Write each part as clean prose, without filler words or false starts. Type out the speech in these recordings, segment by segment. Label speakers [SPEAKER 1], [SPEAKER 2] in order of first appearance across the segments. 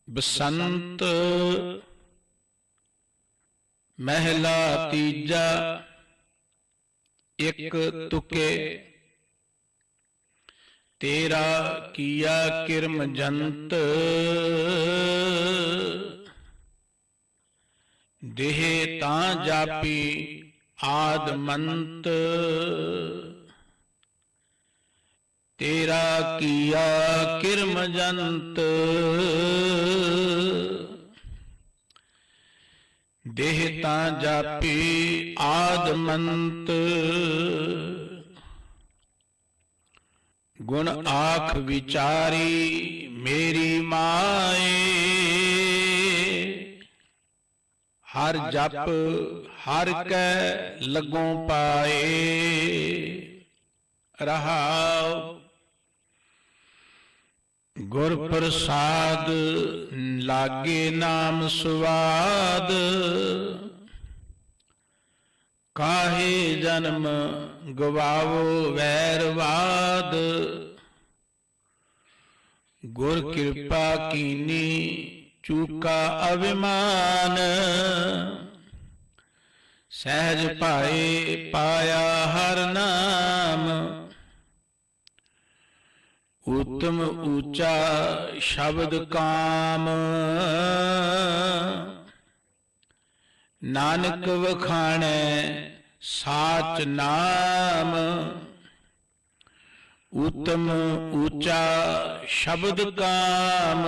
[SPEAKER 1] बसंत महला तीजा। एक तुके तेरा किया किरम जंत, देह तां जापी आदमंत। तेरा किया किरम जंत, देह तां जापी आदमंत। गुण आख विचारी मेरी माए, हर जप हर कै लगों पाए। रहाओ गुर प्रसाद लागे नाम स्वाद, काहे जन्म गवावो वैरवाद। गुर कृपा कीनी चूका अभिमान, सहज पाए पाया हर नाम। उत्तम ऊंचा शब्द काम, नानक वखाणै साच नाम। उत्तम ऊंचा शब्द काम,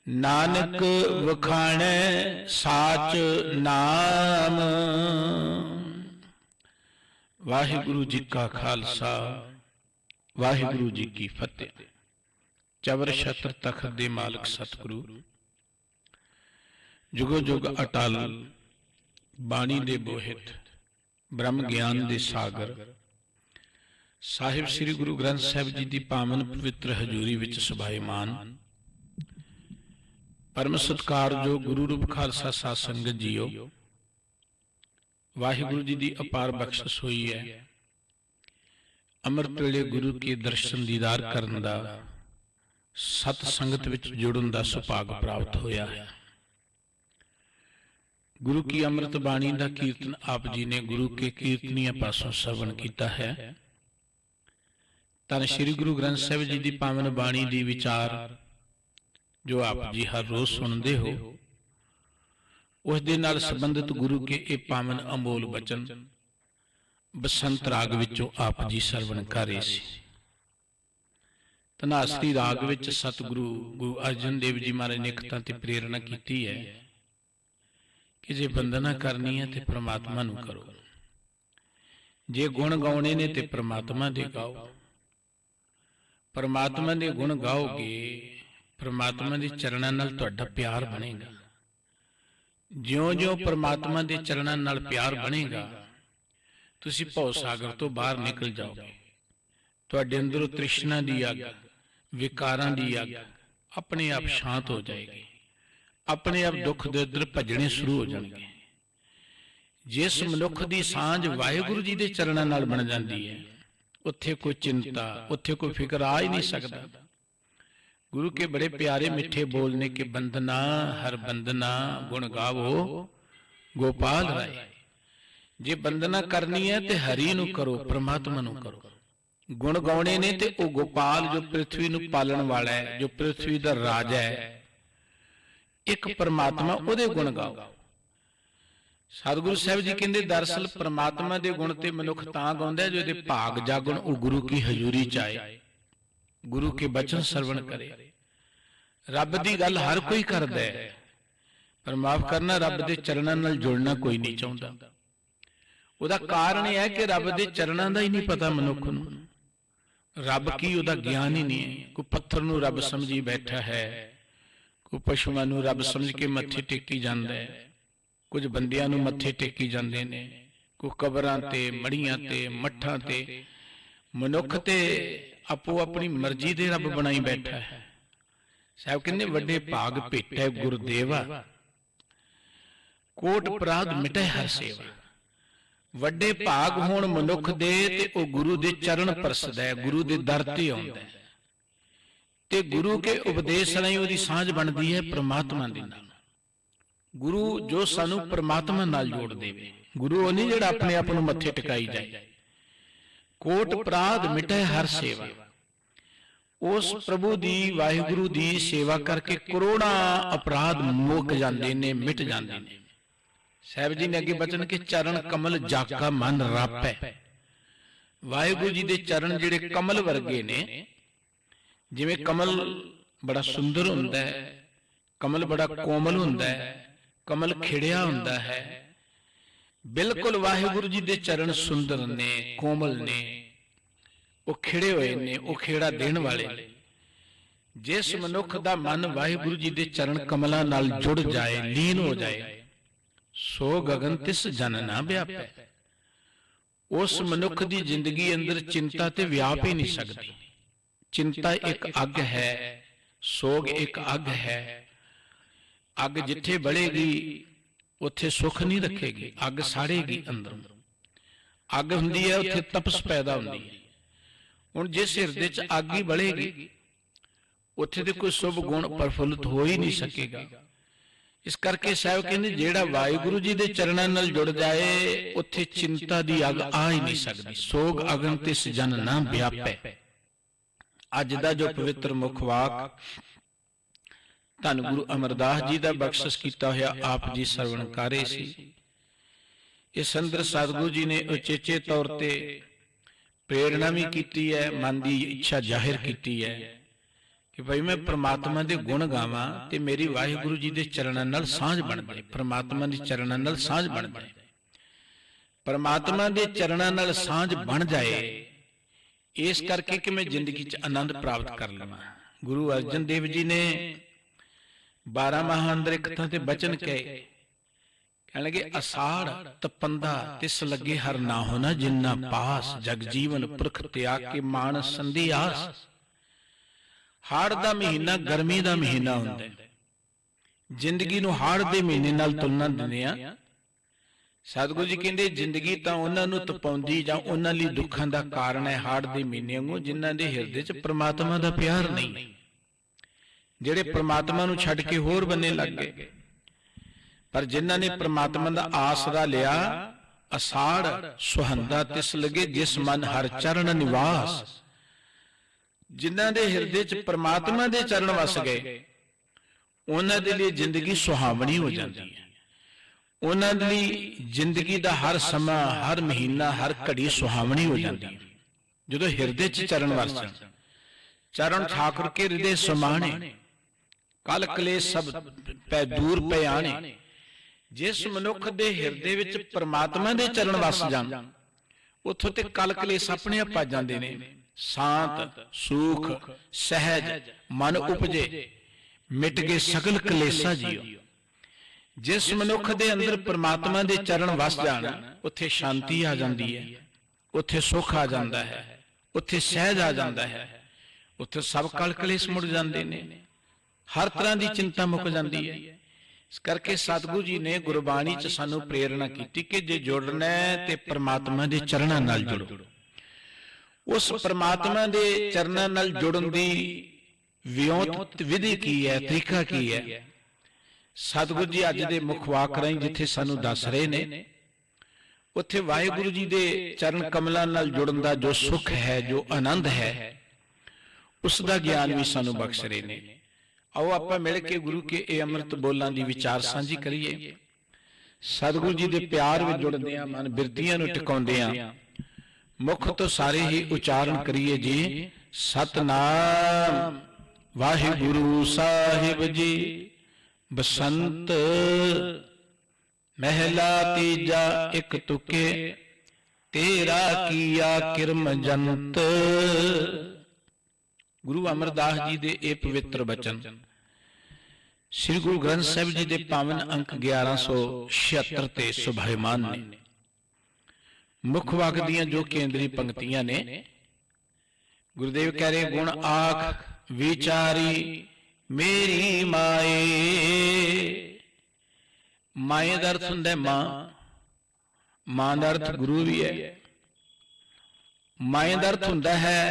[SPEAKER 1] नानक वखाणै साच नाम। वाहिगुरु जी का खालसा, वाहिगुरु जी की फतेह। चवर छत्र तखत दे मालक सतगुरु जुगो जुग अटल, बाणी दे बोहित, ब्रह्म ज्ञान दे सागर, साहिब श्री गुरु ग्रंथ साहिब जी की पावन पवित्र हजूरी विच सुभाईमान परम सत्कार जो गुरु रूप खालसा साध संगत जीओ। वाहिगुरु जी की अपार बख्शिश हुई है। अमृत वेले गुरु के दर्शन दीदार करन दा, सत संगत विच जुड़न दा सुभाग प्राप्त होया है। गुरु की अमृत बाणी का कीर्तन आप जी ने गुरु के कीर्तनिया पासों श्रवण किया है। धन श्री गुरु ग्रंथ साहिब जी की पावन बाणी की विचार जो आप जी हर रोज सुनते हो, उस दे नाल संबंधित गुरु के ये पावन अमोल वचन बसंत राग विचों आप जी श्रवण कर रहे सी। धनासरी राग विच सतगुरु गुरु अर्जन देव जी महाराज ने खतां ते प्रेरणा की है कि जे वंदना करनी है तो परमात्मा नूं करो, जे गुण गाने ने तो परमात्मा दे गाओ। परमात्मा दे गुण गाओगे, परमात्मा दे चरणों नाल तुहाडा प्यार बनेगा। ज्यों ज्यों परमात्मा दे चरणों नाल प्यार बनेगा, तुसीं भव सागर तो बाहर निकल जाओगे। तुहाडे अंदरों तृष्णा दी अग, विकारां दी अग अपने आप शांत हो जाएगी। अपने आप दुख दरिद्र भजने शुरू हो जाएंगे। जिस मनुख की सांझ वाहिगुरु जी के चरणों नाल बन जाती है, उत्थे कोई चिंता, उत्थे कोई फिक्र आ ही नहीं सकता। गुरु के बड़े प्यारे मिठे बोलने के बंदना हर बंदना गुण गावो गोपाल राय। जे बंदना करनी है तो हरि नू करो, परमात्मा नू करो। गुण गाने ने ते ओ गोपाल जो पृथ्वी नू पालन वाला है, जो पृथ्वी का राजा है, एक परमात्मा उहदे गुण गाओ। सतगुरु साहिब जी कहते दरअसल परमात्मा के गुण ते मनुख तां गाउंदा है जो इहदे भाग जागण, ओ गुरु की हजूरी च आए, गुरु के बचन श्रवण करे। रब की गल हर कोई करदा है, पर माफ करना रब के चरणों नाल जुड़ना कोई नहीं चाहता। उहदा कारण यह है कि रब के चरणों का ही नहीं पता मनुख नूं। रब की उहदा ज्ञान ही नहीं है। कोई पत्थर नूं रब समझी बैठा है, कोई पशुआं नूं रब समझ के मत्थे टेकी जांदा है, कुछ बंदियां नूं मत्थे टेकी जांदे ने, कोई कबरां ते मड़ियां ते मठां ते मनुख ते आपो अपनी मर्जी दे रब बनाई बैठा है। साहब कहते वड्डे भाग भेटै गुरदेवा, कोट अपराध मिटे हर सेवा। वड्डे भाग होण मनुख दे ते ओ गुरु दे चरण परसदा है, गुरु दे दर ते आउंदा है। ਤੇ ਗੁਰੂ ਕੇ ਉਪਦੇਸ਼ ਰਾਹੀਂ ਉਹਦੀ ਸਾਂਝ ਬਣਦੀ ਹੈ ਪ੍ਰਮਾਤਮਾ ਦੇ ਨਾਲ। ਗੁਰੂ ਜੋ ਸਾਨੂੰ ਪ੍ਰਮਾਤਮਾ ਨਾਲ ਜੋੜ ਦੇਵੇ। ਗੁਰੂ ਉਹ ਨਹੀਂ ਜਿਹੜਾ ਆਪਣੇ ਆਪ ਨੂੰ ਮੱਥੇ ਟਿਕਾਈ ਜਾਏ। ਕੋਟ ਅਪਰਾਧ ਮਿਟੇ ਹਰ ਸੇਵਾ। ਉਸ ਪ੍ਰਭੂ ਦੀ, ਵਾਹਿਗੁਰੂ ਦੀ ਸੇਵਾ ਕਰਕੇ ਕਰੋੜਾਂ ਅਪਰਾਧ ਮੁੱਕ ਜਾਂਦੇ ਨੇ, ਮਿਟ ਜਾਂਦੇ ਨੇ। ਸਾਹਿਬ ਜੀ ਨੇ ਅੱਗੇ ਬਚਨ ਕਿ ਚਰਨ ਕਮਲ ਜਾਕਾ ਮਨ ਰਾਪੈ। ਵਾਹਿਗੁਰੂ ਜੀ ਦੇ ਚਰਨ ਜਿਹੜੇ ਕਮਲ ਵਰਗੇ ਨੇ, ਜਿਵੇਂ ਕਮਲ ਬੜਾ ਸੁੰਦਰ ਹੁੰਦਾ ਹੈ, ਕਮਲ ਬੜਾ ਕੋਮਲ ਹੁੰਦਾ ਹੈ, ਕਮਲ ਖਿੜਿਆ ਹੁੰਦਾ ਹੈ, ਬਿਲਕੁਲ ਵਾਹਿਗੁਰੂ ਜੀ ਦੇ ਚਰਨ ਸੁੰਦਰ ਨੇ, ਕੋਮਲ ਨੇ, ਉਹ ਖਿੜੇ ਹੋਏ ਨੇ, ਉਹ ਖੇੜਾ ਦੇਣ ਵਾਲੇ ਨੇ। ਜਿਸ ਮਨੁੱਖ ਦਾ ਮਨ ਵਾਹਿਗੁਰੂ ਜੀ ਦੇ ਚਰਨ ਕਮਲਾਂ ਨਾਲ ਜੁੜ ਜਾਏ, ਲੀਨ ਹੋ ਜਾਏ, ਸੋ ਗਗਨ ਤਿਸ ਜਨ ਨਾ ਵਿਆਪੈ। ਉਸ ਮਨੁੱਖ ਦੀ ਜ਼ਿੰਦਗੀ ਅੰਦਰ ਚਿੰਤਾ ਤੇ ਵਿਆਪ ਹੀ ਨਹੀਂ ਸਕਦੀ। ਚਿੰਤਾ ਇੱਕ ਅੱਗ ਹੈ, ਸੋਗ ਇੱਕ ਅੱਗ ਹੈ। ਅੱਗ ਜਿੱਥੇ ਬਲੇਗੀ ਉੱਥੇ ਸੁੱਖ ਨਹੀਂ ਰੱਖੇਗੀ, ਅੱਗ ਸਾੜੇਗੀ ਅੰਦਰੋਂ। ਅੱਗ ਹੁੰਦੀ ਹੈ ਉੱਥੇ ਤਪਸ ਪੈਦਾ ਹੁੰਦੀ ਹੈ। ਹੁਣ ਜਿਸ ਹਿਰਦੇ 'ਚ ਅੱਗ ਹੀ ਬਲੇਗੀ ਉੱਥੇ ਤੇ ਕੋਈ ਸ਼ੁਭ ਗੁਣ ਪ੍ਰਫੁੱਲਤ ਹੋ ਹੀ ਨਹੀਂ ਸਕੇਗਾ। ਇਸ ਕਰਕੇ ਸਾਹਿਬ ਕਹਿੰਦੇ ਜਿਹੜਾ ਵਾਹਿਗੁਰੂ ਜੀ ਦੇ ਚਰਨਾਂ ਨਾਲ ਜੁੜ ਜਾਏ ਉੱਥੇ ਚਿੰਤਾ ਦੀ ਅੱਗ ਆ ਹੀ ਨਹੀਂ ਸਕਦੀ। ਸੋਗ ਅਗਨ ਤਿਸ ਜਨ ਨਾ ਵਿਆਪੈ। ਅੱਜ ਦਾ ਜੋ ਪਵਿੱਤਰ ਮੁਖ ਵਾਕ ਧੰਨ ਗੁਰੂ ਅਮਰਦਾਸ ਜੀ ਦਾ ਬਖਸ਼ਿਸ਼ ਕੀਤਾ ਹੋਇਆ ਆਪ ਜੀ ਸਰਵਣਕਾਰੇ ਸੀ। ਇਸ ਅੰਦਰ ਸਤਿਗੁਰੂ ਜੀ ਨੇ ਉਚੇਚੇ ਤੌਰ ਤੇ ਪ੍ਰੇਰਣਾ ਵੀ ਕੀਤੀ ਹੈ, ਮਨ ਦੀ ਇੱਛਾ ਜ਼ਾਹਿਰ ਕੀਤੀ ਹੈ ਕਿ ਭਾਈ ਮੈਂ ਪ੍ਰਮਾਤਮਾ ਦੇ ਗੁਣ ਗਾਵਾਂ ਤੇ ਮੇਰੀ ਵਾਹਿਗੁਰੂ ਜੀ ਦੇ ਚਰਨਾਂ ਨਾਲ ਸਾਂਝ ਬਣ ਜਾਏ, ਪ੍ਰਮਾਤਮਾ ਦੇ ਚਰਨਾਂ ਨਾਲ ਸਾਂਝ ਬਣ ਜਾਏ। ਪ੍ਰਮਾਤਮਾ ਦੇ ਚਰਨਾਂ ਨਾਲ ਸਾਂਝ ਬਣ ਜਾਏ ਇਸ ਕਰਕੇ ਕਿ ਮੈਂ ਜ਼ਿੰਦਗੀ 'ਚ ਆਨੰਦ ਪ੍ਰਾਪਤ ਕਰ ਲਵਾਂ। ਗੁਰੂ ਅਰਜਨ ਦੇਵ ਜੀ ਨੇ 12 ਮਾਹਾਂ ਅੰਦਰ ਇੱਕ ਥਾਂ ਤੇ ਬਚਨ ਕਹੇ, ਕਹਿਣ ਲੱਗੇ ਅਸਾੜ ਤਪੰਦਾ ਤਿਸ ਲੱਗੇ ਹਰ ਨਾ ਹੋਣਾ ਜਿੰਨਾ ਪਾਸ, ਜਗ ਜੀਵਨ ਪੁਰਖ ਤਿਆਗ ਕੇ ਮਾਨਸ ਸੰਧੀ ਆਸ। ਹਾੜ ਦਾ ਮਹੀਨਾ ਗਰਮੀ ਦਾ ਮਹੀਨਾ ਹੁੰਦਾ ਹੈ। ਜ਼ਿੰਦਗੀ ਨੂੰ ਹਾੜ ਦੇ ਮਹੀਨੇ ਨਾਲ ਤੁਲਨਾ ਦਿੰਦੇ ਆ। ਸਤਿਗੁਰੂ ਜੀ ਕਹਿੰਦੇ ਜ਼ਿੰਦਗੀ ਤਾਂ ਉਹਨਾਂ ਨੂੰ ਤਪਾਉਂਦੀ ਜਾਂ ਉਹਨਾਂ ਲਈ ਦੁੱਖਾਂ ਦਾ ਕਾਰਨ ਹੈ ਹਾੜ ਦੇ ਮਹੀਨੇ ਵਾਂਗੂ ਜਿਨ੍ਹਾਂ ਦੇ ਹਿਰਦੇ 'ਚ ਪ੍ਰਮਾਤਮਾ ਦਾ ਪਿਆਰ ਨਹੀਂ, ਜਿਹੜੇ ਪ੍ਰਮਾਤਮਾ ਨੂੰ ਛੱਡ ਕੇ ਹੋਰ ਬੰਨੇ ਲੱਗ ਗਏ। ਪਰ ਜਿਨ੍ਹਾਂ ਨੇ ਪ੍ਰਮਾਤਮਾ ਦਾ ਆਸਰਾ ਲਿਆ, ਅਸਾੜ ਸੁਹੰਦਾ ਤਿਸ ਲਗੇ ਜਿਸ ਮਨ ਹਰ ਚਰਨ ਨਿਵਾਸ। ਜਿਨ੍ਹਾਂ ਦੇ ਹਿਰਦੇ 'ਚ ਪ੍ਰਮਾਤਮਾ ਦੇ ਚਰਨ ਵਸ ਗਏ ਉਹਨਾਂ ਦੇ ਲਈ ਜ਼ਿੰਦਗੀ ਸੁਹਾਵਣੀ ਹੋ ਜਾਂਦੀ ਹੈ। ਉਹਨਾਂ ਦੇ ਲਈ ਜ਼ਿੰਦਗੀ ਦਾ ਹਰ ਸਮਾਂ, ਹਰ ਮਹੀਨਾ, ਹਰ ਘੜੀ ਸੁਹਾਵਣੀ ਹੋ ਜਾਂਦੀ ਹੈ ਜਦੋਂ ਹਿਰਦੇ 'ਚ ਚਰਨ ਵਸ ਜਾਣ। ਚਰਨ ਠਾਕੁਰ ਕੇ ਹਿਰਦੇ ਸਮਾਣੇ, ਕਲ ਕਲੇਸ਼ ਸਭ ਪੈ ਦੂਰ ਪੈ ਆਣੇ। ਜਿਸ ਮਨੁੱਖ ਦੇ ਹਿਰਦੇ ਵਿੱਚ ਪ੍ਰਮਾਤਮਾ ਦੇ ਚਰਨ ਵਸ ਜਾਣ ਉੱਥੋਂ ਤੇ ਕਲ ਕਲੇਸ਼ ਆਪਣੇ ਆਪ ਭੱਜ ਜਾਂਦੇ ਨੇ। ਸ਼ਾਂਤ, ਸੁਖ, ਸਹਿਜ ਮਨ ਉਪਜੇ, ਮਿਟ ਗਏ ਸਗਲ ਕਲੇਸ਼ਾ ਜੀਓ। ਜਿਸ ਮਨੁੱਖ ਦੇ ਅੰਦਰ ਪ੍ਰਮਾਤਮਾ ਦੇ ਚਰਨ ਵਸ ਜਾਣ ਉੱਥੇ ਸ਼ਾਂਤੀ ਆ ਜਾਂਦੀ ਹੈ, ਉੱਥੇ ਸੁਖ ਆ ਜਾਂਦਾ ਹੈ, ਉੱਥੇ ਸਹਿਜ ਆ ਜਾਂਦਾ ਹੈ, ਉੱਥੇ ਸਭ ਕਲ ਕਲੇਸ਼ ਮੁੜ ਜਾਂਦੇ ਨੇ, ਹਰ ਤਰ੍ਹਾਂ ਦੀ ਚਿੰਤਾ ਮੁੱਕ ਜਾਂਦੀ ਹੈ। ਇਸ ਕਰਕੇ ਸਤਿਗੁਰੂ ਜੀ ਨੇ ਗੁਰਬਾਣੀ 'ਚ ਸਾਨੂੰ ਪ੍ਰੇਰਣਾ ਕੀਤੀ ਕਿ ਜੇ ਜੁੜਨਾ ਹੈ ਤੇ ਪ੍ਰਮਾਤਮਾ ਦੇ ਚਰਨਾਂ ਨਾਲ ਜੁੜੋ। ਉਸ ਪ੍ਰਮਾਤਮਾ ਦੇ ਚਰਨਾਂ ਨਾਲ ਜੁੜਨ ਦੀ ਵਿਉਂਤ ਵਿਧੀ ਕੀ ਹੈ, ਤਰੀਕਾ ਕੀ ਹੈ? ਸਤਿਗੁਰੂ ਜੀ ਅੱਜ ਦੇ ਮੁਖ ਵਾਕ ਰਾਹੀਂ ਜਿੱਥੇ ਸਾਨੂੰ ਦੱਸ ਰਹੇ ਨੇ ਉੱਥੇ ਵਾਹਿਗੁਰੂ ਜੀ ਦੇ ਚਰਨ ਕਮਲਾਂ ਨਾਲ ਜੁੜਨ ਦਾ ਜੋ ਸੁਖ ਹੈ, ਜੋ ਆਨੰਦ ਹੈ, ਉਸ ਦਾ ਗਿਆਨ ਵੀ ਸਾਨੂੰ ਬਖਸ਼ ਰਹੇ ਨੇ। ਆਓ ਆਪਾਂ ਮਿਲ ਕੇ ਗੁਰੂ ਕੇ ਇਹ ਅੰਮ੍ਰਿਤ ਬੋਲਾਂ ਦੀ ਵਿਚਾਰ ਸਾਂਝੀ ਕਰੀਏ। ਸਤਿਗੁਰੂ ਜੀ ਦੇ ਪਿਆਰ ਵਿੱਚ ਜੁੜਦੇ ਆਂ, ਮਨ ਬਿਰਤੀਆਂ ਨੂੰ ਟਿਕਾਉਂਦੇ ਆਂ, ਮੁਖ ਤੋਂ ਸਾਰੇ ਹੀ ਉਚਾਰਨ ਕਰੀਏ ਜੀ ਸਤਨਾਮ ਵਾਹਿਗੁਰੂ ਸਾਹਿਬ ਜੀ। ਬਸੰਤ ਮਹਿਲਾ ਤੀਜਾ ਇੱਕ ਤੁਕੇ, ਤੇਰਾ ਕੀਆ ਕਿਰਮ ਜੰਤ। ਗੁਰੂ ਅਮਰਦਾਸ ਜੀ ਦੇ ਇਹ ਪਵਿੱਤਰ ਬਚਨ ਸ੍ਰੀ ਗੁਰੂ ਗ੍ਰੰਥ ਸਾਹਿਬ ਜੀ ਦੇ ਪਾਵਨ ਅੰਕ 1176 ਤੇ ਸੁਭਾਇਮਾਨ ਨੇ। ਮੁੱਖ ਵਾਕ ਦੀਆਂ ਜੋ ਕੇਂਦਰੀ ਪੰਕਤੀਆਂ ਨੇ, ਗੁਰਦੇਵ ਕਹਿ ਰਹੇ ਗੁਣ ਆਖ ਵਿਚਾਰੀ ਮੇਰੀ ਮਾਏ। ਮਾਏ ਦਾ ਅਰਥ ਹੁੰਦਾ ਮਾਂ, ਮਾਂ ਦਾ ਅਰਥ ਗੁਰੂ ਵੀ ਹੈ। ਮਾਏ ਦਾ ਅਰਥ ਹੁੰਦਾ ਹੈ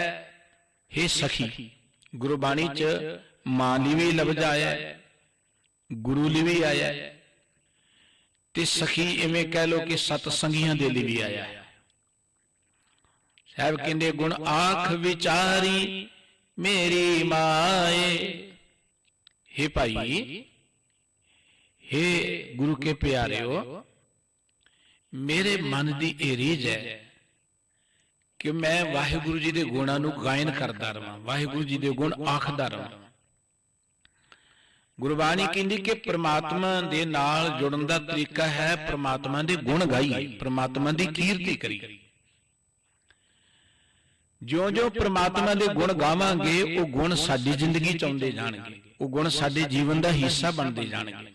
[SPEAKER 1] ਹੇ ਸਖੀ, ਗੁਰਬਾਣੀ ਚ ਮਾਂ ਲਈ ਵੀ ਲਫ਼ਜ਼ ਆਇਆ ਹੈ, ਗੁਰੂ ਲਈ ਵੀ ਆਇਆ ਹੈ, ਤੇ ਸਖੀ ਇਵੇਂ ਕਹਿ ਲੋ ਕਿ ਸਤ ਸੰਗੀਆਂ ਦੇ ਲਈ ਵੀ ਆਇਆ ਹੈ। ਸਾਹਿਬ ਕਹਿੰਦੇ ਗੁਣ ਆਖ ਵਿਚਾਰੀ ਮੇਰੀ ਮਾਏ। हे ਭਾਈ, हे गुरु के प्यारेओ, मेरे मन की यह रीझ है कि मैं वाहिगुरु जी के गुणों को गायन करता रहा, वाहिगुरु जी के गुण आखदा रहा। गुरबाणी कहती कि परमात्मा के नाल जुड़न का तरीका है परमात्मा के गुण गाइए, परमात्मा की कीर्ति करिए। ज्यों ज्यों परमात्मा के गुण गावांगे वो गुण साडी जिंदगी च आउंदे जाणगे, वो गुण साडे जीवन का हिस्सा बनते जाणगे।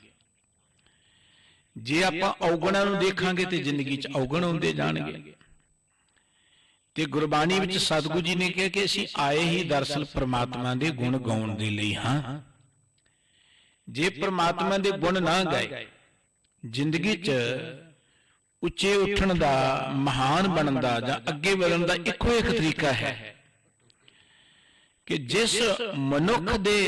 [SPEAKER 1] जे आपां अवगुणां नूं देखांगे ते जिंदगी च अवगुण आउंदे जाणगे। ते गुरबाणी विच सतगुरु जी ने कहा कि असीं आए ही दरअसल परमात्मा के गुण गाउण दे लई हां। जे परमात्मा के गुण ना गाए, जिंदगी च उच्चे उठण दा, महान बनन दा जां अगे वधण दा इक्को एक तरीका है कि जिस मनुख दे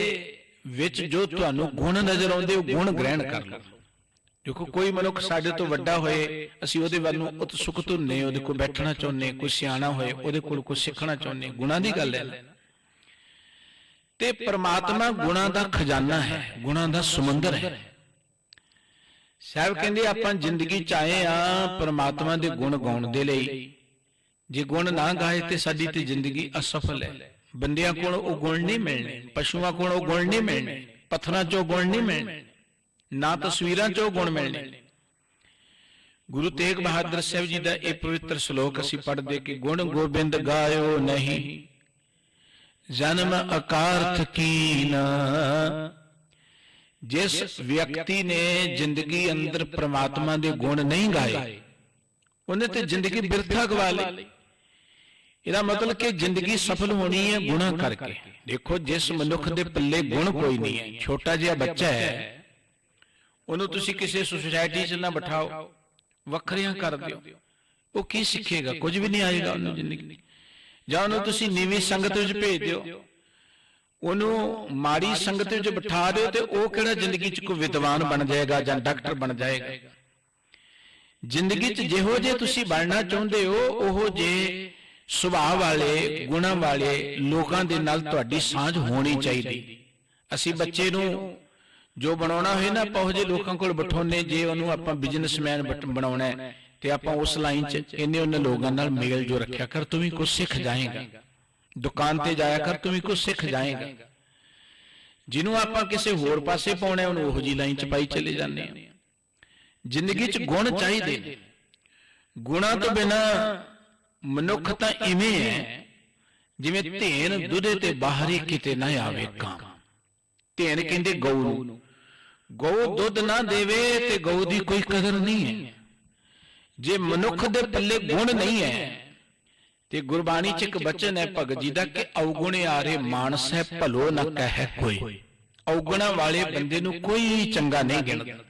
[SPEAKER 1] विच जो तुहानूं गुण नजर आउंदे वो गुण ग्रहण कर लो। देखो कोई मनुख साडे तो वड्डा होए, असीं उहदे वल नूं उत्सुक धुन्ने, उहदे कोल बैठना चाहुंदे, कोई सियाणा होए उहदे कोल कुछ सिੱਖਣਾ ਚਾਹੁੰਦੇ, गुणां दी गल है। ते परमात्मा गुणां दा खजाना है, गुणां दा समंदर है। साहब कहंदे आपां जिंदगी च आए आ परमात्मा दे गुण गाउण दे लई। जे गुण ना गाए ते साडी ते जिंदगी असफल है। बंदियां कोल ਉਹ गुण नहीं मिलने, पशुआं कोल ਉਹ गुण नहीं मिलने, पत्थरां चों गुण नहीं मिलने, ना तस्वीरां चों गुण मिलने। गुरु तेग बहादुर साहब जी का यह पवित्र श्लोक असीं पढ़दे कि गुण गोबिंद गायो नहीं, जन्म अकारथ कीना। जिस व्यक्ति ने जिंदगी अंदर परमात्मा के गुण नहीं गाए उन्हें तो जिंदगी बिरथा गवा ली। इसका मतलब कि जिंदगी सफल होनी है गुणा करके। देखो जिस मनुख के पल्ले गुण कोई नहीं है, छोटा जिहा बच्चा है, उन्होंने तुसी किसी सोसाइटी च ना बिठाओ, वखरियां कर दिओ, वो की सीखेगा? कुछ भी नहीं आएगा उन्होंने जिंदगी। जां उन्होंने तुसी नीवी संगत विच भेज दिओ, उन्होंने माड़ी संगत विच बिठा दिओ ते वो किहड़ा जिंदगी च कोई विद्वान बन जाएगा जां डॉक्टर बन जाएगा। जिंदगी च जिहो जे तुसी बनना चाहुंदे हो ओहो जे सुभाव वाले गुणां वाले लोकां दे नाल तुहाडी सांझ होनी चाहिदी। असीं बच्चे नूं जो बनाउणा होए ना आपां ओहो जे लोकां कोल बिठाउने, जे उहनूं आपां बिजनेसमैन बनाउणा है ते आपां उस लाइन च इन्ने उन्ने लोकां नाल मेल जो रखिया कर, तूं भी कुछ सीख जाएगा। दुकान ते जाया कर, तूं भी कुछ सीख जाएगा। जिन्हों आपां किसी होर पासे पाउणा उहनूं ओहो जी लाइन च पाई चले जांदे आ। जिंदगी च गुण चाहिए ने। गुणां तो बिना मनुख तां इवें है जिवें धेन दुधे ते बाहरी किते ना आवे कां। धेन कहंदे गऊ नूं, गऊ दुध ना देवे ते गऊ दी कोई कदर नहीं है। जे मनुख दे पल्ले गुण नहीं है ते गुरबाणी च एक बचन है भगत जी दा कि अवगुण आरे मानस है भलो ना कहे कोई। अवगुणा वाले बंदे नूं कोई चंगा नहीं गिणदा।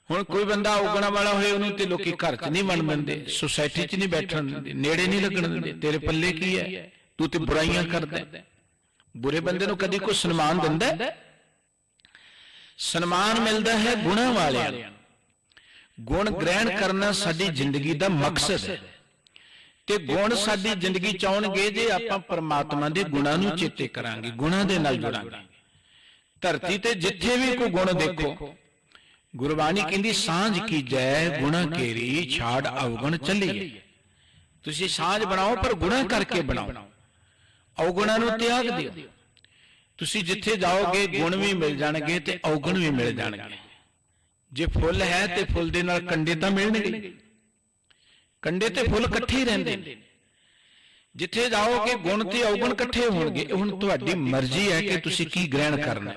[SPEAKER 1] हुण कोई बंदा अवगुणा वाला होए उहनूं ते लोकी घर च नहीं बन दिंदे, सोसाइटी च नहीं बैठण दिंदे, नेड़े नहीं लगण दिंदे। तेरे पल्ले की है? तू ते बुराइयां करदा। बुरे बंदे नूं कदी कोई सन्मान दिंदा? सन्मान मिलदा है गुणां वालियां नूं। गुण ग्रहण करना साडी जिंदगी दा मकसद है ते गुण साडी जिंदगी च आउणगे जे आपां परमात्मा दे गुणां नूं चेते करांगे, गुणां दे नाल जुड़ांगे। धरती ते जिथे भी कोई गुण देखो, गुरबाणी कहंदी सांझ कीजै गुणा केरी छाड़ अवगुण चलीए। तुसीं सांझ बनाओ पर गुणा करके बनाओ, अवगुणां नूं त्याग दिओ। तुसीं जिथे जाओगे गुण भी मिल जाणगे ते अवगुण भी मिल जाणगे। जे फुल है ते फुल दे नाल कंडे तां मिलणगे, कंडे ते फुल इकट्ठे ही रहिंदे ने। जिथे जाओगे गुण ते अवगुण इकट्ठे होणगे। हुण तुहाडी मर्जी है कि तुसीं की ग्रहण करना।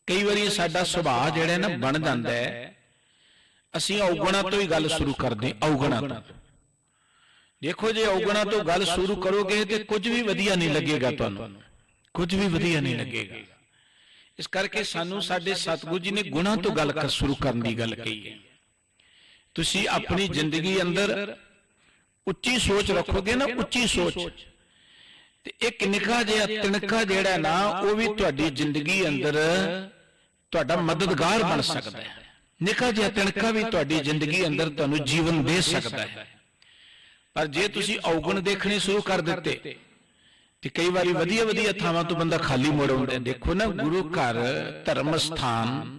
[SPEAKER 1] कई बारी साडा सुभाਅ जिहड़ा ना बन जांदा है, असीं अवगुणां तो ही गल शुरू करदे। अवगुणां तो देखो, जे अवगुणां तो गल शुरू करोगे तो कुछ भी वधिया नहीं लगेगा, तुहानूं कुछ भी वधिया नहीं लगेगा। इस करके सानू साडे सतगुरु जी ने गुणां तो गल शुरू करन दी गल कही है। तुसीं अपनी जिंदगी अंदर उच्ची सोच रखोगे ना, उच्ची सोच ਤੇ ਇੱਕ ਨਿੱਕਾ ਜਿਹਾ ਤਿਣਕਾ ਜਿਹੜਾ ਨਾ ਉਹ ਵੀ ਤੁਹਾਡੀ ਜ਼ਿੰਦਗੀ ਅੰਦਰ ਤੁਹਾਡਾ ਮਦਦਗਾਰ ਬਣ ਸਕਦਾ ਹੈ। ਨਿੱਕਾ ਜਿਹਾ ਤਿਣਕਾ ਵੀ ਤੁਹਾਡੀ ਜ਼ਿੰਦਗੀ ਅੰਦਰ ਤੁਹਾਨੂੰ ਜੀਵਨ ਦੇ ਸਕਦਾ ਹੈ। ਪਰ ਜੇ ਤੁਸੀਂ ਔਗਣ ਦੇਖਣੇ ਸ਼ੁਰੂ ਕਰ ਦਿੱਤੇ ਤੇ ਕਈ ਵਾਰੀ ਵਧੀਆ ਵਧੀਆ ਥਾਵਾਂ ਤੋਂ ਬੰਦਾ ਖਾਲੀ ਮੁੜ ਆਉਂਦਾ। ਦੇਖੋ ਨਾ, ਗੁਰੂ ਘਰ, ਧਰਮ ਸਥਾਨ,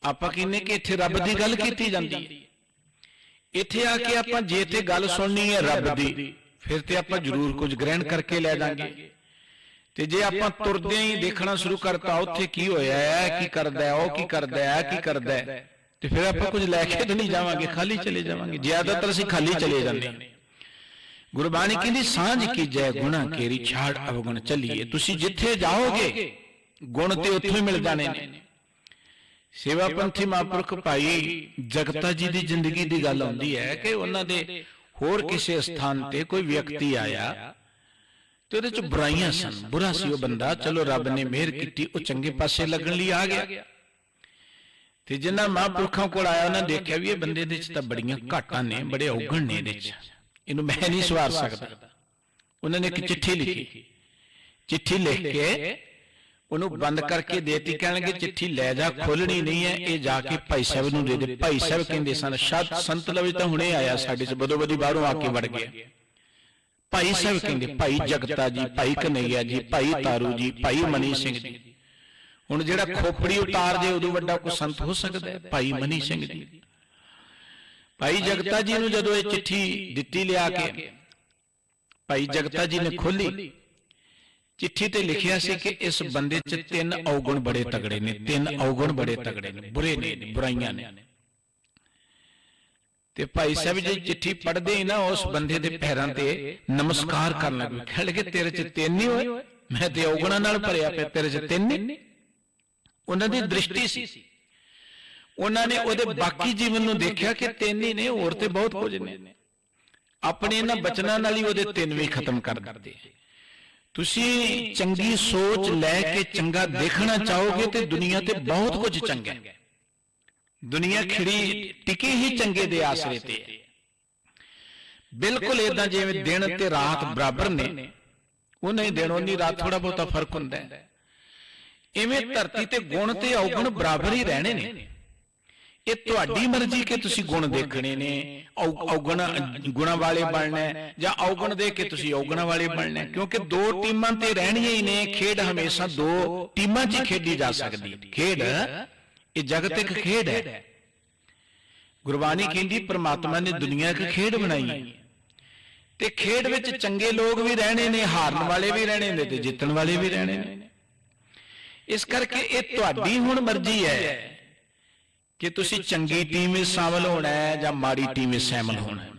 [SPEAKER 1] ਆਪਾਂ ਕਹਿੰਦੇ ਕਿ ਇੱਥੇ ਰੱਬ ਦੀ ਗੱਲ ਕੀਤੀ ਜਾਂਦੀ ਹੈ। ਇੱਥੇ ਆ ਕੇ ਆਪਾਂ ਜੇ ਤੇ ਗੱਲ ਸੁਣਨੀ ਹੈ ਰੱਬ ਦੀ, ਫਿਰ ਤੇ ਆਪਾਂ ਜ਼ਰੂਰ ਕੁਝ ਗ੍ਰਹਿਣ ਕਰਕੇ ਲੈ ਜਾਵਾਂਗੇ। ਤੇ ਜੇ ਆਪਾਂ ਤੁਰਦੇ ਹੀ ਦੇਖਣਾ ਸ਼ੁਰੂ ਕਰਤਾ ਉੱਥੇ ਕੀ ਹੋਇਆ ਹੈ, ਕੀ ਕਰਦਾ ਹੈ, ਉਹ ਕੀ ਕਰਦਾ ਹੈ, ਕੀ ਕਰਦਾ ਹੈ, ਤੇ ਫਿਰ ਆਪਾਂ ਕੁਝ ਲੈ ਕੇ ਤਾਂ ਨਹੀਂ ਜਾਵਾਂਗੇ, ਖਾਲੀ ਚਲੇ ਜਾਵਾਂਗੇ। ਜ਼ਿਆਦਾਤਰ ਅਸੀਂ ਖਾਲੀ ਚਲੇ ਜਾਂਦੇ ਹਾਂ। ਗੁਰਬਾਣੀ ਕਹਿੰਦੀ ਸਾਂਝ ਕੀਜੈ ਗੁਣਾ ਕੇਰੀ ਛਾੜ ਅਵਗੁਣ ਚੱਲੀਏ। ਤੁਸੀਂ ਜਿੱਥੇ ਜਾਓਗੇ ਗੁਣ ਤੇ ਉੱਥੋਂ ਹੀ ਮਿਲ ਜਾਣੇ ਨੇ। ਸੇਵਾ ਪੰਥੀ ਮਹਾਂਪੁਰਖ ਭਾਈ ਜਗਤਾ ਜੀ ਦੀ ਜ਼ਿੰਦਗੀ ਦੀ ਗੱਲ ਆਉਂਦੀ ਹੈ ਕਿ ਉਹਨਾਂ ਦੇ ਹੋਰ ਕਿਸੇ ਸਥਾਨ ਤੇ ਕੋਈ ਵਿਅਕਤੀ ਆਇਆ ਤੇ ਉਹਦੇ ਚ ਬੁਰਾਈਆਂ ਸਨ, ਬੁਰਾ ਸੀ ਉਹ ਬੰਦਾ। ਚਲੋ ਰੱਬ ਨੇ ਮਿਹਰ ਕੀਤੀ, ਉਹ ਚੰਗੇ ਪਾਸੇ ਲੱਗਣ ਲਈ ਆ ਗਿਆ। ਤੇ ਜਿਨ੍ਹਾਂ ਮਹਾਂਪੁਰਖਾਂ ਕੋਲ ਆਇਆ ਉਹਨਾਂ ਦੇਖਿਆ ਵੀ ਇਹ ਬੰਦੇ ਦੇ ਚ ਤਾਂ ਬੜੀਆਂ ਘਾਟਾਂ ਨੇ, ਬੜੇ ਔਗਣ ਨੇ ਇਹਦੇ ਚ, ਇਹਨੂੰ ਮੈਂ ਨਹੀਂ ਸਵਾਰ ਸਕਦਾ। ਉਹਨਾਂ ਨੇ ਇੱਕ ਚਿੱਠੀ ਲਿਖੀ, ਚਿੱਠੀ ਲਿਖ ਕੇ ਉਹਨੂੰ ਬੰਦ ਕਰਕੇ ਦੇਤੀ। ਕਹਿਣਗੇ ਚਿੱਠੀ ਲੈ ਜਾ, ਖੋਲਣੀ ਨਹੀਂ ਹੈ, ਇਹ ਜਾ ਕੇ ਭਾਈ ਸਾਹਿਬ ਨੂੰ ਦੇ ਦੇ। ਭਾਈ ਸਾਹਿਬ ਕਹਿੰਦੇ ਸਨ, ਸ਼ਾਇਦ ਸੰਤ ਲਵੀ ਤਾਂ ਹੁਣੇ ਆਇਆ ਸਾਡੇ ਚ, ਬਦੋ ਬਦੀ ਬਾਹਰੋਂ ਆ ਕੇ ਵੜ ਗਿਆ। ਭਾਈ ਸਾਹਿਬ ਕਹਿੰਦੇ ਭਾਈ ਜਗਤਾ ਜੀ, ਭਾਈ ਕਨਈਆ ਜੀ, ਭਾਈ ਤਾਰੂ ਜੀ, ਭਾਈ ਮਨੀ ਸਿੰਘ ਜੀ। ਹੁਣ ਜਿਹੜਾ ਖੋਪੜੀ ਉਤਾਰ ਦੇ ਉਦੋਂ ਵੱਡਾ ਕੋਈ ਸੰਤ ਹੋ ਸਕਦਾ ਹੈ? ਭਾਈ ਮਨੀ ਸਿੰਘ ਜੀ। ਭਾਈ ਜਗਤਾ ਜੀ ਨੂੰ ਜਦੋਂ ਇਹ ਚਿੱਠੀ ਦਿੱਤੀ ਲਿਆ ਕੇ, ਭਾਈ ਜਗਤਾ ਜੀ ਨੇ ਖੋਲੀ। ਚਿੱਠੀ ਤੇ ਲਿਖਿਆ ਸੀ ਕਿ ਇਸ ਬੰਦੇ 'ਚ 3 ਔਗਣ ਬੜੇ ਤਗੜੇ ਨੇ, 3 ਔਗਣ ਬੜੇ ਤਗੜੇ ਨੇ, ਬੁਰੇ ਨੇ, ਬੁਰਾਈਆਂ ਨੇ। ਤੇ ਭਾਈ ਸਾਹਿਬ ਜੀ ਚਿੱਠੀ ਪੜ੍ਹਦੇ ਹੀ ਨਾ ਉਸ ਬੰਦੇ ਦੇ ਪੈਰਾਂ ਤੇ ਨਮਸਕਾਰ ਕਰਨ ਲੱਗੇ। ਕਹਿ ਲਗੇ ਤੇਰੇ 'ਚ 3 ਨਹੀਂ ਹੋਏ, ਮੈਂ ਤੇ ਔਗਣਾਂ ਨਾਲ ਭਰਿਆ ਪਿਆ, ਤੇਰੇ 'ਚ 3 ਨਹੀਂ। ਉਹਨਾਂ ਦੀ ਦ੍ਰਿਸ਼ਟੀ ਸੀ, ਉਹਨਾਂ ਨੇ ਉਹਦੇ ਬਾਕੀ ਜੀਵਨ ਨੂੰ ਦੇਖਿਆ ਕਿ 3 ਹੀ ਨੇ, ਹੋਰ ਤੇ ਬਹੁਤ ਕੁਝ ਨੇ। ਆਪਣੇ ਇਹਨਾਂ ਬਚਨਾਂ ਨਾਲ ਹੀ ਉਹਦੇ 3 ਵੀ ਖਤਮ ਕਰ ਦਿੱਤੇ। ਤੁਸੀਂ ਚੰਗੀ ਸੋਚ ਲੈ ਕੇ ਚੰਗਾ ਦੇਖਣਾ ਚਾਹੋਗੇ ਤੇ ਦੁਨੀਆ ਤੇ ਬਹੁਤ ਕੁਝ ਚੰਗਾ ਹੈ। ਦੁਨੀਆ ਖਿੜੀ ਟਿਕੀ ਹੀ ਚੰਗੇ ਦੇ ਆਸਰੇ ਤੇ ਹੈ। ਬਿਲਕੁਲ ਏਦਾਂ ਜਿਵੇਂ ਦਿਨ ਤੇ ਰਾਤ ਬਰਾਬਰ ਨੇ, ਉਹਨਾਂ ਹੀ ਦਿਨ ਉਨੀ ਰਾਤ ਥੋੜਾ ਬਹੁਤਾ ਫਰਕ ਹੁੰਦਾ ਹੈ। ਇਵੇਂ ਧਰਤੀ ਤੇ ਗੁਣ ਤੇ ਔਗਣ ਬਰਾਬਰ ਹੀ ਰਹਿਣੇ ਨੇ। ਇਹ ਤੁਹਾਡੀ ਮਰਜ਼ੀ ਕਿ ਤੁਸੀਂ ਗੁਣ ਦੇਖਣੇ ਨੇ, ਔਗਣ ਗੁਣਾਂ ਵਾਲੇ ਬਣਨਾ ਜਾਂ ਔਗਣ ਦੇਖ ਕੇ ਤੁਸੀਂ ਔਗਣਾਂ ਵਾਲੇ ਬਣਨਾ। ਕਿਉਂਕਿ 2 ਟੀਮਾਂ ਤੇ ਰਹਿਣੀਆਂ ਹੀ ਨੇ। ਖੇਡ ਹਮੇਸ਼ਾ 2 ਟੀਮਾਂ 'ਚ ਹੀ ਖੇਡੀ ਜਾ ਸਕਦੀ ਹੈ। ਖੇਡ, ਇਹ ਜਗਤ ਇੱਕ ਖੇਡ ਹੈ। ਗੁਰਬਾਣੀ ਕਹਿੰਦੀ ਪ੍ਰਮਾਤਮਾ ਨੇ ਦੁਨੀਆ ਇੱਕ ਖੇਡ ਬਣਾਈ ਹੈ ਤੇ ਖੇਡ ਵਿੱਚ ਚੰਗੇ ਲੋਕ ਵੀ ਰਹਿਣੇ ਨੇ, ਹਾਰਨ ਵਾਲੇ ਵੀ ਰਹਿਣੇ ਨੇ ਤੇ ਜਿੱਤਣ ਵਾਲੇ ਵੀ ਰਹਿਣੇ ਨੇ। ਇਸ ਕਰਕੇ ਇਹ ਤੁਹਾਡੀ ਹੁਣ ਮਰਜ਼ੀ ਹੈ ਕਿ ਤੁਸੀਂ ਚੰਗੀ ਟੀਮ ਵਿੱਚ ਸ਼ਾਮਲ ਹੋਣਾ ਹੈ ਜਾਂ ਮਾੜੀ ਟੀਮ ਵਿੱਚ ਸ਼ਾਮਲ ਹੋਣਾ ਹੈ।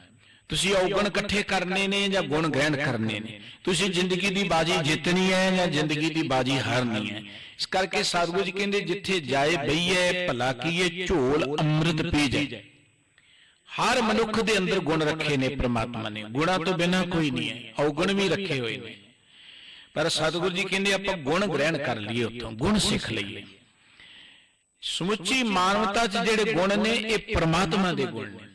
[SPEAKER 1] ਤੁਸੀਂ ਔਗਣ ਇਕੱਠੇ ਕਰਨੇ ਨੇ ਜਾਂ ਗੁਣ ਗ੍ਰਹਿਣ ਕਰਨੇ ਨੇ। ਤੁਸੀਂ ਜ਼ਿੰਦਗੀ ਦੀ ਬਾਜੀ ਜਿੱਤਣੀ ਹੈ ਜਾਂ ਜ਼ਿੰਦਗੀ ਦੀ ਬਾਜੀ ਹਾਰਨੀ ਹੈ। ਇਸ ਕਰਕੇ ਸਤਿਗੁਰੂ ਜੀ ਕਹਿੰਦੇ ਜਿੱਥੇ ਜਾਏ ਬਈਏ ਭਲਾ ਕੀਏ, ਝੋਲ ਅੰਮ੍ਰਿਤ ਪੀ ਜਾਏ। ਹਰ ਮਨੁੱਖ ਦੇ ਅੰਦਰ ਗੁਣ ਰੱਖੇ ਨੇ ਪ੍ਰਮਾਤਮਾ ਨੇ, ਗੁਣਾਂ ਤੋਂ ਬਿਨਾਂ ਕੋਈ ਨਹੀਂ ਹੈ। ਔਗਣ ਵੀ ਰੱਖੇ ਹੋਏ ਨੇ, ਪਰ ਸਤਿਗੁਰੂ ਜੀ ਕਹਿੰਦੇ ਆਪਾਂ ਗੁਣ ਗ੍ਰਹਿਣ ਕਰ ਲਈਏ, ਉੱਥੋਂ ਗੁਣ ਸਿੱਖ ਲਈਏ। ਸਮੁੱਚੀ ਮਾਨਵਤਾ 'ਚ ਜਿਹੜੇ ਗੁਣ ਨੇ ਇਹ ਪ੍ਰਮਾਤਮਾ ਦੇ ਗੁਣ ਨੇ।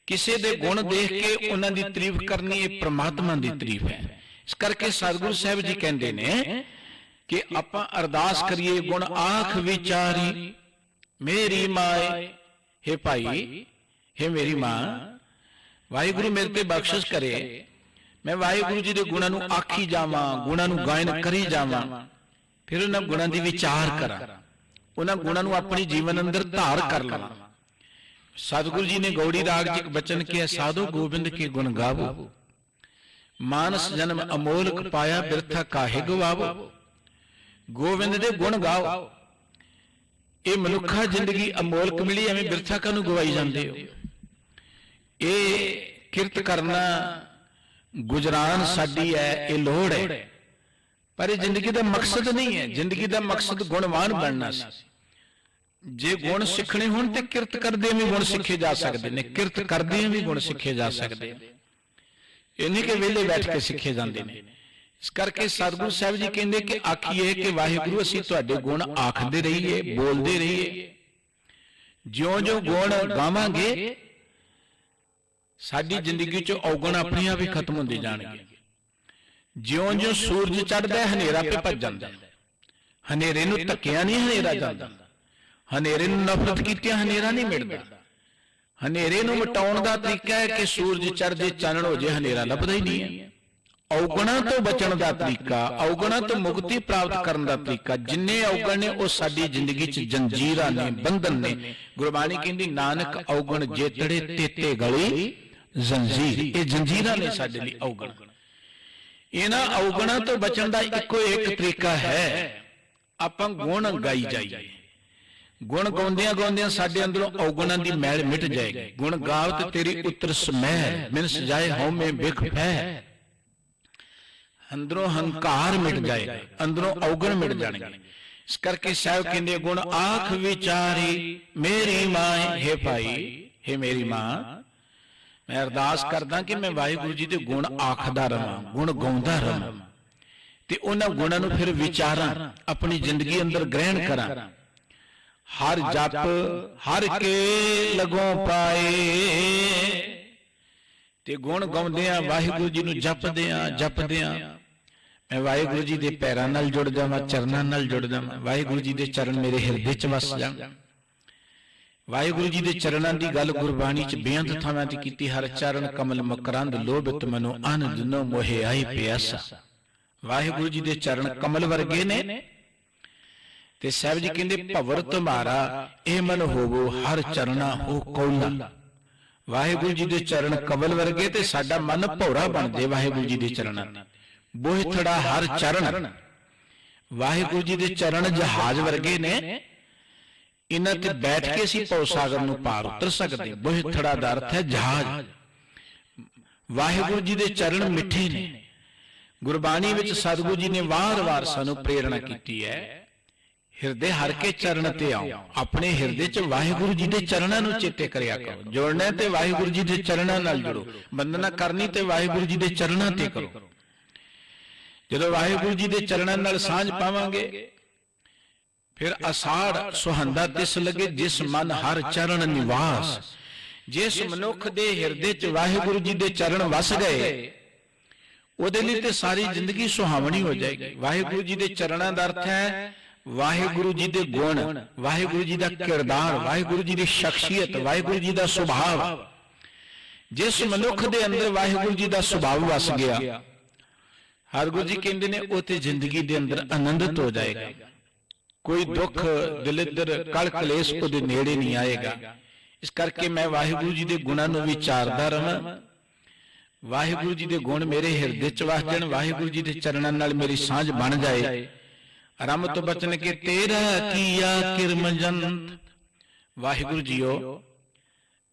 [SPEAKER 1] ਕਿਸੇ ਦੇ ਗੁਣ ਦੇਖ ਕੇ ਉਹਨਾਂ ਦੀ ਤਾਰੀਫ ਕਰਨੀ ਇਹ ਪ੍ਰਮਾਤਮਾ ਦੀ ਤਾਰੀਫ ਹੈ। ਇਸ ਕਰਕੇ ਸਤਿਗੁਰੂ ਸਾਹਿਬ ਜੀ ਕਹਿੰਦੇ ਨੇ ਕਿ ਆਪਾਂ ਅਰਦਾਸ ਕਰੀਏ, ਗੁਣ ਆਖ ਵਿਚਾਰੀ ਮੇਰੀ ਮਾਏ। हे ਭਾਈ, हे ਮੇਰੀ ਮਾਂ, ਵਾਹਿਗੁਰੂ ਮੇਰੇ ਤੇ ਬਖਸ਼ਿਸ਼ ਕਰੇ, ਮੈਂ ਵਾਹਿਗੁਰੂ ਜੀ ਦੇ ਗੁਣਾਂ ਨੂੰ ਆਖੀ ਜਾਵਾਂ, ਗੁਣਾਂ ਨੂੰ ਗਾਇਨ ਕਰੀ ਜਾਵਾਂ, ਫਿਰ ਉਹਨਾਂ ਗੁਣਾਂ ਦੀ ਵਿਚਾਰ ਕਰਾਂ, ਉਹਨਾਂ ਗੁਣਾਂ ਨੂੰ ਆਪਣੀ ਜੀਵਨ ਅੰਦਰ ਧਾਰ ਕਰ ਲਵਾਂ। ਸਤਿਗੁਰੂ ਜੀ ਨੇ ਗੌੜੀ ਰਾਗ 'ਚ ਇੱਕ ਬਚਨ ਕਿਹਾ, ਸਾਧੋ ਗੋਬਿੰਦ ਕੇ ਗੁਣ ਗਾਵੋ, ਮਾਨਸ ਜਨਮ ਅਮੋਲਕ ਪਾਇਆ, ਬਿਰਥਾ ਕਾਹੇ ਗਵਾਵੋ। ਗੋਬਿੰਦ ਦੇ ਗੁਣ ਗਾਓ। ਇਹ ਮਨੁੱਖਾ ਜ਼ਿੰਦਗੀ ਅਮੋਲਕ ਮਿਲੀ, ਐਵੇਂ ਬਿਰਥਾ ਕਾਹਨੂੰ ਗਵਾਈ ਜਾਂਦੇ ਹੋ। ਇਹ ਕਿਰਤ ਕਰਨਾ ਗੁਜਰਾਨ ਸਾਡੀ ਹੈ, ਇਹ ਲੋੜ ਹੈ, ਪਰ ਇਹ ਜ਼ਿੰਦਗੀ ਦਾ ਮਕਸਦ ਨਹੀਂ ਹੈ। ਜ਼ਿੰਦਗੀ ਦਾ ਮਕਸਦ ਗੁਣਵਾਨ ਬਣਨਾ ਸੀ। ਜੇ ਗੁਣ ਸਿੱਖਣੇ ਹੋਣ ਤੇ ਕਿਰਤ ਕਰਦੇ ਵੀ ਗੁਣ ਸਿੱਖੇ ਜਾ ਸਕਦੇ ਨੇ, ਕਿਰਤ ਕਰਦੇ ਵੀ ਗੁਣ ਸਿੱਖੇ ਜਾ ਸਕਦੇ ਨੇ। ਇਹ ਨਹੀਂ ਕਿ ਵਿਹਲੇ ਬੈਠ ਕੇ ਸਿੱਖੇ ਜਾਂਦੇ ਨੇ। ਇਸ ਕਰਕੇ ਸਤਿਗੁਰੂ ਸਾਹਿਬ ਜੀ ਕਹਿੰਦੇ ਕਿ ਆਖੀਏ ਕਿ ਵਾਹਿਗੁਰੂ ਅਸੀਂ ਤੁਹਾਡੇ ਗੁਣ ਆਖਦੇ ਰਹੀਏ, ਬੋਲਦੇ ਰਹੀਏ। ਜਿਉਂ-ਜਿਉਂ ਗੁਣ ਗਾਵਾਂਗੇ ਸਾਡੀ ਜ਼ਿੰਦਗੀ 'ਚ ਔਗਣ ਆਪਣੇ ਆਪ ਹੀ ਖਤਮ ਹੁੰਦੇ ਜਾਣਗੇ। ਜਿਉਂ-ਜਿਉਂ ਸੂਰਜ ਚੜ੍ਹਦਾ ਹਨੇਰਾ ਪੇ ਭੱਜ ਜਾਂਦਾ। ਹਨੇਰੇ ਨੂੰ ਧੱਕਿਆ ਨਹੀਂ ਹਨੇਰਾ ਜਾਂਦਾ, ਹਨੇਰੇ ਨੂੰ ਨਫ਼ਰਤ ਕੀਤਿਆਂ ਹਨੇਰਾ ਨਹੀਂ ਮਿਟਦਾ। ਹਨੇਰੇ ਨੂੰ ਮਿਟਾਉਣ ਦਾ ਤਰੀਕਾ ਹੈ ਕਿ ਸੂਰਜ ਚੜ੍ਹਦੇ ਚਾਨਣ ਹੋ ਜੇ, ਹਨੇਰਾ ਲੱਭਦਾ ਹੀ ਨਹੀਂ ਹੈ। ਔਗਣਾਂ ਤੋਂ ਬਚਣ ਦਾ ਤਰੀਕਾ, ਔਗਣਾਂ ਤੋਂ ਮੁਕਤੀ ਪ੍ਰਾਪਤ ਕਰਨ ਦਾ ਤਰੀਕਾ, ਜਿੰਨੇ ਔਗਣ ਨੇ ਉਹ ਸਾਡੀ ਜ਼ਿੰਦਗੀ 'ਚ ਜੰਜੀਰਾਂ ਨੇ, ਬੰਧਨ ਨੇ। ਗੁਰਬਾਣੀ ਕਹਿੰਦੀ ਨਾਨਕ ਔਗਣ ਜੇਤੜੇ ਤੇਤੇ ਗਲੀ ਜੰਜੀਰ। ਇਹ ਜੰਜੀਰਾਂ ਨੇ ਸਾਡੇ ਲਈ ਔਗਣ। ਇਹਨਾਂ ਔਗਣਾਂ ਤੋਂ ਬਚਣ ਦਾ ਇੱਕੋ ਇੱਕ ਤਰੀਕਾ ਹੈ, ਆਪਾਂ ਗੁਣ ਗਾਈ ਜਾਈਏ। ਗੁਣ ਗਾਉਂਦਿਆਂ ਗਾਉਂਦਿਆਂ ਸਾਡੇ ਅੰਦਰੋਂ ਔਗਣਾਂ ਦੀ ਮੈਲ ਮਿਟ ਜਾਏਗੀ। ਗੁਣ ਗਾਵਤ ਤੇਰੀ ਉਤਰ ਸਮਹਿ, ਮਿਨ ਸਜਾਏ ਹਉਮੈ ਬਿਖ ਭੈ। ਅੰਦਰੋਂ ਹੰਕਾਰ ਮਿਟ ਜਾਏਗਾ, ਅੰਦਰੋਂ ਔਗਣ ਮਿਟ ਜਾਣਗੇ। ਇਸ ਕਰਕੇ ਸਾਹਿਬ ਕਹਿੰਦੇ ਗੁਣ ਆਖ ਵਿਚਾਰੀ ਮੇਰੀ ਮਾਂ। ਹੈ ਭਾਈ, ਹੈ ਮੇਰੀ ਮਾਂ, ਮੈਂ ਅਰਦਾਸ ਕਰਦਾ ਕਿ ਮੈਂ ਵਾਹਿਗੁਰੂ ਜੀ ਦੇ ਗੁਣ ਆਖਦਾ ਰਵਾਂ, ਗੁਣ ਗਾਉਂਦਾ ਰਵਾਂ, ਤੇ ਉਹਨਾਂ ਗੁਣਾਂ ਨੂੰ ਫਿਰ ਵਿਚਾਰਾਂ, ਆਪਣੀ ਜ਼ਿੰਦਗੀ ਅੰਦਰ ਗ੍ਰਹਿਣ ਕਰਾਂ। ਹਰ ਜਪ ਹਰ ਕੇ ਲਗੋਂ ਪਾਏ। ਤੇ ਗੁਣ ਗਾਉਂਦਿਆਂ ਵਾਹਿਗੁਰੂ ਜੀ ਨੂੰ ਜਪਦਿਆਂ ਮੈਂ ਵਾਹਿਗੁਰੂ ਜੀ ਦੇ ਪੈਰਾਂ ਨਾਲ ਜੁੜ ਜਾਵਾਂ, ਚਰਨਾਂ ਨਾਲ ਜੁੜ ਜਾਵਾਂ। ਵਾਹਿਗੁਰੂ ਜੀ ਦੇ ਚਰਨ ਮੇਰੇ ਹਿਰਦੇ 'ਚ ਵਸ ਜਾਣ। ਵਾਹਿਗੁਰੂ ਜੀ ਦੇ ਚਰਨਾਂ ਦੀ ਗੱਲ ਗੁਰਬਾਣੀ 'ਚ ਬੇਅੰਤ ਥਾਵਾਂ ਤੇ ਕੀਤੀ। ਹਰ ਚਰਨ ਕਮਲ ਮਕਰੰਦ ਲੋਭਿਤ ਮਨੋ ਆਨੰਦ ਨੋ ਮੋਹਿ ਆਈ ਪਿਆਸਾ। ਵਾਹਿਗੁਰੂ ਜੀ ਦੇ ਚਰਨ ਕਮਲ ਵਰਗੇ ਨੇ। ਤੇ ਸਾਹਿਬ ਜੀ ਕਹਿੰਦੇ ਭਵਰ ਤੁਮਾਰਾ ਇਹ ਮਨ ਹੋਵੋ ਹਰ ਚਰਨਾ ਹੋ ਕੌਲਾ। ਵਾਹਿਗੁਰੂ ਜੀ ਦੇ ਚਰਨ ਕਮਲ ਵਰਗੇ ਤੇ ਸਾਡਾ ਮਨ ਭੌਰਾ ਬਣ ਜਾਏ ਵਾਹਿਗੁਰੂ ਜੀ ਦੇ ਚਰਨਾਂ ਨਾਲ। ਬੋਹਿਥੜਾ ਹਰ ਚਰਨ। ਵਾਹਿਗੁਰੂ ਜੀ ਦੇ ਚਰਨ ਜਹਾਜ਼ ਵਰਗੇ ਨੇ, ਇਹਨਾਂ ਤੇ ਬੈਠ ਕੇ ਅਸੀਂ ਭਉ ਸਾਗਰ ਨੂੰ ਪਾਰ ਉਤਰ ਸਕਦੇ। ਬੋਹਿਥੜਾ ਦਾ ਅਰਥ ਹੈ ਜਹਾਜ਼। ਵਾਹਿਗੁਰੂ ਜੀ ਦੇ ਚਰਨ ਮਿੱਠੇ ਨੇ। ਗੁਰਬਾਣੀ ਵਿੱਚ ਸਤਿਗੁਰੂ ਜੀ ਨੇ ਵਾਰ-ਵਾਰ ਸਾਨੂੰ ਪ੍ਰੇਰਣਾ ਕੀਤੀ ਹੈ, ਹਿਰਦੇ ਹਰ ਕੇ ਚਰਨ ਤੇ ਆਓ। ਆਪਣੇ ਹਿਰਦੇ 'ਚ ਵਾਹਿਗੁਰੂ ਜੀ ਦੇ ਚਰਨਾਂ ਨੂੰ ਚੇਤੇ ਕਰਿਆ ਕਰੋ। ਜੁੜਨਾ ਤੇ ਵਾਹਿਗੁਰੂ ਜੀ ਦੇ ਚਰਨਾਂ ਨਾਲ ਜੁੜੋ, ਬੰਦਨਾ ਕਰਨੀ ਤੇ ਵਾਹਿਗੁਰੂ ਜੀ ਦੇ ਚਰਨਾਂ ਤੇ ਕਰੋ। ਜਦੋਂ ਵਾਹਿਗੁਰੂ ਜੀ ਦੇ ਚਰਨਾਂ ਨਾਲ ਸਾਂਝ ਪਾਵਾਂਗੇ, ਫਿਰ ਅਸਾੜ ਸੁਹੰਦਾ ਤਿਸ ਲੱਗੇ ਜਿਸ ਮਨ ਹਰ ਚਰਨ ਨਿਵਾਸ। ਜਿਸ ਮਨੁੱਖ ਦੇ ਹਿਰਦੇ 'ਚ ਵਾਹਿਗੁਰੂ ਜੀ ਦੇ ਚਰਨ ਵਸ ਗਏ, ਉਹਦੇ ਲਈ ਤੇ ਸਾਰੀ ਜ਼ਿੰਦਗੀ ਸੁਹਾਵਣੀ ਹੋ ਜਾਏਗੀ। ਵਾਹਿਗੁਰੂ ਜੀ ਦੇ ਚਰਨਾਂ ਦਾ ਅਰਥ ਹੈ ਵਾਹਿਗੁਰੂ ਜੀ ਦੇ ਗੁਣ, ਵਾਹਿਗੁਰੂ ਜੀ ਦਾ ਕਿਰਦਾਰ, ਵਾਹਿਗੁਰੂ ਜੀ ਦੀ ਸ਼ਖਸੀਅਤ, ਵਾਹਿਗੁਰੂ ਜੀ ਦਾ ਸੁਭਾਅ। ਜਿਸ ਮਨੁੱਖ ਦੇ ਅੰਦਰ ਵਾਹਿਗੁਰੂ ਜੀ ਦਾ ਸੁਭਾਅ ਵਸ ਗਿਆ, ਹਰਗੁਰੂ ਜੀ ਕਹਿੰਦੇ ਨੇ ਉਹ ਤੇ ਜ਼ਿੰਦਗੀ ਦੇ ਅੰਦਰ ਆਨੰਦਿਤ ਹੋ ਜਾਏਗਾ। ਕੋਈ ਦੁੱਖ ਦਲਿੱਦਰ ਕਲ ਕਲੇਸ਼ ਉਹਦੇ ਨੇੜੇ ਨਹੀਂ ਆਏਗਾ। ਇਸ ਕਰਕੇ ਮੈਂ ਵਾਹਿਗੁਰੂ ਜੀ ਦੇ ਗੁਣਾਂ ਨੂੰ ਵਿਚਾਰਦਾ ਰਵਾਂ। ਵਾਹਿਗੁਰੂ ਜੀ ਦੇ ਗੁਣ ਮੇਰੇ ਹਿਰਦੇ 'ਚ ਵਸ ਜਾਣ। ਵਾਹਿਗੁਰੂ ਜੀ ਦੇ ਚਰਨਾਂ ਨਾਲ ਮੇਰੀ ਸਾਂਝ ਬਣ ਜਾਏ। ਰਮ ਤੋਂ ਬਚਨ ਕੇ ਤੇਰਾ ਕੀਆ ਕਿਰਮ ਜੰਤ। ਵਾਹਿਗੁਰੂ ਜੀਓ,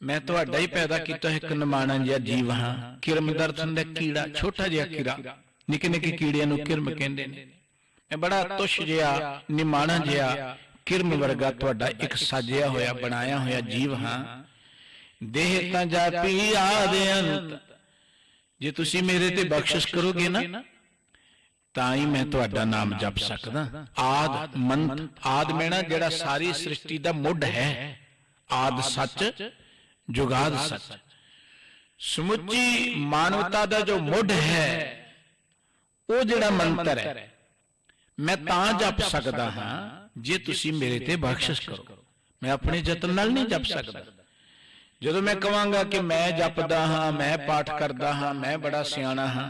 [SPEAKER 1] ਮੈਂ ਤੁਹਾਡਾ ਹੀ ਪੈਦਾ ਕੀਤਾ ਇੱਕ ਨਿਮਾਣਾ ਜਿਹਾ ਜੀਵ ਹਾਂ। ਕਿਰਮ ਦਾ ਅਰਥ ਹੁੰਦਾ ਕੀੜਾ, ਛੋਟਾ ਜਿਹਾ ਕੀੜਾ। ਨਿੱਕੇ ਨਿੱਕੇ ਕੀੜਿਆਂ ਨੂੰ ਕਿਰਮ ਕਹਿੰਦੇ ਨੇ। ਮੈਂ ਬੜਾ ਤੁੱਛ ਜਿਹਾ, ਨਿਮਾਣਾ ਜਿਹਾ, ਕਿਰਮ ਵਰਗਾ ਤੁਹਾਡਾ ਇੱਕ ਸਾਜਿਆ ਹੋਇਆ, ਬਣਾਇਆ ਹੋਇਆ ਜੀਵ ਹਾਂ। ਦੇਹ ਤਾਂ ਜਾਪੀ ਆਦ ਅੰਤ। ਜੇ ਤੁਸੀਂ ਮੇਰੇ ਤੇ ਬਖਸ਼ਿਸ਼ ਕਰੋਗੇ ਨਾ, ਤਾਂ ਹੀ ਮੈਂ ਤੁਹਾਡਾ ਨਾਮ ਜਪ ਸਕਦਾ। ਆਦ ਮੰਤ, ਆਦ ਮੈਣਾ ਜਿਹੜਾ ਸਾਰੀ ਸ੍ਰਿਸ਼ਟੀ ਦਾ ਮੁੱਢ ਹੈ। ਆਦ ਸੱਚ, ਜੁਗਾਦ ਸੱਚ। ਸਮੁੱਚੀ ਮਾਨਵਤਾ ਦਾ ਜੋ ਮੁੱਢ ਹੈ, ਉਹ ਜਿਹੜਾ ਮੰਤਰ ਹੈ, ਮੈਂ ਤਾਂ ਜਪ ਸਕਦਾ ਹਾਂ ਜੇ ਤੁਸੀਂ ਮੇਰੇ ਤੇ ਬਖਸ਼ਿਸ਼ ਕਰੋ। ਮੈਂ ਆਪਣੇ ਯਤਨ ਨਾਲ ਨਹੀਂ ਜਪ ਸਕਦਾ। ਜਦੋਂ ਮੈਂ ਕਹਾਂਗਾ ਕਿ ਮੈਂ ਜਪਦਾ ਹਾਂ, ਮੈਂ ਪਾਠ ਕਰਦਾ ਹਾਂ, ਮੈਂ ਬੜਾ ਸਿਆਣਾ ਹਾਂ,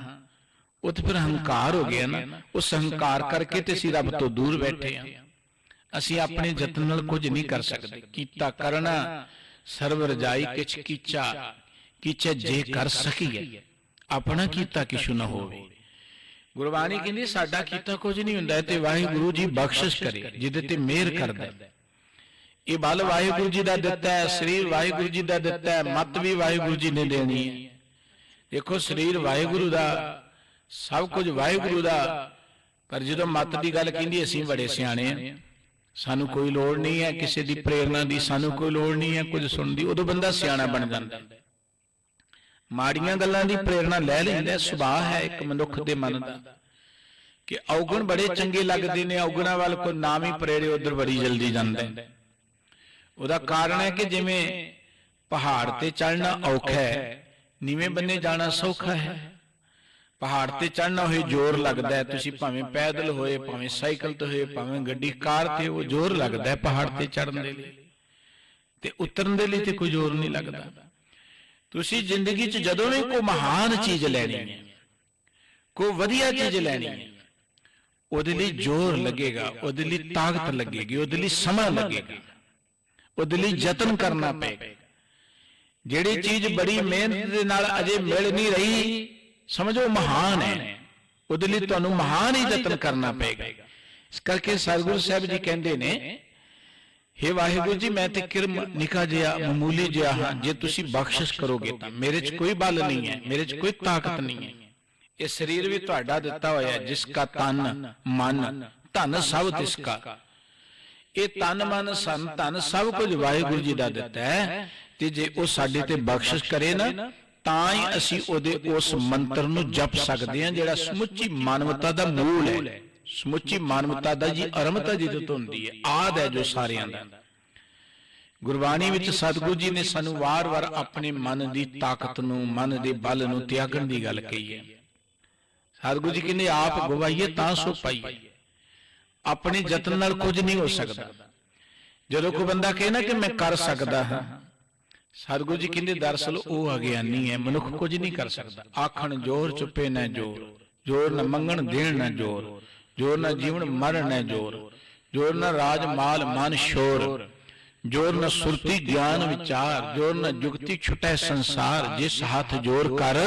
[SPEAKER 1] ਉਹ ਤੇ ਫਿਰ ਹੰਕਾਰ ਹੋ ਗਿਆ ਨਾ। ਉਸ ਹੰਕਾਰ ਕਰਕੇ ਤੇ ਅਸੀਂ ਰੱਬ ਤੋਂ ਦੂਰ ਬੈਠੇ ਹਾਂ। ਅਸੀਂ ਆਪਣੇ ਯਤਨ ਨਾਲ ਕੁਝ ਨਹੀਂ ਕਰ ਸਕਦੇ। ਕੀਤਾ ਕਰਨਾ ਸਰਬ ਰਜਾਈ ਕਿਛ ਕੀਚਾ, ਕੀਚੇ ਜੇ ਕਰ ਸਕੀਏ, ਆਪਣਾ ਕੀਤਾ ਕਿਛੁ ਨਾ ਹੋਵੇ। ਗੁਰਬਾਣੀ ਕਹਿੰਦੀ ਸਾਡਾ ਕੀਤਾ ਕੁਝ ਨਹੀਂ ਹੁੰਦਾ, ਤੇ ਵਾਹਿਗੁਰੂ ਜੀ ਬਖਸ਼ਿਸ਼ ਕਰੇ ਜਿਹਦੇ ਤੇ ਮਿਹਰ ਕਰਦਾ। ਇਹ ਬਲ ਵਾਹਿਗੁਰੂ ਜੀ ਦਾ ਦਿੱਤਾ ਹੈ, ਸਰੀਰ ਵਾਹਿਗੁਰੂ ਜੀ ਦਾ ਦਿੱਤਾ ਹੈ, ਮੱਤ ਵੀ ਵਾਹਿਗੁਰੂ ਜੀ ਨੇ ਦੇਣੀ ਹੈ। ਦੇਖੋ ਸਰੀਰ ਵਾਹਿਗੁਰੂ ਦਾ, ਸਭ ਕੁਝ ਵਾਹਿਗੁਰੂ ਦਾ, ਪਰ ਜਦੋਂ ਮੱਤ ਦੀ ਗੱਲ ਕਹਿੰਦੀ ਅਸੀਂ ਬੜੇ ਸਿਆਣੇ ਆ, ਸਾਨੂੰ ਕੋਈ ਲੋੜ ਨਹੀਂ ਹੈ ਕਿਸੇ ਦੀ ਪ੍ਰੇਰਣਾ ਦੀ, ਸਾਨੂੰ ਕੋਈ ਲੋੜ ਨਹੀਂ ਹੈ ਕੁਝ ਸੁਣਨ ਦੀ, ਉਦੋਂ ਬੰਦਾ ਸਿਆਣਾ ਬਣ ਜਾਂਦਾ। ਮਾੜੀਆਂ ਗੱਲਾਂ ਦੀ ਪ੍ਰੇਰਣਾ ਲੈ ਲੈਂਦਾ। ਸੁਭਾਅ ਹੈ ਇੱਕ ਮਨੁੱਖ ਦੇ ਮਨ ਦਾ ਕਿ ਔਗਣ ਬੜੇ ਚੰਗੇ ਲੱਗਦੇ ਨੇ, ਔਗਣਾਂ ਵੱਲ ਕੋਈ ਨਾਮ ਹੀ ਪ੍ਰੇਰੇ ਉਧਰ ਬੜੀ ਜਲਦੀ ਜਾਂਦਾ। ਉਹਦਾ ਕਾਰਨ ਹੈ ਕਿ ਜਿਵੇਂ ਪਹਾੜ ਤੇ ਚੜ੍ਹਨਾ ਔਖਾ ਹੈ, ਨੀਵੇਂ ਬੰਨੇ ਜਾਣਾ ਸੌਖਾ ਹੈ। पहाड़ ते चढ़ना होए जोर लगता है, तुसी भावें पैदल होए, भावें साइकिल ते होए, भावें गड्डी कार ते, वो जोर लगता है पहाड़ ते चढ़न दे लई, ते उतरन दे लई ते कोई जोर नहीं लगता। तुसी जिंदगी च जदों भी कोई महान चीज लैनी है, कोई वधिया चीज लैनी है, ਉਹਦੇ ਲਈ ਜ਼ੋਰ ਲੱਗੇਗਾ, ਉਹਦੇ ਲਈ ਤਾਕਤ ਲੱਗੇਗੀ, ਉਹਦੇ ਲਈ ਸਮਾਂ ਲੱਗੇਗਾ, ਉਹਦੇ ਲਈ ਯਤਨ ਕਰਨਾ ਪਏਗਾ। ਜਿਹੜੀ ਚੀਜ਼ ਬੜੀ ਮਿਹਨਤ ਦੇ ਨਾਲ ਅਜੇ ਮਿਲ ਨਹੀਂ ਰਹੀ, ਸਮਝੋ ਮਹਾਨ ਹੈ, ਉਹਦੇ ਲਈ ਤੁਹਾਨੂੰ ਮਹਾਨ ਹੀ ਯਤਨ ਕਰਨਾ ਪਏਗਾ। ਇਸ ਕਰਕੇ ਸਤਿਗੁਰੂ ਸਾਹਿਬ ਜੀ ਕਹਿੰਦੇ ਨੇ, हे ਵਾਹਿਗੁਰੂ ਜੀ, ਮੈਂ ਤੇ ਕਿਰਮ ਨਿੱਕਾ ਜਿਹਾ ਮਾਮੂਲੀ ਜਿਹਾ ਹਾਂ, ਜੇ ਤੁਸੀਂ ਬਖਸ਼ਿਸ਼ ਕਰੋਗੇ ਤਾਂ ਮੇਰੇ 'ਚ ਕੋਈ ਬਲ ਨਹੀਂ ਹੈ, ਮੇਰੇ 'ਚ ਕੋਈ ਤਾਕਤ ਨਹੀਂ ਹੈ। ਇਹ ਸਰੀਰ ਵੀ ਤੁਹਾਡਾ ਦਿੱਤਾ ਹੋਇਆ, ਜਿਸ ਕਾ ਤਨ ਮਨ ਧਨ ਸਭ ਤਿਸ ਕਾ। ਇਹ ਤਨ ਮਨ ਸਨ ਧਨ ਸਭ ਕੁਝ ਵਾਹਿਗੁਰੂ ਜੀ ਦਾ ਦਿੱਤਾ ਹੈ, ਤੇ ਜੇ ਉਹ ਸਾਡੇ ਤੇ ਬਖਸ਼ਿਸ਼ ਕਰੇ ਨਾ, ਤਾਂ ਹੀ ਅਸੀਂ ਉਹਦੇ ਉਸ ਮੰਤਰ ਨੂੰ ਜਪ ਸਕਦੇ ਹਾਂ, ਜਿਹੜਾ ਸਮੁੱਚੀ ਮਾਨਵਤਾ ਦਾ ਮੂਲ ਹੈ। ਸਮੁੱਚੀ ਮਾਨਵਤਾ ਦਾ ਜੀ ਅਰਮਤਾ ਜਿਹਦੇ ਤੋਂ ਹੁੰਦੀ ਹੈ, ਆਦ ਹੈ ਜੋ ਸਾਰਿਆਂ ਦਾ। ਗੁਰਬਾਣੀ ਵਿੱਚ ਸਤਿਗੁਰੂ ਜੀ ਨੇ ਸਾਨੂੰ ਵਾਰ-ਵਾਰ ਆਪਣੇ ਮਨ ਦੀ ਤਾਕਤ ਨੂੰ, ਮਨ ਦੇ ਬਲ ਨੂੰ ਤਿਆਗਣ ਦੀ ਗੱਲ ਕਹੀ ਹੈ। ਸਤਿਗੁਰੂ ਜੀ ਕਹਿੰਦੇ, ਆਪ ਗਵਾਈਏ ਤਾਂ ਸੋ ਪਾਈਏ। ਆਪਣੇ ਯਤਨ ਨਾਲ ਕੁਝ ਨਹੀਂ ਹੋ ਸਕਦਾ। ਜਦੋਂ ਕੋਈ ਬੰਦਾ ਕਹੇ ਨਾ ਕਿ ਮੈਂ ਕਰ ਸਕਦਾ ਹਾਂ, ਸਤਿਗੁਰੂ ਜੀ ਕਹਿੰਦੇ ਦਰਅਸਲ ਉਹ ਅਗਿਆਨੀ ਹੈ, ਮਨੁੱਖ ਕੁਝ ਨਹੀਂ ਕਰ ਸਕਦਾ। ਆਖਣ ਜੋਰ ਚੁੱਪੇ ਨਾ ਜੋਰ, ਜੋਰ ਨਾ ਮੰਗਣ ਦੇਣ ਨਾ ਜੋਰ, ਜੋਰ ਨਾ ਜੀਵਨ ਮਰਨ ਨਾ ਜੋਰ, ਜੋਰ ਨਾ ਰਾਜ ਮਾਲ ਮਨ ਸ਼ੋਰ, ਜੋਰ ਨਾ ਸੁਰਤੀ ਗਿਆਨ ਵਿਚਾਰ, ਜੋਰ ਨਾ ਜੁਗਤੀ ਛੁਟੈ ਸੰਸਾਰ, ਜਿਸ ਹੱਥ ਜੋਰ ਕਰ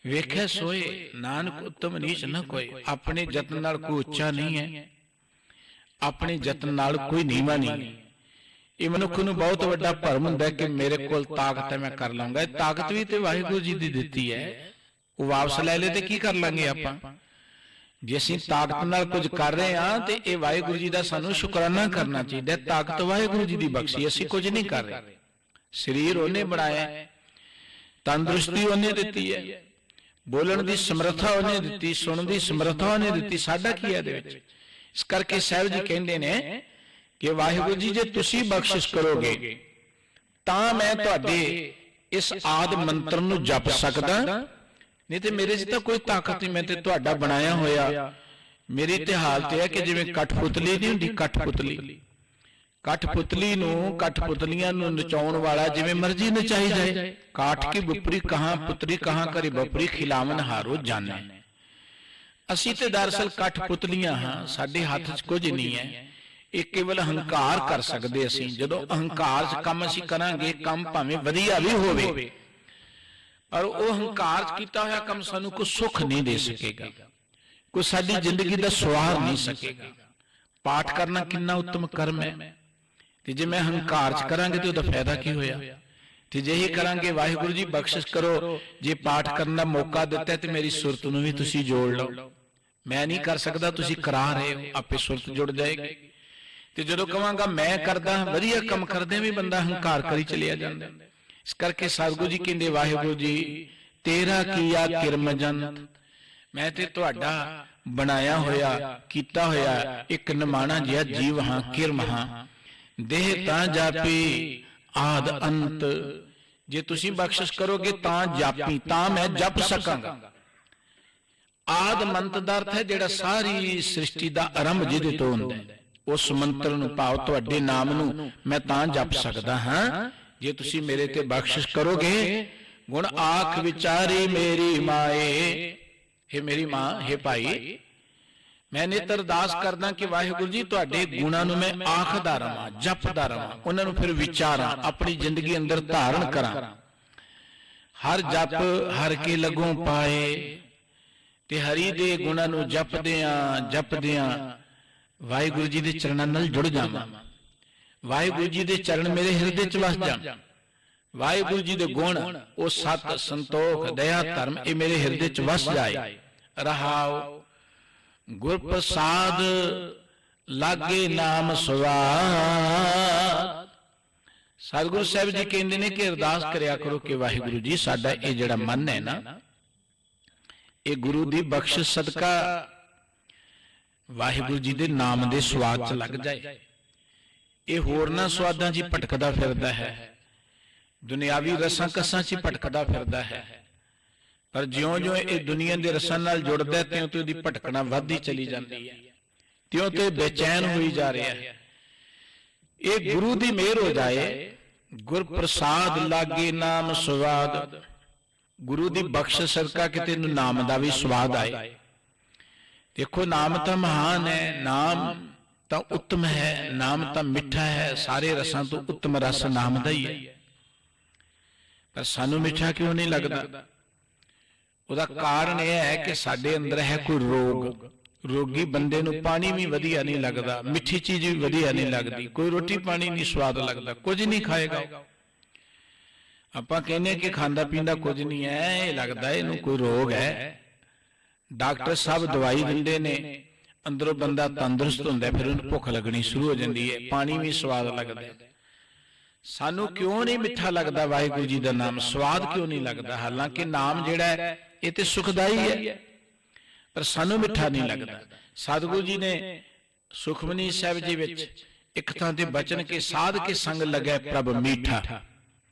[SPEAKER 1] ਵੇਖੇ ਸੋਏ, ਨਾਨਕ ਉਤਮ ਨੀਚ ਨਾ ਕੋਈ। ਆਪਣੇ ਯਤਨ ਨਾਲ ਕੋਈ ਉੱਚਾ ਨਹੀਂ ਹੈ, ਆਪਣੇ ਯਤਨ ਨਾਲ ਕੋਈ ਨੀਵਾਂ ਨਹੀਂ। ਇਹ ਮਨੁੱਖ ਨੂੰ ਬਹੁਤ ਵੱਡਾ ਭਰਮ ਹੁੰਦਾ ਕਿ ਮੇਰੇ ਕੋਲ ਤਾਕਤ ਹੈ, ਮੈਂ ਕਰ ਲਾਂਗਾ। ਇਹ ਤਾਕਤ ਵੀ ਤੇ ਵਾਹਿਗੁਰੂ ਜੀ ਦੀ ਦਿੱਤੀ ਹੈ, ਉਹ ਵਾਪਸ ਲੈ ਲੇ ਤੇ ਕੀ ਕਰ ਲਾਂਗੇ ਆਪਾਂ। ਜੇ ਅਸੀਂ ਤਾਕਤ ਨਾਲ ਕੁਝ ਕਰ ਰਹੇ ਹਾਂ ਤੇ ਇਹ ਵਾਹਿਗੁਰੂ ਜੀ ਦਾ ਸਾਨੂੰ ਸ਼ੁਕਰਾਨਾ ਕਰਨਾ ਚਾਹੀਦਾ। ਤਾਕਤ ਵਾਹਿਗੁਰੂ ਜੀ ਦੀ ਬਖਸ਼ੀ, ਅਸੀਂ ਕੁਝ ਨਹੀਂ ਕਰ ਰਹੇ। ਸਰੀਰ ਉਹਨੇ ਬਣਾਇਆ, ਤੰਦਰੁਸਤੀ ਉਹਨੇ ਦਿੱਤੀ ਹੈ, ਬੋਲਣ ਦੀ ਸਮਰੱਥਾ ਉਹਨੇ ਦਿੱਤੀ, ਸੁਣਨ ਦੀ ਸਮਰੱਥਾ ਉਹਨੇ ਦਿੱਤੀ, ਸਾਡਾ ਕੀ ਹੈ ਇਹਦੇ ਵਿੱਚ। ਇਸ ਕਰਕੇ ਸਾਹਿਬ ਜੀ ਕਹਿੰਦੇ ਨੇ ਕਿ ਵਾਹਿਗੁਰੂ ਜੀ, ਜੇ ਤੁਸੀਂ ਬਖਸ਼ਿਸ਼ ਕਰੋਗੇ ਤਾਂ ਮੈਂ ਤੁਹਾਡੇ ਇਸ ਆਦ ਮੰਤਰ ਨੂੰ ਜਪ ਸਕਦਾ, ਨਹੀਂ ਤੇ ਮੇਰੇ 'ਚ ਤਾਂ ਕੋਈ ਤਾਕਤ ਨਹੀਂ। ਮੈਂ ਤੇ ਤੁਹਾਡਾ ਬਣਾਇਆ ਹੋਇਆ, ਮੇਰੀ ਤੇ ਹਾਲਤ ਹੈ ਕਿ ਜਿਵੇਂ ਕਠਪੁਤਲੀ ਨਹੀਂ ਹੁੰਦੀ, ਕਠਪੁਤਲੀ, ਕਠਪੁਤਲੀ ਨੂੰ, ਕਠਪੁਤਲੀਆਂ ਨੂੰ ਨਚਾਉਣ ਵਾਲਾ ਜਿਵੇਂ ਮਰਜ਼ੀ ਨਚਾਈ ਜਾਏ। ਕਾਠ ਕੀ ਬੁਪਰੀ ਕਹਾਂ ਪੁਤਰੀ ਕਹਾਂ ਕਰੀ ਬਪਰੀ, ਖਿਲਾਵਨ ਹਾਰੋ ਜਾਣੇ। ਅਸੀਂ ਤੇ ਦਰਅਸਲ ਕਠਪੁਤਲੀਆਂ ਹਾਂ, ਸਾਡੇ ਹੱਥ 'ਚ ਕੁਝ ਨਹੀਂ ਹੈ। ਇਹ ਕੇਵਲ ਹੰਕਾਰ ਕਰ ਸਕਦੇ ਅਸੀਂ। ਜਦੋਂ ਅਹੰਕਾਰ 'ਚ ਕੰਮ ਅਸੀਂ ਕਰਾਂਗੇ, ਕੰਮ ਭਾਵੇਂ ਵਧੀਆ ਵੀ ਹੋਵੇ, ਪਰ ਉਹ ਹੰਕਾਰ 'ਚ ਕੀਤਾ ਹੋਇਆ ਕੰਮ ਸਾਨੂੰ ਕੋਈ ਸੁੱਖ ਨਹੀਂ ਦੇ ਸਕੇਗਾ, ਕੋਈ ਸਾਡੀ ਜ਼ਿੰਦਗੀ ਦਾ ਸਵਾਰ ਨਹੀਂ ਸਕੇਗਾ। ਪਾਠ ਕਰਨਾ ਕਿੰਨਾ ਉੱਤਮ ਕਰਮ ਹੈ, ਤੇ ਜੇ ਮੈਂ ਹੰਕਾਰ 'ਚ ਕਰਾਂਗੇ ਤੇ ਉਹਦਾ ਫਾਇਦਾ ਕੀ ਹੋਇਆ। ਤੇ ਜੇ ਇਹ ਕਰਾਂਗੇ, ਵਾਹਿਗੁਰੂ ਜੀ ਬਖਸ਼ਿਸ਼ ਕਰੋ, ਜੇ ਪਾਠ ਕਰਨ ਦਾ ਮੌਕਾ ਦਿੱਤਾ ਤੇ ਮੇਰੀ ਸੁਰਤ ਨੂੰ ਵੀ ਤੁਸੀਂ ਜੋੜ ਲਓ। ਮੈਂ ਨਹੀਂ ਕਰ ਸਕਦਾ, ਤੁਸੀਂ ਕਰਾ ਰਹੇ ਹੋ, ਆਪੇ ਸੁਰਤ ਜੁੜ ਜਾਏਗੀ। ਤੇ ਜਦੋਂ ਕਹਾਂਗਾ ਮੈਂ ਕਰਦਾ, ਵਧੀਆ ਕੰਮ ਕਰਦੇ ਵੀ ਬੰਦਾ ਹੰਕਾਰ ਕਰੀ ਚਲਿਆ ਜਾਂਦਾ। ਇਸ ਕਰਕੇ ਸਤਿਗੁਰੂ ਜੀ ਕਹਿੰਦੇ, ਵਾਹਿਗੁਰੂ ਜੀ ਤੇਰਾ ਕੀਆ ਕਿਰਮ ਜੰਤ, ਮੈਂ ਤੇ ਤੁਹਾਡਾ ਬਣਾਇਆ ਹੋਇਆ, ਕੀਤਾ ਹੋਇਆ ਇੱਕ ਨਿਮਾਣਾ ਜਿਹਾ ਜੀਵ ਹਾਂ, ਕਿਰਮ ਹਾਂ। ਦੇਹ ਤਾਂ ਜਾਪੀ ਆਦ ਅੰਤ, ਜੇ ਤੁਸੀਂ ਬਖਸ਼ਿਸ਼ ਕਰੋਗੇ ਤਾਂ ਜਾਪੀ, ਤਾਂ ਮੈਂ ਜਪ ਸਕਾਂਗਾ। ਆਦ ਮੰਤ ਦਾ ਅਰਥ ਹੈ ਜਿਹੜਾ ਸਾਰੀ ਸ੍ਰਿਸ਼ਟੀ ਦਾ ਆਰੰਭ ਜਿਹਦੇ ਤੋਂ ਹੁੰਦਾ ਹੈ। ਉਸ ਮੰਤਰ ਨੂੰ, ਭਾਵ ਤੁਹਾਡੇ ਨਾਮ ਨੂੰ ਮੈਂ ਤਾਂ ਜਪ ਸਕਦਾ ਹਾਂ ਜੇ ਤੁਸੀਂ ਮੇਰੇ ਤੇ ਬਖਸ਼ਿਸ਼ ਕਰੋਗੇ। ਗੁਣ ਆਖ ਵਿਚਾਰੀ ਮੇਰੀ ਮਾਏ, हे ਮੇਰੀ ਮਾਂ, हे ਭਾਈ, ਮੈਂ ਨਿਤ ਅਰਦਾਸ ਕਰਦਾ ਕਿ ਵਾਹਿਗੁਰੂ ਜੀ ਤੁਹਾਡੇ ਗੁਣਾਂ ਨੂੰ ਮੈਂ ਆਖਦਾ ਰਵਾਂ, ਜਪਦਾ ਰਵਾਂ, ਉਹਨਾਂ ਨੂੰ ਫਿਰ ਵਿਚਾਰਾਂ, ਆਪਣੀ ਜ਼ਿੰਦਗੀ ਅੰਦਰ ਧਾਰਨ ਕਰਾਂ। ਹਰ ਜਪ ਹਰ ਕੇ ਲਗੋਂ ਪਾਏ, ਤੇ ਹਰੀ ਦੇ ਗੁਣਾਂ ਨੂੰ ਜਪਦਿਆਂ ਵਾਹਿਗੁਰੂ ਜੀ ਦੇ ਚਰਨਾਂ ਨਾਲ ਜੁੜ ਜਾਵਾਂ। ਵਾਹਿਗੁਰੂ ਜੀ ਦੇ ਚਰਨ ਮੇਰੇ ਹਿਰਦੇ 'ਚ ਵਸ ਜਾਣ। ਵਾਹਿਗੁਰੂ ਜੀ ਦੇ ਗੁਣ, ਉਹ ਸਤ, ਸੰਤੋਖ, ਦਇਆ, ਧਰਮ, ਇਹ ਮੇਰੇ ਹਿਰਦੇ 'ਚ ਵਸ ਜਾਏ। ਰਹਾਉ ਗੁਰ ਪ੍ਰਸਾਦ ਲਾਗੇ ਨਾਮ ਸਵਾਦ। ਸਤਿਗੁਰੂ ਸਾਹਿਬ ਜੀ ਕਹਿੰਦੇ ਨੇ ਕਿ ਅਰਦਾਸ ਕਰਿਆ ਕਰੋ ਕਿ ਵਾਹਿਗੁਰੂ ਜੀ ਸਾਡਾ ਇਹ ਜਿਹੜਾ ਮਨ ਹੈ ਨਾ, ਇਹ ਗੁਰੂ ਦੀ ਬਖਸ਼ਿਸ਼ ਸਦਕਾ ਵਾਹਿਗੁਰੂ ਜੀ ਦੇ ਨਾਮ ਦੇ ਸਵਾਦ 'ਚ ਲੱਗ ਜਾਏ। ਇਹ ਹੋਰਨਾਂ ਸਵਾਦਾਂ 'ਚ ਭਟਕਦਾ ਫਿਰਦਾ ਹੈ, ਦੁਨਿਆਵੀ ਰਸਾਂ ਕਸਾਂ 'ਚ ਭਟਕਦਾ ਫਿਰਦਾ ਹੈ, ਪਰ ਜਿਉਂ-ਜਿਉਂ ਇਹ ਦੁਨੀਆ ਦੇ ਰਸਾਂ ਨਾਲ ਜੁੜਦਾ ਤਿਉਂ-ਤਿਉਂ ਦੀ ਭਟਕਣਾ ਵੱਧਦੀ ਚਲੀ ਜਾਂਦੀ ਹੈ, ਤਿਉਂ-ਤਿਉਂ ਬੇਚੈਨ ਹੋਈ ਜਾ ਰਿਹਾ ਹੈ। ਇਹ ਗੁਰੂ ਦੀ ਮਿਹਰ ਹੋ ਜਾਏ, ਗੁਰ ਪ੍ਰਸਾਦ ਲਾਗੇ ਨਾਮ ਸਵਾਦ, ਗੁਰੂ ਦੀ ਬਖਸ਼ਿਸ਼ ਸਦਕਾ ਕਿਤੇ ਨੂੰ ਨਾਮ ਦਾ ਵੀ ਸਵਾਦ ਆਏ। ਦੇਖੋ ਨਾਮ ਤਾਂ ਮਹਾਨ ਹੈ, ਨਾਮ ਤਾਂ ਉੱਤਮ ਹੈ, ਨਾਮ ਤਾਂ ਮਿੱਠਾ ਹੈ, ਸਾਰੇ ਰਸਾਂ ਤੋਂ ਉੱਤਮ ਰਸ ਨਾਮ ਦਾ ਹੀ ਹੈ। ਪਰ ਸਾਨੂੰ ਮਿੱਠਾ ਕਿਉਂ ਨਹੀਂ ਲੱਗਦਾ? ਉਹਦਾ ਕਾਰਨ ਇਹ ਹੈ ਕਿ ਸਾਡੇ ਅੰਦਰ ਹੈ ਕੋਈ ਰੋਗ। ਰੋਗੀ ਬੰਦੇ ਨੂੰ ਪਾਣੀ ਵੀ ਵਧੀਆ ਨਹੀਂ ਲੱਗਦਾ, ਮਿੱਠੀ ਚੀਜ਼ ਵੀ ਵਧੀਆ ਨਹੀਂ ਲੱਗਦੀ, ਕੋਈ ਰੋਟੀ ਪਾਣੀ ਨਹੀਂ ਸਵਾਦ ਲੱਗਦਾ, ਕੁਝ ਨਹੀਂ ਖਾਏਗਾ। ਆਪਾਂ ਕਹਿੰਦੇ ਕਿ ਖਾਂਦਾ ਪੀਂਦਾ ਕੁਝ ਨਹੀਂ ਹੈ, ਇਹ ਲੱਗਦਾ ਇਹਨੂੰ ਕੋਈ ਰੋਗ ਹੈ। ਡਾਕਟਰ ਸਾਹਿਬ ਦਵਾਈ ਦਿੰਦੇ ਨੇ, ਅੰਦਰੋਂ ਬੰਦਾ ਤੰਦਰੁਸਤ ਹੁੰਦਾ, ਫਿਰ ਉਹਨੂੰ ਭੁੱਖ ਲੱਗਣੀ ਸ਼ੁਰੂ ਹੋ ਜਾਂਦੀ ਹੈ, ਪਾਣੀ ਵੀ ਸਵਾਦ ਲੱਗਦਾ। ਸਾਨੂੰ ਕਿਉਂ ਨਹੀਂ ਮਿੱਠਾ ਲੱਗਦਾ ਵਾਹਿਗੁਰੂ ਜੀ ਦਾ ਨਾਮ? ਸਵਾਦ ਕਿਉਂ ਨਹੀਂ ਲੱਗਦਾ? ਹਾਲਾਂਕਿ ਨਾਮ ਜਿਹੜਾ ਹੈ ਇਹ ਤੇ ਸੁਖਦਾਈ ਹੈ, ਪਰ ਸਾਨੂੰ ਮਿੱਠਾ ਨਹੀਂ ਲੱਗਦਾ। ਸਤਿਗੁਰੂ ਜੀ ਨੇ ਸੁਖਮਨੀ ਸਾਹਿਬ ਜੀ ਵਿੱਚ ਇੱਕ ਥਾਂ ਤੇ ਬਚਨ ਕੇ ਸਾਧ ਕੇ ਸੰਗ ਲੱਗੈ ਪ੍ਰਭ ਮੀਠਾ।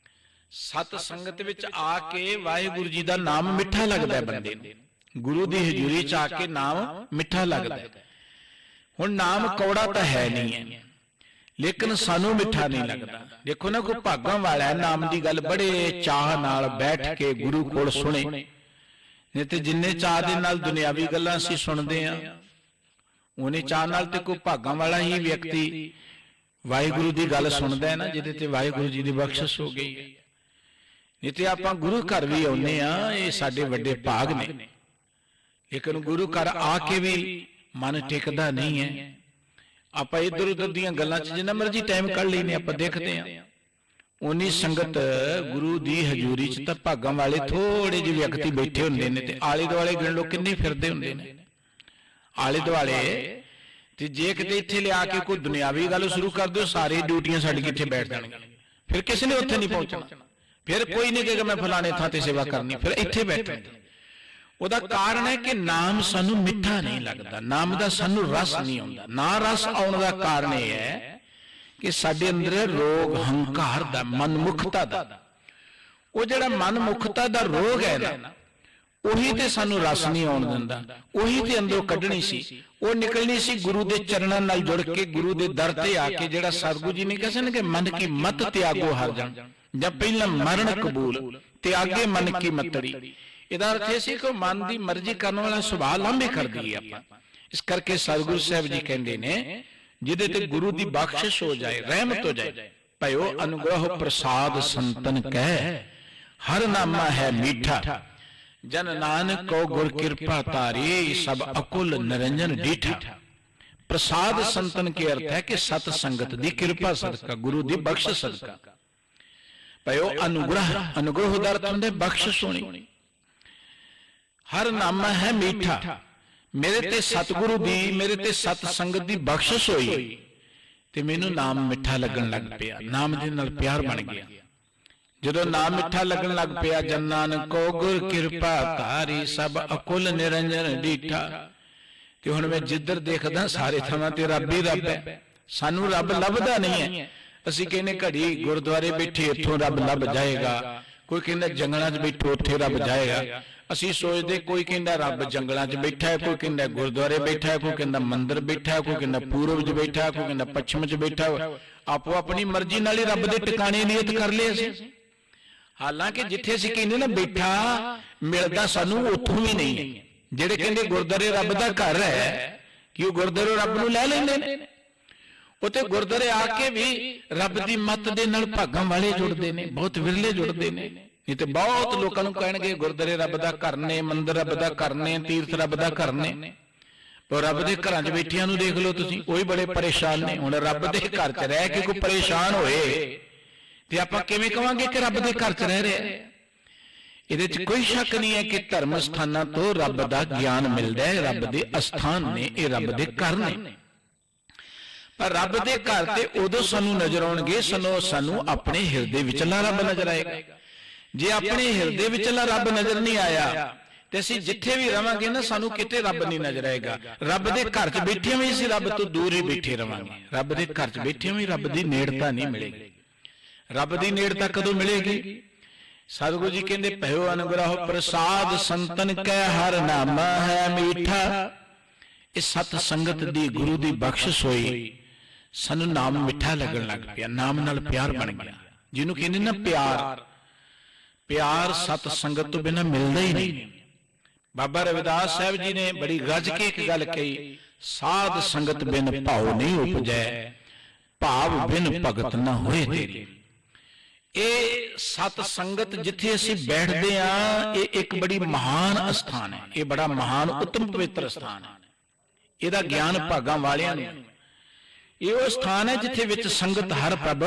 [SPEAKER 1] ਸਤ ਸੰਗਤ ਵਿੱਚ ਆ ਕੇ ਵਾਹਿਗੁਰੂ ਜੀ ਦਾ ਨਾਮ ਮਿੱਠਾ ਲੱਗਦਾ ਬੰਦੇ ਨੂੰ, ਗੁਰੂ ਦੀ ਹਜ਼ੂਰੀ ਚ ਆ ਕੇ ਨਾਮ ਮਿੱਠਾ ਲੱਗਦਾ। ਹੁਣ ਨਾਮ ਕੌੜਾ ਤਾਂ ਹੈ ਨਹੀਂ ਹੈ, ਲੇਕਿਨ ਸਾਨੂੰ ਮਿੱਠਾ ਨਹੀਂ ਲੱਗਦਾ। ਦੇਖੋ ਨਾ, ਕੋਈ ਭਾਗਾਂ ਵਾਲਾ ਨਾਮ ਦੀ ਗੱਲ ਬੜੇ ਚਾਹ ਨਾਲ ਬੈਠ ਕੇ ਗੁਰੂ ਕੋਲ ਸੁਣੇ, ਨਹੀਂ ਤੇ ਜਿੰਨੇ ਚਾਹ ਦੇ ਨਾਲ ਦੁਨਿਆਵੀ ਗੱਲਾਂ ਅਸੀਂ ਸੁਣਦੇ ਆ, ਉਹਨੇ ਚਾਹ ਨਾਲ ਤੇ ਕੋਈ ਭਾਗਾਂ ਵਾਲਾ ਹੀ ਵਿਅਕਤੀ ਵਾਹਿਗੁਰੂ ਦੀ ਗੱਲ ਸੁਣਦਾ ਹੈ ਨਾ, ਜਿਹਦੇ ਤੇ ਵਾਹਿਗੁਰੂ ਜੀ ਦੀ ਬਖਸ਼ਿਸ਼ ਹੋ ਗਈ। ਨਹੀਂ ਤੇ ਆਪਾਂ ਗੁਰੂ ਘਰ ਵੀ ਆਉਂਦੇ ਆ, ਇਹ ਸਾਡੇ ਵੱਡੇ ਭਾਗ ਨੇ, ਲੇਕਿਨ ਗੁਰੂ ਘਰ ਆ ਕੇ ਵੀ ਮਨ ਟਿਕਦਾ ਨਹੀਂ ਹੈ। ਆਪਾਂ ਇੱਧਰ ਉੱਧਰ ਦੀਆਂ ਗੱਲਾਂ 'ਚ ਜਿੰਨਾ ਮਰਜ਼ੀ ਟਾਈਮ ਕੱਢ ਲੈਨੇ, ਆਪਾਂ ਦੇਖਦੇ ਆ ਉਨੀ ਸੰਗਤ ਗੁਰੂ ਦੀ ਹਜ਼ੂਰੀ 'ਚ ਤਾਂ ਭਾਗਾਂ ਵਾਲੇ ਥੋੜੇ ਜਿਹੇ ਵਿਅਕਤੀ ਬੈਠੇ ਹੁੰਦੇ ਨੇ, ਤੇ ਆਲੇ ਦੁਆਲੇ ਗਿਣ ਲੋ ਕਿੰਨੇ ਫਿਰਦੇ ਹੁੰਦੇ ਨੇ ਆਲੇ ਦੁਆਲੇ। ਤੇ ਜੇ ਕਿਤੇ ਇੱਥੇ ਲਿਆ ਕੇ ਕੋਈ ਦੁਨਿਆਵੀ ਗੱਲ ਸ਼ੁਰੂ ਕਰ ਦਿਓ, ਸਾਰੇ ਡਿਊਟੀਆਂ ਛੱਡ ਕੇ ਇੱਥੇ ਬੈਠ ਜਾਣਗੇ, ਫਿਰ ਕਿਸੇ ਨੇ ਉੱਥੇ ਨਹੀਂ ਪਹੁੰਚਣਾ, ਫਿਰ ਕੋਈ ਨਹੀਂ ਕਹੇਗਾ ਮੈਂ ਫਲਾਣੇ ਥਾਂ ਤੇ ਸੇਵਾ ਕਰਨੀ, ਫਿਰ ਇੱਥੇ ਬੈਠਣਗੇ। ਉਹਦਾ ਕਾਰਨ ਹੈ ਕਿ ਨਾਮ ਸਾਨੂੰ ਮਿੱਠਾ ਨਹੀਂ ਲੱਗਦਾ, ਨਾਮ ਦਾ ਸਾਨੂੰ ਰਸ ਨਹੀਂ ਆਉਂਦਾ। ਨਾ ਰਸ ਆਉਣ ਦਾ ਕਾਰਨ ਇਹ ਹੈ ਕਿ ਸਾਡੇ ਅੰਦਰ ਰੋਗ ਹੰਕਾਰ ਦਾ, ਮਨਮੁਖਤਾ ਦਾ, ਉਹ ਜਿਹੜਾ ਮਨਮੁਖਤਾ ਦਾ ਰੋਗ ਹੈ ਨਾ, ਉਹੀ ਤੇ ਸਾਨੂੰ ਰਸ ਨਹੀਂ ਆਉਣ ਦਿੰਦਾ। ਉਹੀ ਤੇ ਅੰਦਰੋਂ ਕੱਢਣੀ ਸੀ, ਉਹ ਨਿਕਲਣੀ ਸੀ ਗੁਰੂ ਦੇ ਚਰਨਾਂ ਨਾਲ ਜੁੜ ਕੇ, ਗੁਰੂ ਦੇ ਦਰ ਤੇ ਆ ਕੇ। ਜਿਹੜਾ ਸਤਿਗੁਰੂ ਜੀ ਨੇ ਕਹਿੰਦੇ ਕਿ ਮਨ ਕੀ ਮਤ ਤਿਆਗੋ ਹਰ ਜਨ, ਜਾਂ ਪਹਿਲਾਂ ਮਰਨ ਕਬੂਲ ਤੇ ਅੱਗੇ ਮਨ ਕੀ ਮਤੜੀ। ਇਹਦਾ ਅਰਥ ਇਹ ਸੀ ਕਿ ਮਨ ਦੀ ਮਰਜ਼ੀ ਕਰਨ ਵਾਲਾ ਸੁਭਾਅ ਲਾਂਭੇ ਕਰ ਦਈਏ ਆਪਾਂ। ਇਸ ਕਰਕੇ ਸਤਿਗੁਰੂ ਸਾਹਿਬ ਜੀ ਕਹਿੰਦੇ ਨੇ, ਜਿਹਦੇ ਤੇ ਗੁਰੂ ਦੀ ਬਖਸ਼ਿਸ਼ ਹੋ ਜਾਏ, ਰਹਿਮਤ ਹੋ ਜਾਏ, ਭਇਓ ਅਨੁਗ੍ਰਹ ਪ੍ਰਸਾਦ ਸੰਤਨ ਕਹਿ, ਹਰ ਨਾਮਾ ਹੈ ਮੀਠਾ। ਜਨ ਨਾਨਕ ਕੋ ਗੁਰ ਕਿਰਪਾ ਤਾਰੀ, ਸਭ ਅਕੁਲ ਨਿਰੰਜਨ ਡੀਠਾ। ਪ੍ਰਸਾਦ ਸੰਤਨ ਕੇ ਅਰਥ ਹੈ ਕਿ ਸਤ ਸੰਗਤ ਦੀ ਕਿਰਪਾ ਸਦਕਾ, ਗੁਰੂ ਦੀ ਬਖਸ਼ਿਸ਼ ਸਦਕਾ। ਭਇਓ ਅਨੁਗ੍ਰਹ, ਅਨੁਗ੍ਰਹ ਦਾ ਅਰਥ ਹੁੰਦਾ ਬਖਸ਼ਿਸ਼ ਹੋਣੀ। ਹਰ ਨਾਮਾ ਹੈ ਮੀਠਾ, ਮੇਰੇ ਤੇ ਸਤਿਗੁਰੂ ਦੀ, ਮੇਰੇ ਤੇ ਸਤ ਸੰਗਤ ਦੀ ਬਖਸ਼ਿਸ਼ ਹੋਈ ਤੇ ਮੈਨੂੰ ਨਾਮ ਮਿੱਠਾ ਲੱਗਣ ਲੱਗ ਪਿਆ, ਨਾਮ ਦੇ ਨਾਲ ਪਿਆਰ ਬਣ ਗਿਆ। ਜਦੋਂ ਨਾਮ ਮਿੱਠਾ ਲੱਗਣ ਲੱਗ ਪਿਆ, ਜਨ ਨਾਨਕ ਕੋ ਗੁਰ ਕਿਰਪਾ ਧਾਰੀ, ਸਭ ਅਕੁਲ ਨਿਰੰਜਨ ਡੀਠਾ। ਤੇ ਹੁਣ ਮੈਂ ਜਿੱਧਰ ਦੇਖਦਾ ਸਾਰੇ ਥਾਵਾਂ ਤੇ ਰੱਬ ਹੀ ਰੱਬ ਹੈ, ਸਾਨੂੰ ਰੱਬ ਲੱਭਦਾ ਨਹੀਂ ਹੈ। ਅਸੀਂ ਕਹਿੰਦੇ ਘੜੀ ਗੁਰਦੁਆਰੇ ਬੈਠੇ ਇੱਥੋਂ ਰੱਬ ਲੱਭ ਜਾਏਗਾ, ਕੋਈ ਕਹਿੰਦਾ ਜੰਗਲਾਂ 'ਚ ਬੈਠੋ ਉੱਥੇ ਰੱਬ ਜਾਏਗਾ। ਅਸੀਂ ਸੋਚਦੇ, ਕੋਈ ਕਹਿੰਦਾ ਰੱਬ ਜੰਗਲਾਂ 'ਚ ਬੈਠਾ ਹੈ, ਕੋਈ ਕਹਿੰਦਾ ਗੁਰਦੁਆਰੇ ਬੈਠਾ ਹੈ, ਕੋਈ ਕਹਿੰਦਾ ਮੰਦਿਰ ਬੈਠਾ ਹੈ, ਕੋਈ ਕਹਿੰਦਾ ਪੂਰਬ 'ਚ ਬੈਠਾ ਹੈ, ਕੋਈ ਕਹਿੰਦਾ ਪੱਛਮ 'ਚ ਬੈਠਾ ਹੈ। ਆਪੋ ਆਪਣੀ ਮਰਜ਼ੀ ਨਾਲ ਹੀ ਰੱਬ ਦੇ ਟਿਕਾਣੇ ਨਿਯਤ ਕਰ ਲਏ ਅਸੀਂ। ਹਾਲਾਂਕਿ ਜਿੱਥੇ ਅਸੀਂ ਕਹਿੰਦੇ ਨਾ ਬੈਠਾ, ਮਿਲਦਾ ਸਾਨੂੰ ਉੱਥੋਂ ਵੀ ਨਹੀਂ ਹੈ। ਜਿਹੜੇ ਕਹਿੰਦੇ ਗੁਰਦੁਆਰੇ ਰੱਬ ਦਾ ਘਰ ਹੈ, ਕਿ ਉਹ ਗੁਰਦੁਆਰੇ ਰੱਬ ਨੂੰ ਲੈ ਲੈਂਦੇ ਨੇ। ਉੱਥੇ ਗੁਰਦੁਆਰੇ ਆ ਕੇ ਵੀ ਰੱਬ ਦੀ ਮੱਤ ਦੇ ਨਾਲ ਭਾਗਾਂ ਵਾਲੇ ਜੁੜਦੇ ਨੇ, ਬਹੁਤ ਵਿਰਲੇ ਜੁੜਦੇ ਨੇ। ਨਹੀਂ ਤੇ ਬਹੁਤ ਲੋਕਾਂ ਨੂੰ ਕਹਿਣਗੇ ਗੁਰਦੁਆਰੇ ਰੱਬ ਦਾ ਘਰ ਨੇ, ਮੰਦਿਰ ਰੱਬ ਦਾ ਘਰ ਨੇ, ਤੀਰਥ ਰੱਬ ਦਾ ਘਰ ਨੇ, ਪਰ ਰੱਬ ਦੇ ਘਰਾਂ 'ਚ ਬੈਠਿਆਂ ਨੂੰ ਦੇਖ ਲਓ ਤੁਸੀਂ, ਉਹ ਹੀ ਬੜੇ ਪਰੇਸ਼ਾਨ ਨੇ। ਹੁਣ ਰੱਬ ਦੇ ਘਰ 'ਚ ਰਹਿ ਕੇ ਕੋਈ ਪਰੇਸ਼ਾਨ ਹੋਏ ਤੇ ਆਪਾਂ ਕਿਵੇਂ ਕਵਾਂਗੇ ਕਿ ਰੱਬ ਦੇ ਘਰ 'ਚ ਰਹਿ ਰਿਹਾ? ਇਹਦੇ 'ਚ ਕੋਈ ਸ਼ੱਕ ਨਹੀਂ ਹੈ ਕਿ ਧਰਮ ਸਥਾਨਾਂ ਤੋਂ ਰੱਬ ਦਾ ਗਿਆਨ ਮਿਲਦਾ ਹੈ, ਰੱਬ ਦੇ ਅਸਥਾਨ ਨੇ, ਇਹ ਰੱਬ ਦੇ ਘਰ ਨੇ। ਪਰ ਰੱਬ ਦੇ ਘਰ ਤੇ ਉਦੋਂ ਸਾਨੂੰ ਨਜ਼ਰ ਆਉਣਗੇ ਸਾਨੂੰ ਆਪਣੇ ਹਿਰਦੇ ਵਿਚਲਾ ਰੱਬ ਨਜ਼ਰ ਆਏਗਾ। ਜੇ ਆਪਣੇ ਹਿਰਦੇ ਵਿਚਲਾ ਰੱਬ ਨਜ਼ਰ ਨਹੀਂ ਆਇਆ ਤੇ ਅਸੀਂ ਜਿੱਥੇ ਵੀ ਰਵਾਂਗੇ ਨਾ, ਸਾਨੂੰ ਕਿਤੇ ਰੱਬ ਨਹੀਂ ਨਜ਼ਰ ਆਏਗਾ। ਰੱਬ ਦੇ ਘਰ 'ਚ ਬੈਠੇ ਵੀ ਅਸੀਂ ਰੱਬ ਤੋਂ ਦੂਰ ਹੀ ਬੈਠੇ ਰਵਾਂਗੇ। ਰੱਬ ਦੇ ਘਰ 'ਚ ਬੈਠੇ ਵੀ ਰੱਬ ਦੀ ਨੇੜਤਾ ਨਹੀਂ ਮਿਲੇਗੀ। ਰੱਬ ਦੀ ਨੇੜਤਾ ਕਦੋਂ ਮਿਲੇਗੀ? सतगुरु जी कहते भयो अनुग्रह प्रसाद संतन कै हर नामा है मीठा। इस सत संगत दी गुरु दी बख्शिश होई, सानू नाम मिठा लगन लग पिया, नाम नाल प्यार बन गया। जिन्हों कहते ना प्यार, प्यार सत संगत तो बिना मिलता ही नहीं। बाबा रविदास साहब जी ने बड़ी गज के एक गल कही, साध संगत बिन भाव नहीं उपजै, भाव बिन भगत ना होए तेरी। ये सत संगत जिथे असीं बैठते हैं, ये एक बड़ी महान स्थान है, ये बड़ा महान उत्तम पवित्र स्थान है। ਇਹਦਾ ਗਿਆਨ ਭਾਗਾਂ ਵਾਲਿਆਂ ਨੂੰ। ਇਹ ਉਹ ਸਥਾਨ ਹੈ ਜਿੱਥੇ ਵਿੱਚ ਸੰਗਤ ਹਰ ਪ੍ਰਭ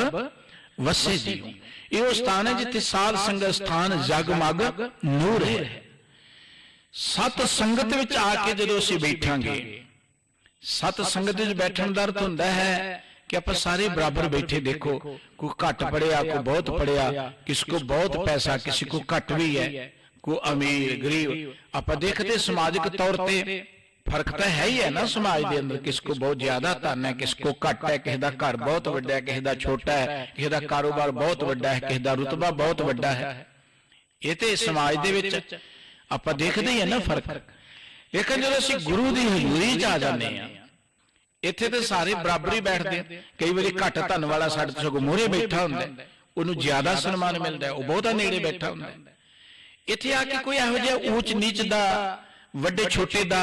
[SPEAKER 1] ਵਸੇ ਜੀਓ। ਇਹ ਉਹ ਸਥਾਨ ਹੈ ਜਿੱਥੇ ਸਾਧ ਸੰਗਤ ਸਥਾਨ ਜਗਮਗ ਨੂਰ ਹੈ। ਸਤ ਸੰਗਤ ਵਿੱਚ ਆ ਕੇ ਜਦੋਂ ਅਸੀਂ ਬੈਠਾਂਗੇ, ਸਤ ਸੰਗਤ ਵਿੱਚ ਬੈਠਣ ਦਾ ਅਰਥ ਹੁੰਦਾ ਹੈ कि आप सारे बराबर बैठे। देखो, कोई घट पढ़िया, कोई बहुत पढ़िया, किसी को बहुत पैसा, किसी को घट भी है, कोई अमीर गरीब। आप देखते समाजिक तौर पर फर्क तो है ही है ना समाज के अंदर, किसी को बहुत ज्यादा धन है, किसी को घट है, किसी का घर बहुत वड्डा है, किसी का छोटा है, किसी का कारोबार बहुत वड्डा है, किसी का रुतबा बहुत वड्डा है। ये तो समाज दे विच आप देखते ही है ना फर्क। लेकिन जो असीं गुरु की हजूरी च आ जाते हैं, इत्थे तो सारे बराबर ही बैठते हैं। कई बार घट धन वाला साडे तो सगों मूहरे बैठा हुंदा है, उहनूं ज्यादा सन्मान मिलता है, वह बहुता नेड़े बैठा हुंदा है। इत्थे आके कोई इहो जिहा ऊंच नीच दा, वड्डे छोटे दा,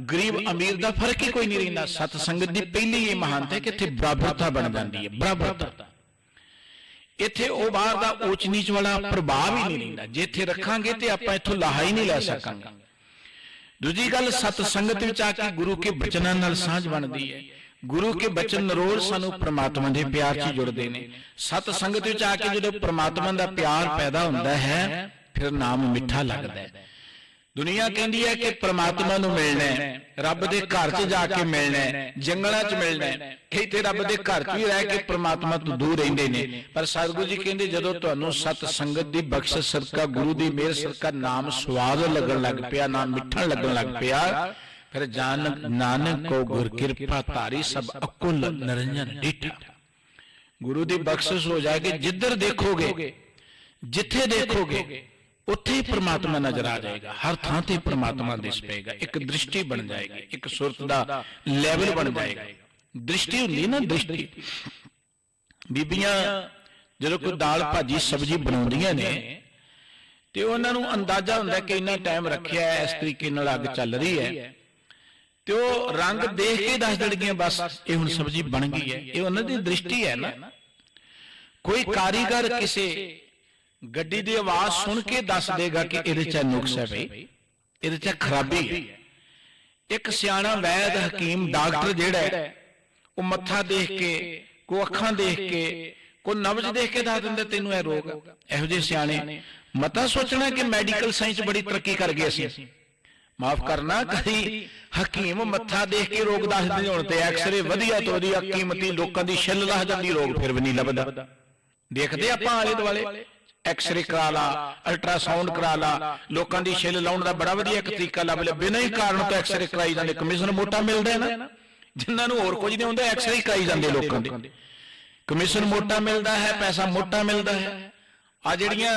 [SPEAKER 1] गरीब अमीर दा फर्क ही कोई नहीं रहिंदा। सत संगत दी पहली ये महानता है कि इत्थे बराबरता बन जाती है, बराबरता। इत्थे ओ बाहर दा ऊंच नीच वाला प्रभाव ही नहीं रहिंदा। जे इत्थे रखांगे ते आपां इत्थों लाहा ही नहीं लै सकांगे। दूजी गल, सत संगत विच आके गुरु के बचनां नाल सांझ बनदी है। गुरु के बचन नरोल सानू परमात्मा दे प्यार च जुड़दे ने। सत संगत विच आके जदों परमात्मा दा प्यार पैदा हुंदा है, फिर नाम मिठा लगदा है। दुनिया कहती है कि परमात्मा नूं मिलना है, रब दे घर च जाके मिलना है, जंगलां च मिलना है। कई ते रब दे घर च भी रह के परमात्मा तो दूर रहिंदे ने। पर सतगुरु जी कहंदे जदों तुहानूं सत संगत दी बख्शिश सदका, गुरु दी मेहर सदका नाम स्वाद लगन लग पिया, नाम मिठा लगन लग पिया, फिर जान नानक को गुर किरपा धारी सब अकुल निरंजन डिठा। गुरु दी बख्शिश हो जाएगी। जिधर देखोगे, जिथे देखोगे, उत्थे ही परमात्मा नजर आ जाएगा। हर थां ते परमात्मा दिस पेगा। एक दृष्टि बन जाएगी, एक सुरत दा लैवल बन जाएगा। दृष्टि हुंदी ना, दृष्टि। बीबियां जदों कोई दाल भाजी सब्जी बनाउंदियां ने ते उन्हां नूं अंदाजा हुंदा कि इन्ना टाइम रखिया है, इस तरीके नाल अग चल रही है, ते ओ रंग देख के दस देणगीआं बस ये हुण सब्जी बन गई है। ये उन्हां दी दृष्टि है ना। कोई कारीगर किसी गड्डी की आवाज सुन के दस देगा कि इहदे च नुक्स है, भाई इहदे च खराबी है। एक सियाणा वैद हकीम डॉक्टर जिहड़ा है, वो मत्था देख के, को अखां देख के, को नब्ज देख के दस दिंदा तैनूं इह रोग। इहो जिहे सियाणे मता सोचना कि मैडिकल साइंस बड़ी तरक्की कर गए असीं। माफ करना, कभी हकीम मत्था देख के रोग दस दिंदे होण ते एक्सरे वधिया तो वधिया कीमती लोकां दी छिल लह जांदी, रोग फिर भी नहीं लभदा। देखदे आपां आले दुआले एक्सरे करा ला, अल्ट्रासाउंड करा ला, लोगों की छिल लाने का बड़ा वधिया एक तरीका लभ लिया। बिना ही कारण तो एक्सरे कराई जाते, कमीशन मोटा मिलता है ना। जिन्होंने होर कुछ नहीं होंदा, एक्सरे कराई जाते लोगों के, कमीशन मोटा मिलता है, पैसा मोटा मिलता है। आ जिहड़ियां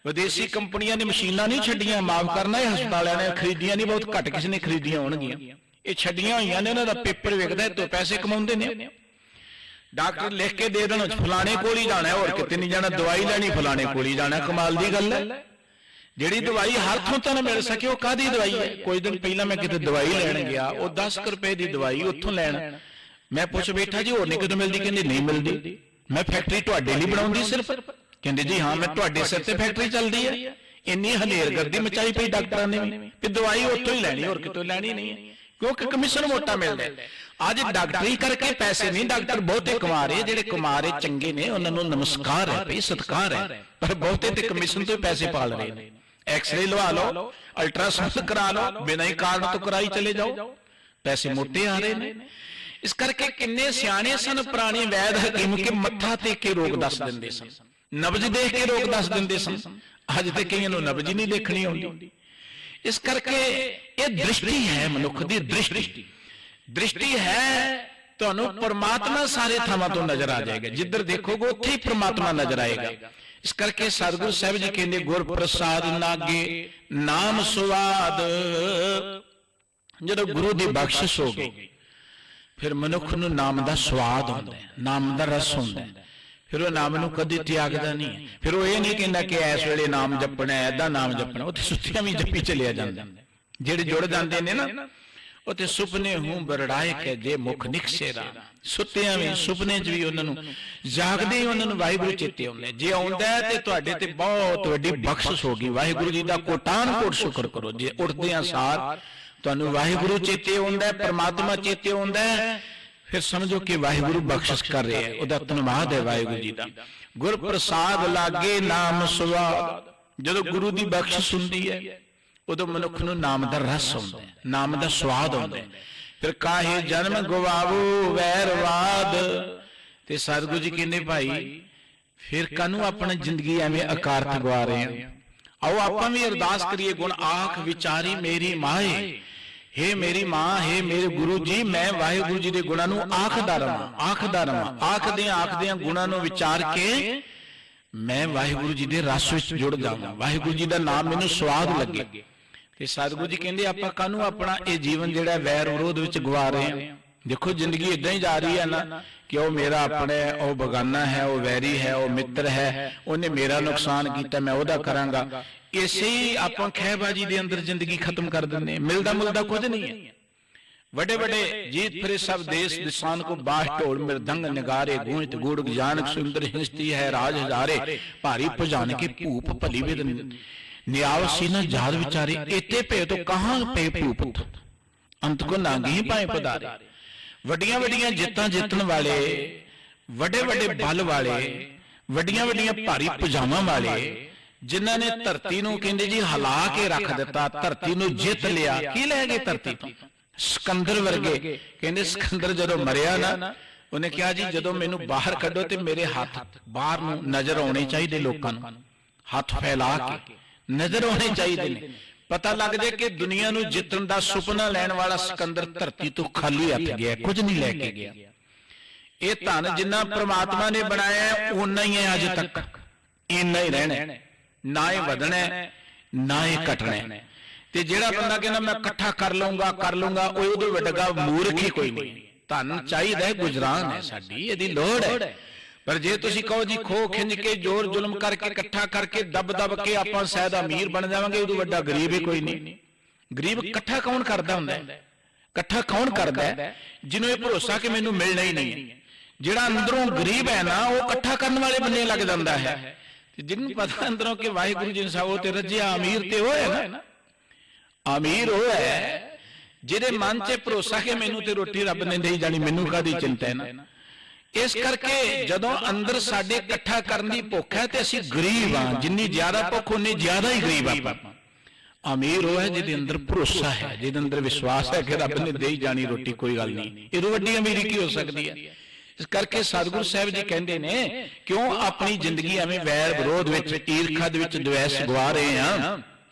[SPEAKER 1] विदेशी कंपनियां ने मशीनां नहीं छड्डियां, माफ करना, ये हस्पतालियां ने खरीदियां नहीं, बहुत घट किसी ने खरीदियां होणगियां। ये छड्डियां होईयां ने, उन्हां दा पेपर विकदा है तो पैसे कमाउंदे ने। डॉक्टर लिख के दे देना फलाने कोल ही जाना है, और किते नहीं जाना, दवाई लैनी फलाने कोल ही जाना। कमाल दी गल है, जिहड़ी दवाई हर थों तो ना मिल सके, वो काहदी दवाई है। कुछ दिन पहला मैं किते दवाई लैण गया, वो 10 रुपए की दवाई उत्थों लैण, मैं पुछ बैठा जी होर नहीं कितों मिलदी, कहंदे नहीं मिलदी। मैं फैक्टरी तुहाडे लई बनाउंदी सिर्फ, कहंदे जी हाँ मैं तुहाडे सिर ते फैक्टरी चलदी है। इन्नी हनेरगर्दी मचाई पई डॉक्टरां ने भी दवाई उत्थों ही लैनी, होर कितों लैनी नहीं है, क्योंकि कमीशन मोटा मिलता है। आज डॉक्टरी करके पैसे नहीं, डॉक्टर बहुते कमा रहे, जिहड़े कमा रहे चंगे ने, उन्होंने नमस्कार है भाई, सत्कार है, पर बहुते ते कमीशन तो पैसे पाल रहे हैं। एक्सरे लवा लो, अल्ट्रासाउंड करा लो, बिना ही कारण तो कराई चले जाओ, पैसे मोटे आ रहे हैं। इस करके किन्ने सियाणे सन पुराने वैद हकीम के मत्था टेक के रोग दस दिंदे सन, नब्ज देख के रोग दस दिंदे सन। अज ते कईयां नूं नब्ज नहीं देखनी आउंदी। इस करके ये दृष्टि है, मनुख की दृष्टि। दृष्टि है ਤੁਹਾਨੂੰ ਪਰਮਾਤਮਾ ਸਾਰੇ ਥਾਵਾਂ ਤੋਂ ਨਜ਼ਰ ਆ ਜਾਏਗਾ। ਜਿੱਧਰ ਦੇਖੋਗੇ ਉੱਥੇ ਹੀ ਪਰਮਾਤਮਾ ਨਜ਼ਰ ਆਏਗਾ। ਇਸ ਕਰਕੇ ਸਤਿਗੁਰੂ ਸਾਹਿਬ ਜੀ ਕਹਿੰਦੇ ਗੁਰ ਪ੍ਰਸਾਦ ਲਾਗੇ ਨਾਮ ਸੁਆਦ। ਜਦੋਂ ਗੁਰੂ ਦੀ ਬਖਸ਼ਿਸ਼ ਹੋ ਗਈ ਫਿਰ ਮਨੁੱਖ ਨੂੰ ਨਾਮ ਦਾ ਸਵਾਦ ਹੁੰਦਾ ਹੈ, ਨਾਮ ਦਾ ਰਸ ਹੁੰਦਾ ਹੈ। ਫਿਰ ਉਹ ਨਾਮ ਨੂੰ ਕਦੇ ਤਿਆਗਦਾ ਨਹੀਂ। ਫਿਰ ਉਹ ਇਹ ਨਹੀਂ ਕਹਿੰਦਾ ਕਿ ਇਸ ਵੇਲੇ ਨਾਮ ਜਪਣਾ, ਐਦਾਂ ਨਾਮ ਜਪਣਾ। ਉੱਥੇ ਸੁੱਤਿਆਂ ਵੀ ਜਪੀ ਚਲਿਆ ਜਾਂਦਾ। ਜਿਹੜੇ ਜੁੜ ਜਾਂਦੇ ਨੇ ਨਾ ਉੱਥੇ ਸੁਪਨੇ ਹੂੰ ਬਰੜਾਏ ਕੇ ਜੇ ਮੁਖ ਨਿਕਸੇਰਾ। ਸੁੱਤਿਆਂ ਵੀ ਸੁਪਨੇ 'ਚ ਵੀ ਉਹਨਾਂ ਨੂੰ, ਜਾਗਦੇ ਹੀ ਉਹਨਾਂ ਨੂੰ ਵਾਹਿਗੁਰੂ ਚੇਤੇ ਆਉਂਦੇ। ਜੇ ਆਉਂਦਾ ਹੈ ਤੇ ਤੁਹਾਡੇ ਤੇ ਬਹੁਤ ਵੱਡੀ ਬਖਸ਼ਿਸ਼ ਹੋ ਗਈ। ਵਾਹਿਗੁਰੂ ਜੀ ਦਾ ਕੋਟਾਨ ਕੋਟ ਸ਼ੁਕਰ ਕਰੋ। ਜੇ ਉੱਠਦਿਆਂ ਸਾਰ ਤੁਹਾਨੂੰ ਵਾਹਿਗੁਰੂ ਚੇਤੇ ਆਉਂਦਾ, ਪਰਮਾਤਮਾ ਚੇਤੇ ਆਉਂਦਾ, ਫਿਰ ਸਮਝੋ ਕਿ ਵਾਹਿਗੁਰੂ ਬਖਸ਼ਿਸ਼ ਕਰ ਰਿਹਾ ਹੈ। ਉਹਦਾ ਧੰਨਵਾਦ ਹੈ ਵਾਹਿਗੁਰੂ ਜੀ ਦਾ। ਗੁਰ ਪ੍ਰਸਾਦ ਲਾਗੇ ਨਾਮ ਸੁਆਦ। ਜਦੋਂ ਗੁਰੂ ਦੀ ਬਖਸ਼ਿਸ਼ ਹੁੰਦੀ ਹੈ ਉਦੋਂ ਮਨੁੱਖ ਨੂੰ ਨਾਮ ਦਾ ਰਸ ਆਉਂਦਾ, ਨਾਮ ਦਾ ਸਵਾਦ ਆਉਂਦਾ। ਫਿਰ ਕਾਹੇ ਜਨਮ ਗਵਾਵੋ ਵੈਰਵਾਦ। ਤੇ ਸਤਿਗੁਰੂ ਜੀ ਕਹਿੰਦੇ ਭਾਈ ਫਿਰ ਕਾਹਨੂੰ ਆਪਣੀ ਜ਼ਿੰਦਗੀ ਐਵੇਂ ਅਕਾਰਥ ਗਵਾ ਰਹੇ ਹਾਂ। ਆਓ ਆਪਾਂ ਵੀ ਅਰਦਾਸ ਕਰੀਏ। ਗੁਣ ਆਖ ਵਿਚਾਰੀ ਮੇਰੀ ਮਾਏ। ਹੇ ਮੇਰੀ ਮਾਂ, ਹੇ ਮੇਰੇ ਗੁਰੂ ਜੀ, ਮੈਂ ਵਾਹਿਗੁਰੂ ਜੀ ਦੇ ਗੁਣਾਂ ਨੂੰ ਆਖਦਾ ਰਵਾਂ, ਆਖਦਾ ਰਵਾਂ। ਆਖਦਿਆਂ ਗੁਣਾਂ ਨੂੰ ਵਿਚਾਰ ਕੇ ਮੈਂ ਵਾਹਿਗੁਰੂ ਜੀ ਦੇ ਰਸ ਵਿੱਚ ਜੁੜ ਜਾਵਾਂ, ਵਾਹਿਗੁਰੂ ਜੀ ਦਾ ਨਾਮ ਮੈਨੂੰ ਸਵਾਦ ਲੱਗੇ। ਤੇ ਸਤਿਗੁਰੂ ਜੀ ਕਹਿੰਦੇ ਆਪਾਂ ਕਾਹਨੂੰ ਆਪਣਾ ਇਹ ਜੀਵਨ ਜਿਹੜਾ ਵੈਰ ਵਿਰੋਧ ਵਿੱਚ ਗਵਾ ਰਹੇ ਹਾਂ। ਦੇਖੋ ਜ਼ਿੰਦਗੀ ਇਦਾਂ ਹੀ ਜਾ ਰਹੀ ਹੈ ਨਾ ਕਿ ਉਹ ਮੇਰਾ ਆਪਣਾ, ਉਹ ਬਗਾਨਾ ਹੈ, ਉਹ ਵੈਰੀ ਹੈ, ਉਹ ਮਿੱਤਰ ਹੈ, ਉਹਨੇ ਮੇਰਾ ਨੁਕਸਾਨ ਕੀਤਾ, ਮੈਂ ਉਹਦਾ ਕਰਾਂਗਾ। ਇਸੇ ਹੀ ਆਪਾਂ ਖਹਿਬਾਜੀ ਦੇ ਅੰਦਰ ਜ਼ਿੰਦਗੀ ਖਤਮ ਕਰ ਦਿੰਦੇ। ਮਿਲਦਾ ਮੁਲਦਾ ਕੁਝ ਨਹੀਂ ਹੈ। ਵੱਡੇ ਵੱਡੇ ਜੀਤ ਫਿਰੇ ਸਭ ਦੇਸ਼ ਦਿਸਾਨ ਕੋ ਬਾਸ਼ ਢੋਲ ਮਿਰਦੰਗ ਨਿਗਾਰੇ ਗੂੰਜਤ ਗੂੜਕ ਜਾਨਕ ਸੁੰਦਰ ਹਿੰਸਤੀ ਹੈ ਰਾਜ ਹਜ਼ਾਰੇ ਭਾਰੀ ਭੁਜਾਨ ਕੇ ਭੂਪ ਭਲੀ ਵਿਦ ਨਿਆਵ ਸੀ ਨਾ ਜਾਦ ਵਿਚਾਰੇ ਇਤੇ ਭੇ ਤੋਂ ਕਹਾਂ ਪੇ ਭੂਪ ਅੰਤ ਕੋ ਨਾਂਗੀ ਭਾਏ ਪਧਾਰੇ। ਵੱਡੀਆਂ ਵੱਡੀਆਂ ਜਿੱਤਾਂ ਜਿੱਤਣ ਵਾਲੇ, ਵੱਡੇ ਵੱਡੇ ਬਲ ਵਾਲੇ, ਵੱਡੀਆਂ ਵੱਡੀਆਂ ਭਾਰੀ ਭੁਜਾਵਾਂ ਵਾਲੇ, ਜਿਨ੍ਹਾਂ ਨੇ ਧਰਤੀ ਨੂੰ ਕਹਿੰਦੇ ਜੀ ਹਿਲਾ ਕੇ ਰੱਖ ਦਿੱਤਾ, ਧਰਤੀ ਨੂੰ ਜਿੱਤ ਲਿਆ। ਕੀ ਲੈ ਗਏ ਧਰਤੀ ਤੋਂ? ਸਿਕੰਦਰ ਵਰਗੇ। ਕਹਿੰਦੇ ਸਿਕੰਦਰ ਜਦੋਂ ਮਰਿਆ ਨਾ, ਉਹਨੇ ਕਿਹਾ ਜੀ ਜਦੋਂ ਮੈਨੂੰ ਬਾਹਰ ਕੱਢੋ ਤੇ ਮੇਰੇ ਹੱਥ ਬਾਹਰ ਨੂੰ ਨਜ਼ਰ ਆਉਣੇ ਚਾਹੀਦੇ, ਲੋਕਾਂ ਨੂੰ ਹੱਥ ਫੈਲਾ ਕੇ ਨਜ਼ਰ ਆਉਣੇ ਚਾਹੀਦੇ ਨੇ। ਪਤਾ ਲੱਗ ਜਾਏ ਕਿ ਦੁਨੀਆ ਨੂੰ ਜਿੱਤਣ ਦਾ ਸੁਪਨਾ ਲੈਣ ਵਾਲਾ ਸਿਕੰਦਰ ਧਰਤੀ ਤੋਂ ਖਾਲੀ ਹੱਥ ਗਿਆ, ਕੁਝ ਨਹੀਂ ਲੈ ਕੇ ਗਿਆ। ਇਹ ਧਨ ਜਿੰਨਾ ਪ੍ਰਮਾਤਮਾ ਨੇ ਬਣਾਇਆ ਓਨਾ ਹੀ ਹੈ ਅੱਜ ਤੱਕ, ਇੰਨਾ ਹੀ ਰਹਿਣਾ, ਨਾ ਇਹ ਵਧਣਾ ਨਾ ਇਹ ਘਟਣਾ। ਤੇ ਜਿਹੜਾ ਬੰਦਾ ਕਹਿੰਦਾ ਮੈਂ ਇਕੱਠਾ ਕਰ ਲਊਂਗਾ ਉਹ ਉਹਦੇ ਵੱਡਾ ਮੂਰਖ ਹੀ ਕੋਈ ਨਹੀਂ। ਧਨ ਚਾਹੀਦਾ, ਗੁਜਰਾਨ ਹੈ ਸਾਡੀ, ਇਹਦੀ ਲੋੜ ਹੈ। ਪਰ ਜੇ ਤੁਸੀਂ ਕਹੋ ਜੀ ਖੋ ਖਿੰਝ ਕੇ ਜ਼ੋਰ ਜ਼ੁਲਮ ਕਰਕੇ ਇਕੱਠਾ ਕਰਕੇ ਦਬ ਕੇ ਆਪਾਂ ਸ਼ਾਇਦ ਅਮੀਰ ਬਣ ਜਾਵਾਂਗੇ, ਉਦੋਂ ਵੱਡਾ ਗਰੀਬ ਹੀ ਕੋਈ ਨਹੀਂ। ਗਰੀਬ ਇਕੱਠਾ ਕੌਣ ਕਰਦਾ ਹੁੰਦਾ? ਇਕੱਠਾ ਕੌਣ ਕਰਦਾ? ਜਿਹਨੂੰ ਇਹ ਭਰੋਸਾ ਕਿ ਮੈਨੂੰ ਮਿਲਣਾ ਹੀ ਨਹੀਂ ਹੈ। ਜਿਹੜਾ ਅੰਦਰੋਂ ਗਰੀਬ ਹੈ ਨਾ, ਉਹ ਇਕੱਠਾ ਕਰਨ ਵਾਲੇ ਬੰਨੇ ਲੱਗ ਜਾਂਦਾ ਹੈ। ਜਿਹਨੂੰ ਪਤਾ ਅੰਦਰੋਂ ਕਿ ਵਾਹਿਗੁਰੂ ਜੀ ਨੇ ਉਹ ਤੇ ਰੱਜਿਆ, ਅਮੀਰ ਤੇ ਉਹ ਹੈ ਨਾ, ਅਮੀਰ ਉਹ ਹੈ ਜਿਹਦੇ ਮਨ 'ਚ ਭਰੋਸਾ ਕਿ ਮੈਨੂੰ ਤੇ ਰੋਟੀ ਰੱਬ ਨੇ ਦੇਈ ਜਾਣੀ, ਮੈਨੂੰ ਕਾਹਦੀ ਚਿੰਤਾ ਹੈ ਨਾ। ਇਸ ਕਰਕੇ ਜਦੋਂ ਅੰਦਰ ਸਾਡੇ ਇਕੱਠਾ ਕਰਨ ਦੀ ਭੁੱਖ ਹੈ ਤੇ ਅਸੀਂ ਗਰੀਬ ਹਾਂ। ਜਿੰਨੀ ਜ਼ਿਆਦਾ ਭੁੱਖ ਉਨੀ ਜ਼ਿਆਦਾ ਹੀ ਗਰੀਬ ਆਪਾਂ। ਅਮੀਰ ਉਹ ਹੈ ਜਿਹਦੇ ਅੰਦਰ ਭਰੋਸਾ ਹੈ, ਜਿਹਦੇ ਅੰਦਰ ਵਿਸ਼ਵਾਸ ਹੈ ਕਿ ਰੱਬ ਨੇ ਦੇਈ ਜਾਣੀ ਰੋਟੀ, ਕੋਈ ਗੱਲ ਨਹੀਂ। ਇਹਦੋਂ ਵੱਡੀ ਅਮੀਰੀ ਕੀ ਹੋ ਸਕਦੀ ਹੈ? ਇਸ ਕਰਕੇ ਸਤਿਗੁਰੂ ਸਾਹਿਬ ਜੀ ਕਹਿੰਦੇ ਨੇ ਕਿਉਂ ਆਪਣੀ ਜ਼ਿੰਦਗੀ ਐਵੇਂ ਵੈਰ ਵਿਰੋਧ ਵਿੱਚ, ਈਰਖਾ ਦੇ ਵਿੱਚ, ਦਵੈਸ ਗਵਾ ਰਹੇ ਹਾਂ।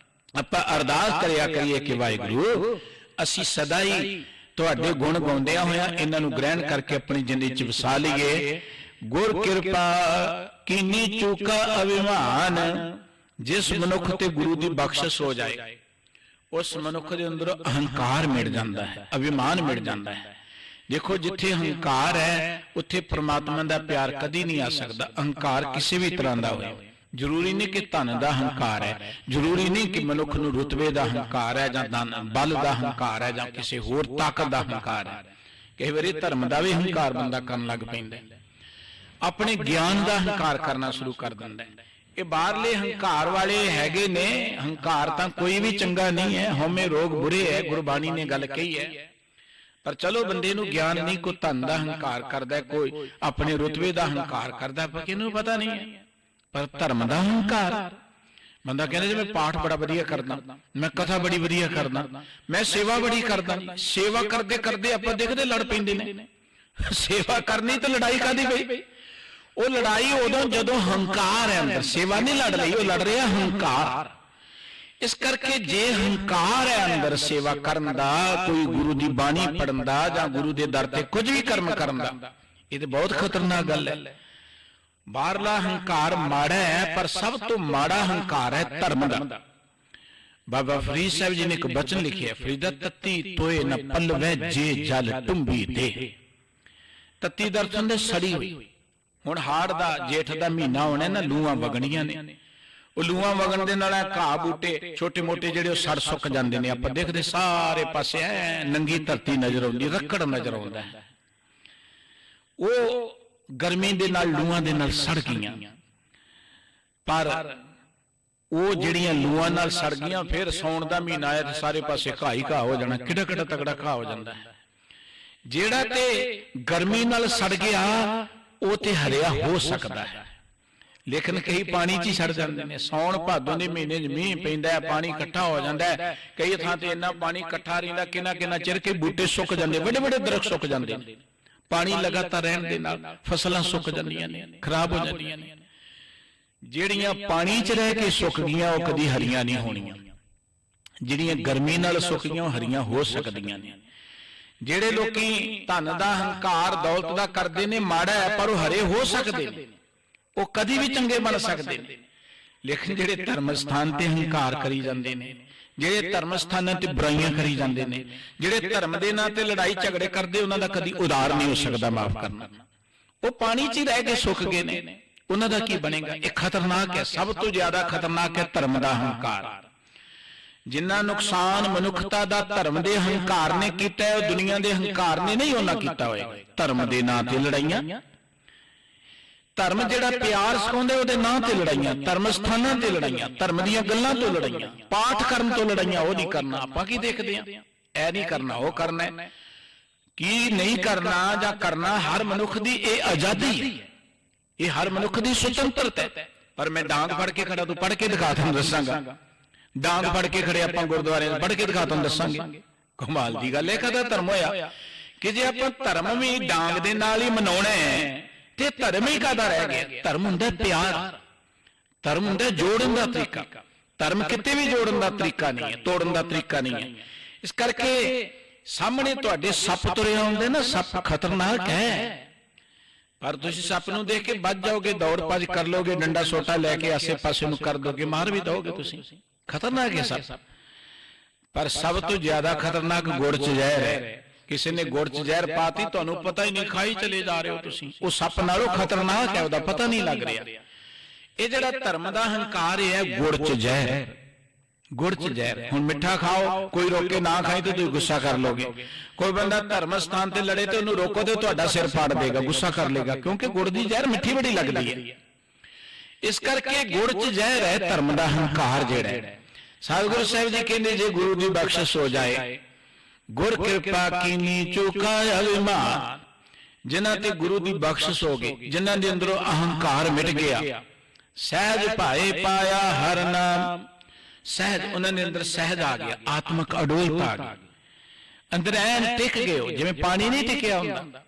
[SPEAKER 1] ਆਪਾਂ ਅਰਦਾਸ ਕਰਿਆ ਕਰੀਏ ਕਿ ਵਾਹਿਗੁਰੂ ਅਸੀਂ ਸਦਾ ਹੀ ਤੁਹਾਡੇ ਗੁਣ ਗਾਉਂਦਿਆਂ ਹੋਇਆਂ ਇਹਨਾਂ ਨੂੰ ਗ੍ਰਹਿਣ ਕਰਕੇ ਆਪਣੀ ਜ਼ਿੰਦਗੀ 'ਚ ਵਸਾ ਲਈਏ। ਗੁਰ ਕਿਰਪਾ ਕੀਨੀ ਚੂਕਾ ਅਭਿਮਾਨ। ਜਿਸ ਮਨੁੱਖ ਤੇ ਗੁਰੂ ਦੀ ਬਖਸ਼ਿਸ਼ ਹੋ ਜਾਏ ਉਸ ਮਨੁੱਖ ਦੇ ਅੰਦਰ ਅਹੰਕਾਰ ਮਿਟ ਜਾਂਦਾ ਹੈ, ਅਭਿਮਾਨ ਮਿਟ ਜਾਂਦਾ ਹੈ। ਦੇਖੋ ਜਿੱਥੇ ਹੰਕਾਰ ਹੈ ਉੱਥੇ ਪ੍ਰਮਾਤਮਾ ਦਾ ਪਿਆਰ ਕਦੀ ਨਹੀਂ ਆ ਸਕਦਾ। ਅਹੰਕਾਰ ਕਿਸੇ ਵੀ ਤਰ੍ਹਾਂ ਦਾ ਹੋਵੇ, ਜ਼ਰੂਰੀ ਨਹੀਂ ਕਿ ਧਨ ਦਾ ਹੰਕਾਰ ਹੈ, ਜ਼ਰੂਰੀ ਨਹੀਂ ਕਿ ਮਨੁੱਖ ਨੂੰ ਰੁਤਬੇ ਦਾ ਹੰਕਾਰ ਹੈ ਜਾਂ ਬਲ ਦਾ ਹੰਕਾਰ ਹੈ ਜਾਂ ਕਿਸੇ ਹੋਰ ਤਾਕਤ ਦਾ ਹੰਕਾਰ ਹੈ। ਕਈ ਵਾਰੀ ਧਰਮ ਦਾ ਵੀ ਹੰਕਾਰ ਬੰਦਾ ਕਰਨ ਲੱਗ ਪੈਂਦਾ, ਆਪਣੇ ਗਿਆਨ ਦਾ ਹੰਕਾਰ ਕਰਨਾ ਸ਼ੁਰੂ ਕਰ ਦਿੰਦਾ। ਇਹ ਬਾਹਰਲੇ ਹੰਕਾਰ ਵਾਲੇ ਹੈਗੇ ਨੇ। ਹੰਕਾਰ ਤਾਂ ਕੋਈ ਵੀ ਚੰਗਾ ਨਹੀਂ ਹੈ, ਹਉਮੈ ਰੋਗ ਬੁਰੇ ਹੈ, ਗੁਰਬਾਣੀ ਨੇ ਗੱਲ ਕਹੀ ਹੈ। ਪਰ ਚਲੋ ਬੰਦੇ ਨੂੰ ਗਿਆਨ ਨਹੀਂ, ਕੋਈ ਧਨ ਦਾ ਹੰਕਾਰ ਕਰਦਾ, ਕੋਈ ਆਪਣੇ ਰੁਤਬੇ ਦਾ ਹੰਕਾਰ ਕਰਦਾ, ਪਰ ਕਿਹਨੂੰ ਪਤਾ ਨਹੀਂ ਹੈ। ਪਰ ਧਰਮ ਦਾ ਹੰਕਾਰ, ਬੰਦਾ ਕਹਿੰਦਾ ਜੀ ਮੈਂ ਪਾਠ ਬੜਾ ਵਧੀਆ ਕਰਦਾ, ਮੈਂ ਕਥਾ ਬੜੀ ਵਧੀਆ ਕਰਦਾ, ਮੈਂ ਸੇਵਾ ਬੜੀ ਕਰਦਾ। ਸੇਵਾ ਕਰਦੇ ਕਰਦੇ ਆਪਾਂ ਦੇਖਦੇ ਲੜ ਪੈਂਦੇ ਨੇ। ਸੇਵਾ ਕਰਨੀ ਤਾਂ ਲੜਾਈ ਕਾਹਦੀ ਪਈ? ਉਹ ਲੜਾਈ ਉਦੋਂ ਜਦੋਂ ਹੰਕਾਰ ਹੈ ਅੰਦਰ। ਸੇਵਾ ਨਹੀਂ ਲੜ ਰਹੀ, ਉਹ ਲੜ ਰਿਹਾ ਹੰਕਾਰ। इस करके जे हंकार है अंदर सेवा करन दा, कोई गुरु दी बाणी पढ़न दा जां गुरु दे दर ते कुछ भी कर्म करन दा, ये तो बहुत खतरनाक गल है। बाहरला हंकार माड़ा है, पर सब तो माड़ा हंकार है धर्म दा। बाबा फरीद साहब जी ने एक बचन लिखे, फरीदा तत्ती तोए न पलवे जे जल टुंबी दे। तत्ती दर्द होंदे सड़ी हुई। हुण हाड़ दा जेठ दा महीना होना ना, लूआं वगणियां ने, लूआं वगण दे नाल घाह बूटे छोटे मोटे जिहड़े सड़ सुक जांदे ने। आपां देखदे सारे पासे ऐ नंगी धरती नजर आउंदी, रक्कड़ नजर आउंदा है। वो गर्मी दे नाल लूआं दे नाल सड़ गईयां, पर वो जिहड़ियां लूआं नाल सड़ गईयां, फिर सौण दा महीना आया ते सारे पासे घाह ही घाह हो जाना, किड्डा किड्डा तगड़ा घाह हो जांदा है। जिहड़ा ते गर्मी नाल सड़ गया वो ते हरिया हो सकदा है, लेकिन कई पानी च ही सड़ जाते हैं। सौण भादों के महीने मीह पैंदा है, पानी इकट्ठा हो जाता है, कई थां ते इन्ना पानी इकट्ठा रहिंदा किन्ना किन्ना चिर के बूटे सुक जाते, बड़े बड़े दरख्त सुक जाते हैं। पानी लगातार रहने दे नाल फसलां सुक जांदियां ने, खराब हो जांदियां ने। जिहड़ियां पानी च रह के सुक गईयां वो कदी हरियां नहीं होणीआं, जिहड़ियां गर्मी नाल सुक गईयां हरियां हो सकदियां ने। जिहड़े लोकी धन दा हंकार दौलत दा करदे ने, माड़ा है पर वो हरे हो सकदे ने, वो कदी भी चंगे बन सकते हैं। लेकिन जिहड़े धर्म स्थान ते हंकार करी जांदे ने, जिहड़े धर्म स्थानां ते बुराइयां करी जांदे ने, जिहड़े धर्म दे नां ते लड़ाई झगड़े करदे, उन्हां दा कदी उधार नहीं हो सकदा माफ करना। वो पानी च ही रह के सुक गए ने, उन्हां दा की बनेगा? ये खतरनाक है, सब तो ज्यादा खतरनाक है धर्म दा हंकार। जिन्ना नुकसान मनुखता दा धर्म दे हंकार ने कीता है, दुनिया दे हंकार ने नहीं उन्ना कीता होएगा। धर्म दे नां ते लड़ाइयां, धर्म जिहड़ा प्यार सिखाउंदा उहदे नां ते लड़ाइयां, धर्म स्थानां ते लड़ाइयां, धर्म दीयां गल्लां तो लड़ाइयां, पाठ करन तो लड़ाइयां। वो नहीं करना, आपां की देखदे हां, ऐ नहीं करना, वो करना है। की नहीं करना जां करना हर मनुख दी ये आजादी है, ये हर मनुख दी सुतंत्रता है। पर मैं डांग फड़ के खड़ा, तू पढ़ के दिखा, तुहानूं दस्सांगा। डांग फड़ के खड़े आपां गुरुद्वारे पढ़ के दिखा, तुहानूं दस्सांगे। कमाल दी गल है, कदा धर्म होया कि जे आपां धर्म भी डांग दे नाल ही मनाउणा है ते धर्म ही कादा रह गया? धर्म हुंदा प्यार, धर्म हुंदा जोड़न दा तरीका। धर्म किते भी जोड़न दा तरीका नहीं है, तोड़न दा तरीका नहीं है। इस करके सामने तुहाडे सप तुरे आउंदे ना, सप खतरनाक है, पर तुसीं सप नूं देख के बच जाओगे, दौड़ भज कर लोगे, डंडा सोटा लैके आसे पासे नूं कर दोगे, मार भी दोगे तुसीं। खतरनाक है सप। पर सब तो ज्यादा खतरनाक गुड़ च जहर है। किसी ने गुड़ च जहर पाती, तुहानूं पता ही नहीं, खाई चले जा रहे हो तुसीं। वो सप नालों खतरनाक है, उसदा पता नहीं लग रहा। ये जिहड़ा धर्म दा हंकार है, गुड़ च जहर, गुड़ च जहर। हुण मिठा खाओ, कोई रोके ना खाए तो तुसीं गुस्सा कर लोगे। कोई बंदा धर्म स्थान ते लड़े तो उन्होंने रोको तो तुहाडा सिर फाड़ देगा, गुस्सा कर लेगा, क्योंकि गुड़ दी जहर मिठी बड़ी लगदी है। इस करके गुड़ च जहर है धर्म दा हंकार जिहड़ा है। सतगुरु साहिब जी कहंदे, जे गुरु दी बख्शिश हो जाए, गुर कृपा कीनी चुकाया विमान। जिन्हां ते गुरु दी बख्शिश हो गई, जिन्हां दे अंदरों अहंकार मिट गया, सहज भाए पाया हर नाम। सहज उन्हां दे अंदर सहज आ गया, आत्मक अडोलता आ गई, अंदर ऐन टिक गए हो, जिवें पानी नहीं टिकिया हुंदा।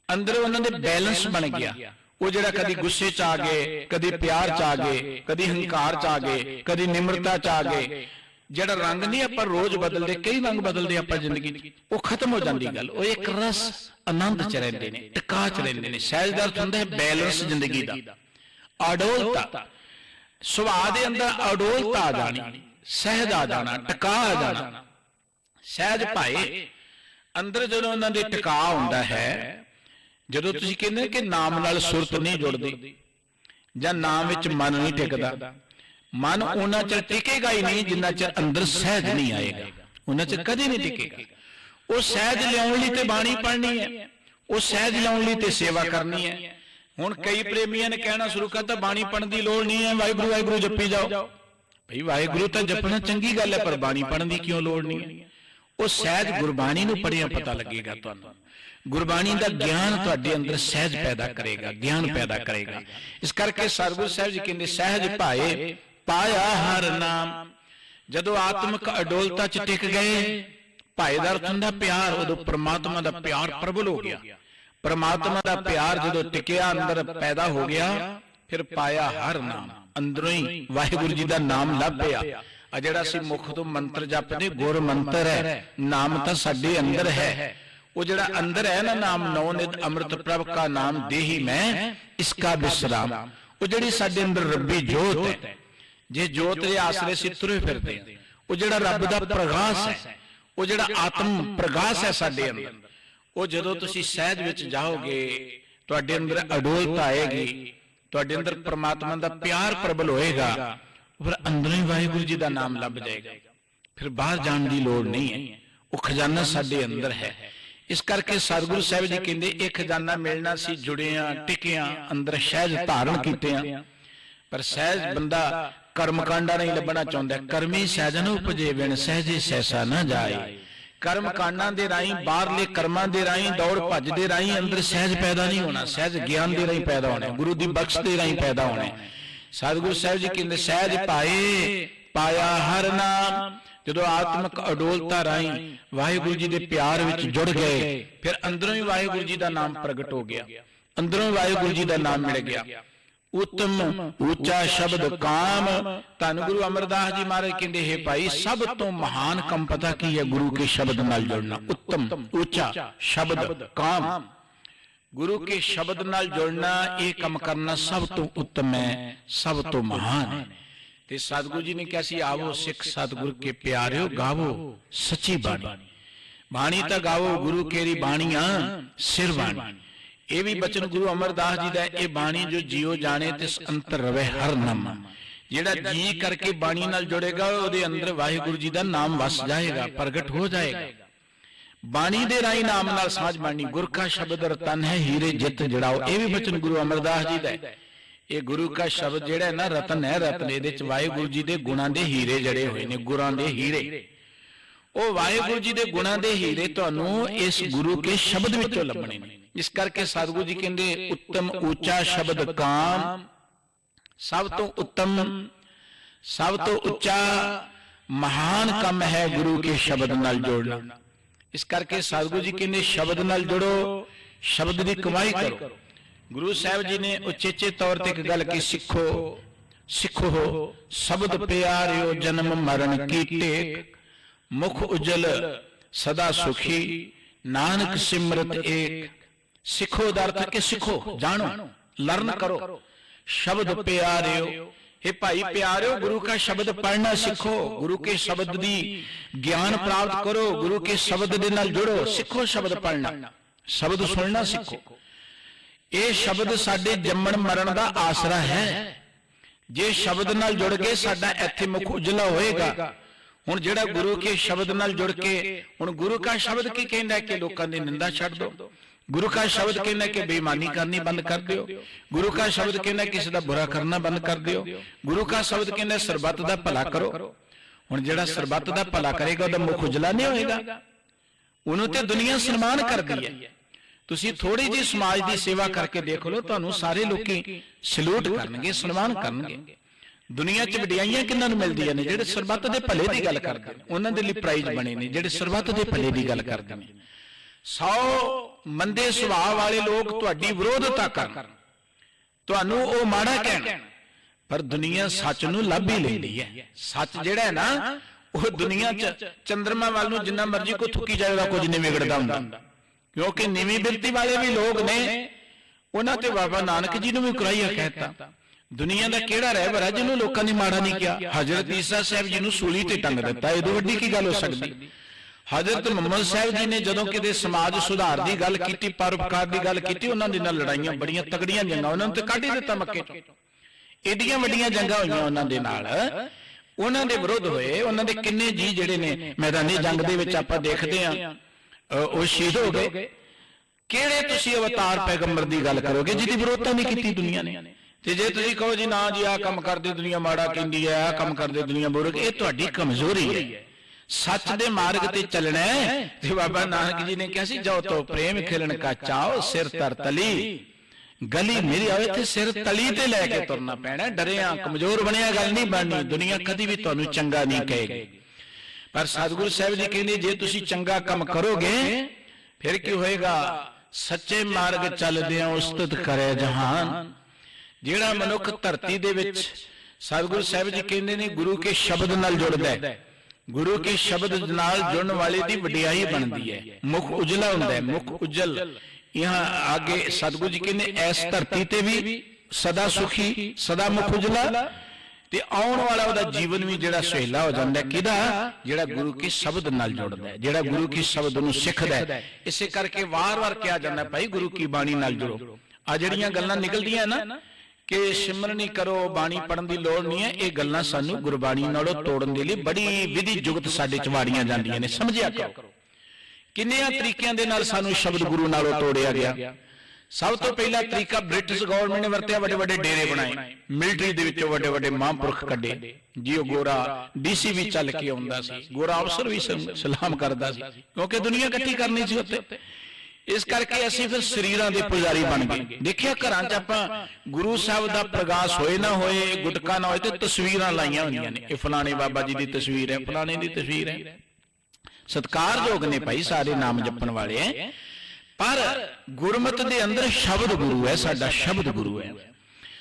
[SPEAKER 1] अंदर उन्हां दे बैलेंस बन गया। वो जिहड़ा कदी गुस्से च आ गए, कदी प्यार च आ गए, कदी हंकार च आ गए, कदी निम्रता च आ गए। जिहड़ा रंग नहीं आपां रोज बदलदे, कई रंग बदलदे आपां जिंदगी च, वो खत्म हो जाती गल। वो एक रस आनंद च रहिंदे ने, टिका च रहिंदे ने। सहज दा अर्थ हुंदा है बैलेंस जिंदगी दा, अडोलता। सुभाਅ दे अंदर अडोलता आ जानी, सहज आ जाना, टिका आ जाना। सहज भाए अंदर जदों उन्हां दे टिका हुंदा है, जदों तुसीं कहंदे कि नाम नाल सुरत नहीं जुड़दी जां नाम विच मन नहीं टिकदा, मन उन्ना चਿਰ टिकेगा ही नहीं जिन्ना चਿਰ अंदर सहज नहीं आएगा, उन्ना चਿਰ कदी नहीं टिकेगा। वो सहज लियाउण लई ते बाणी पढ़नी है, वो सहज लियाउण लई ते सेवा करनी है। हुण कई प्रेमियां ने कहना शुरू करता, बाणी पढ़न दी लोड़ नहीं है, वाहिगुरू वाहिगुरू जपी जाओ। भाई वाहिगुरू तां जपना चंगी गल है, पर बाणी पढ़न दी क्यों लोड़ नहीं है? वो सहज गुरबाणी नूं पढ़िया पता लगेगा तुहानूं। गुरबाणी का ज्ञान तुहाडे अंदर सहज पैदा करेगा, ज्ञान पैदा करेगा। इस करके सतगुरु साहिब जी कहंदे, सहज भाए पाया हर नाम। जदों आत्मक अडोलता च टिक गए, भाई दा अर्थ हुंदा प्यार, उदों परमात्मा दा प्यार प्रबल हो गया। परमात्मा दा प्यार जदों टिकिया, अंदर पैदा हो गया, फिर पाया हर नाम। अंदरों ही वाहिगुरू जी दा नाम लभ पिया। ਆ ਜਿਹੜਾ ਅਸੀਂ ਮੁਖ ਤੋਂ ਮੰਤਰ ਜਪਦੇ ਗੁਰ ਮੰਤਰ ਹੈ, ਨਾਮ ਤਾਂ ਸਾਡੇ ਅੰਦਰ ਹੈ। ਉਹ ਜਿਹੜਾ ਅੰਦਰ ਹੈ ਨਾ, ਨਾਮ ਨੌ ਨਿਤ ਅੰਮ੍ਰਿਤ ਪ੍ਰਭ ਕਾ ਨਾਮ ਦੇਹੀ ਮੈਂ ਇਸਕਾ ਵਿਸਰਾਮ, ਉਹ ਜਿਹੜੀ ਸਾਡੇ ਅੰਦਰ ਰੱਬੀ ਜੋਤ ਹੈ, ਜੇ ਜੋਤ ਦੇ ਆਸਰੇ ਅਸੀਂ ਤੁਰੇ ਫਿਰਦੇ ਹਾਂ, ਉਹ ਜਿਹੜਾ ਰੱਬ ਦਾ ਪ੍ਰਗਾਸ ਹੈ, ਉਹ ਜਿਹੜਾ ਆਤਮ ਪ੍ਰਗਾਸ ਹੈ ਸਾਡੇ ਅੰਦਰ, ਉਹ ਜਦੋਂ ਤੁਸੀਂ ਸਹਿਜ ਵਿੱਚ ਜਾਓਗੇ ਤੁਹਾਡੇ ਅੰਦਰ ਅਡੋਲਤਾ ਆਏਗੀ, ਤੁਹਾਡੇ ਅੰਦਰ ਪ੍ਰਮਾਤਮਾ ਦਾ ਪਿਆਰ ਪ੍ਰਬਲ ਹੋਏਗਾ, ਫਿਰ ਅੰਦਰੋਂ ਹੀ ਵਾਹਿਗੁਰੂ ਜੀ ਦਾ ਨਾਮ ਲੱਭ ਜਾਏਗਾ, ਫਿਰ ਬਾਹਰ ਜਾਣ ਦੀ ਲੋੜ ਨਹੀਂ ਹੈ, ਉਹ ਖਜ਼ਾਨਾ ਸਾਡੇ ਅੰਦਰ ਹੈ। ਇਸ ਕਰਕੇ ਸਤਿਗੁਰੂ ਸਾਹਿਬ ਜੀ ਕਹਿੰਦੇ ਇਹ ਖਜ਼ਾਨਾ ਮਿਲਣਾ ਸੀ ਜੁੜਿਆਂ ਟਿਕਿਆਂ ਅੰਦਰ ਸਹਿਜ ਧਾਰਨ ਕੀਤਿਆਂ, ਪਰ ਸਹਿਜ ਬੰਦਾ ਕਰਮ ਕਾਂਡਾ ਨਹੀਂ ਲੱਭਣਾ ਚਾਹੁੰਦਾ, ਕਰਮੀ ਸਹਿਜਨ ਉਪਜੇ ਬਿਨ ਸਹਿਜੇ ਸਹਿਸਾ ਨਾ ਜਾਏ। ਕਰਮ ਕਾਂਡਾਂ ਦੇ ਰਾਹੀਂ, ਬਾਹਰਲੇ ਕਰਮਾਂ ਦੇ ਰਾਹੀਂ, ਦੌੜ ਭੱਜ ਦੇ ਰਾਹੀਂ ਅੰਦਰ ਸਹਿਜ ਪੈਦਾ ਨਹੀਂ ਹੋਣਾ, ਸਹਿਜ ਗਿਆਨ ਦੇ ਰਾਹੀਂ ਪੈਦਾ ਹੋਣਾ, ਗੁਰੂ ਦੀ ਬਖਸ਼ ਦੇ ਰਾਹੀਂ ਪੈਦਾ ਹੋਣਾ। ਸਤਿਗੁਰੂ ਸਾਹਿਬ ਜੀ ਕਹਿੰਦੇ ਸਹਿਜ ਪਾਏ ਪਾਇਆ ਹਰ ਨਾਮ, ਜਦੋਂ ਆਤਮਿਕ ਅਡੋਲਤਾ ਰਾਹੀਂ ਵਾਹਿਗੁਰੂ ਜੀ ਦੇ ਪਿਆਰ ਵਿੱਚ ਜੁੜ ਗਏ, ਫਿਰ ਅੰਦਰੋਂ ਹੀ ਵਾਹਿਗੁਰੂ ਜੀ ਦਾ ਨਾਮ ਪ੍ਰਗਟ ਹੋ ਗਿਆ, ਅੰਦਰੋਂ ਵਾਹਿਗੁਰੂ ਜੀ ਦਾ ਨਾਮ ਮਿਲ ਗਿਆ। ਉੱਤਮ ਉੱਚਾ ਸ਼ਬਦ ਕਾਮ, ਧੰਨ ਗੁਰੂ ਅਮਰਦਾਸ ਜੀ ਮਹਾਰਾਜ ਕਹਿੰਦੇ ਹੈ ਭਾਈ ਸਭ ਤੋਂ ਮਹਾਨ ਕੰਮ ਪਤਾ ਕੀ ਹੈ? ਗੁਰੂ ਕੇ ਸ਼ਬਦ ਨਾਲ ਜੁੜਨਾ। ਉੱਤਮ ਉੱਚਾ ਸ਼ਬਦ ਕਾਮ, ਗੁਰੂ ਕੇ ਸ਼ਬਦ ਨਾਲ ਜੁੜਨਾ, ਇਹ ਕੰਮ ਕਰਨਾ ਸਭ ਤੋਂ ਉੱਤਮ ਹੈ, ਸਭ ਤੋਂ ਮਹਾਨ ਹੈ। ਤੇ ਸਤਿਗੁਰੂ ਜੀ ਨੇ ਕਿਹਾ ਸੀ ਆਵੋ ਸਿੱਖ ਸਤਿਗੁਰ ਕੇ ਪਿਆਰਿਓ ਗਾਵੋ ਸੱਚੀ ਬਾਣੀ, ਬਾਣੀ ਤਾਂ ਗਾਵੋ ਗੁਰੂ ਕੇਰੀ ਬਾਣੀਆਂ ਸਿਰ ਬਾਣੀ। ਇਹ ਵੀ ਬਚਨ ਗੁਰੂ ਅਮਰਦਾਸ ਜੀ ਦਾ, ਇਹ ਬਾਣੀ ਜੋ ਜੀਓ ਜਾਣੇ ਤਿਸ ਅੰਤਰ ਰਵੇ ਹਰ ਨਾਮ, ਜਿਹੜਾ ਜੀ ਕਰਕੇ ਬਾਣੀ ਨਾਲ ਜੁੜੇਗਾ ਉਹਦੇ ਅੰਦਰ ਵਾਹਿਗੁਰੂ ਜੀ ਦਾ ਨਾਮ ਵਸ ਜਾਏਗਾ, ਪ੍ਰਗਟ ਹੋ ਜਾਏਗਾ। ਬਾਣੀ ਦੇ ਰਾਹੀਂ ਨਾਮ ਨਾਲ ਸਾਂਝ ਬਣਨੀ। ਗੁਰ ਕਾ ਸ਼ਬਦ ਰਤਨ ਹੈ ਹੀਰੇ ਜਿੱਤ ਜੜਾਓ, ਇਹ ਵੀ ਬਚਨ ਗੁਰੂ ਅਮਰਦਾਸ ਜੀ ਦਾ ਹੈ। ਇਹ ਗੁਰੂ ਕਾ ਸ਼ਬਦ ਜਿਹੜਾ ਹੈ ਨਾ ਰਤਨ ਹੈ, ਰਤਨ ਇਹਦੇ ਚ ਵਾਹਿਗੁਰੂ ਜੀ ਦੇ ਗੁਣਾਂ ਦੇ ਹੀਰੇ ਜੜੇ ਹੋਏ ਨੇ, ਗੁਰਾਂ ਦੇ ਹੀਰੇ। ਉਹ ਵਾਹਿਗੁਰੂ ਜੀ ਦੇ ਗੁਣਾਂ ਦੇ ਹੀਰੇ ਤੁਹਾਨੂੰ ਇਸ ਗੁਰੂ ਕੇ ਸ਼ਬਦ ਵਿੱਚੋਂ ਲੱਭਣੇ ਨੇ। ਇਸ ਕਰਕੇ ਸਤਿਗੁਰੂ ਜੀ ਕਹਿੰਦੇ ਉੱਤਮ ਉੱਚਾ ਸ਼ਬਦ ਕਾਮ, ਸਭ ਤੋਂ ਉੱਤਮ ਸਭ ਤੋਂ ਉੱਚਾ ਮਹਾਨ ਕੰਮ ਹੈ ਗੁਰੂ ਕੇ ਸ਼ਬਦ ਨਾਲ ਜੋੜਨਾ। ਇਸ ਕਰਕੇ ਸਤਿਗੁਰੂ ਜੀ ਕਹਿੰਦੇ ਸ਼ਬਦ ਨਾਲ ਜੁੜੋ, ਸ਼ਬਦ ਦੀ ਕਮਾਈ ਕਰੋ। ਗੁਰੂ ਸਾਹਿਬ ਜੀ ਨੇ ਉਚੇਚੇ ਤੌਰ ਤੇ ਇੱਕ ਗੱਲ ਕੀ, ਸਿੱਖੋ ਸਿੱਖੋ ਸ਼ਬਦ ਪਿਆਰਿਓ ਜਨਮ ਮਰਨ ਕੀ ਟੇਕ, ਮੁਖ ਉਜਲ ਸਦਾ ਸੁਖੀ ਨਾਨਕ ਸਿਮਰਤ ਏਕ। ਸਿੱਖੋ ਦਾ ਅਰਥ ਕਿ ਸਿੱਖੋ, ਜਾਣੋ, ਲਰਨ ਕਰੋ। ਸ਼ਬਦ ਪਿਆਰਿਓ, हे ਭਾਈ ਪਿਆਰਿਓ ਗੁਰੂ का शब्द पढ़ना सीखो, गुरु के शब्द दी ज्ञान प्राप्त करो, गुरु के शब्द दे नाल जुड़ो, सीखो शब्द पढ़ना, शब्द सुनना सीखो। ये शब्द साडे जम्मण मरण दा आसरा है। जे शब्द नाल जुड़ के साडा इत्थे मुख उजला होएगा। हुण जिहड़ा गुरु के शब्द नाल जुड़ के, हुण गुरु का शब्द की कहंदा कि लोकां दी निंदा छड्ड दो, गुरु का शब्द कहना कि बेईमानी करनी बंद कर दियो, गुरु का शब्द कहना किसी का बुरा करना बंद कर दियो, गुरु का शब्द कहना सरबत का भला करो। हुण जिहड़ा सरबत का भला करेगा उहदा मुख उजला नहीं होएगा, उहनूं ते दुनिया सन्मान करदी है। तुसीं थोड़ी जी समाज की सेवा करके देख लो, तुहानूं सारे लोकी सलूट करनगे, सन्मान करनगे। दुनिया च वडियाइयां किन्हां नूं मिलदियां ने? जिहड़े सरबत दे भले दी गल करदे ने, उहनां दे लई प्राइज बने ने जिहड़े सरबत दे भले दी गल करदे ने। 100 मंदे सुभाव वाले लोग तुहाडी विरोधता करन, तुहानूं ओह माड़ा कहण, पर दुनिया सच नूं लभ ही लैंदी है। सच जिहड़ा है ना, ओह दुनिया च चंद्रमा वाल नूं जिन्ना मर्जी को थुकी जाएगा कुछ नहीं विगड़दा हुंदा, क्योंकि नीवी बिरती वाले भी लोग ने, उन्हां ते बाबा नानक जी नूं भी कुराइया कहता। दुनिया का किहड़ा रहबर है जिन्होंने लोगों ने माड़ा नहीं किया? हजरत ईसा साहब जी नूं सूली ते टंग दिता, इदों वड्डी की गल हो सकदी? हजरत मुहम्मद साहब जी ने जदों किते समाज सुधार की गल की, परोपकार की गल की, उन्होंने नाल लड़ाइयां बड़ियां तगड़ियां जंगां, उन्होंने तो कढ ही दिता मक्के चों। एडियां वड्डियां जंगां होईयां उन्हां दे नाल, उन्हां दे विरोध होए। उन्हां दे किन्ने जी जिहड़े ने मैदानी जंग दे विच आपां देखदे हां ओह शहीद हो गए। किहड़े तुसीं अवतार पैगंबर की गल करोगे जिहदी विरोधता नहीं कीती दुनिया ने? ते जे तुसीं कहो जी ना जी आ काम करदे दुनिया माड़ा कहंदी है, आ काम करदे दुनिया बुरा, ये तुहाडी कमजोरी है। सच दे मार्ग ते चलना है। ते बाबा नानक जी ने कहा सी, जाओ तो प्रेम खिलन का चाओ, सिर तर तली गली मेरी आवे ते सिर तली ते लैके तुरना पैना। डरिया कमजोर बनिया गल नहीं बननी, दुनिया कदी भी तुहानूं चंगा नहीं कहेगी। पर सतगुरु साहब जी कहंदे जे तुसीं चंगा काम करोगे फिर की होएगा? सच्चे मार्ग चलदे उस्तत करे जहान। जिहड़ा मनुख धरती दे विच सतगुरु साहिब जी कहते ने गुरु के शब्द नाल जुड़दा है, गुरु के शब्द नाल जुड़न वाले दी वडियाई बनती है, मुख उजला हुंदा है, मुख उज्जल। यहाँ आगे सतगुरु जी कहते ऐस धरती ते भी सदा सुखी सदा मुख उजला, ते आउण वाला उहदा जीवन भी जिहड़ा सुहेला हो जांदा है। किहदा? जिहड़ा गुरु के शब्द नाल जुड़दा है, जिहड़ा गुरु के शब्द नूं सिखदा है। इसे करके वार-वार कहा जांदा है भाई गुरु की बाणी नाल जुड़ो। आ जिहड़ियां गल्लां निकलदियां ना कि सिमरनी करो, बाणी पढ़न की लोड़ नहीं है, ये गल्लां सानू गुरबाणी नालों तोड़न दे लई बड़ी विधि जुगत साडे च वाड़ियां जांदियां ने। समझिया करो किन्नियां तरीकिਆਂ ਦੇ ਨਾਲ ਸਾਨੂੰ शब्द गुरु नालों तोड़िया गया। सब तो पहला तरीका ब्रिटिश गवर्नमेंट ने वरतिया, बड़े बड़े डेरे बनाए, मिलिटरी दे विचों बड़े बड़े महापुरख कड्डे जी। गोरा डीसी भी चल के आउंदा सी, गोरा अफसर भी सलाम करदा सी, क्योंकि दुनिया इकट्ठी करनी सी उत्ते। इस करके असीं फिर शरीरां दे पुजारी बन गए। देखिया घरां च आपां गुरु साहब दा प्रकाश होए ना होए, गुटका ना होए, ते तस्वीरां लाइयां होंदियां ने, ये फलाने बाबा जी दी तस्वीर है, फलाने दी तस्वीर है। सत्कारयोग ने भाई सारे नाम जपण वाले हैं, पर गुरमत दे अंदर शब्द गुरु है, साडा शब्द गुरु है।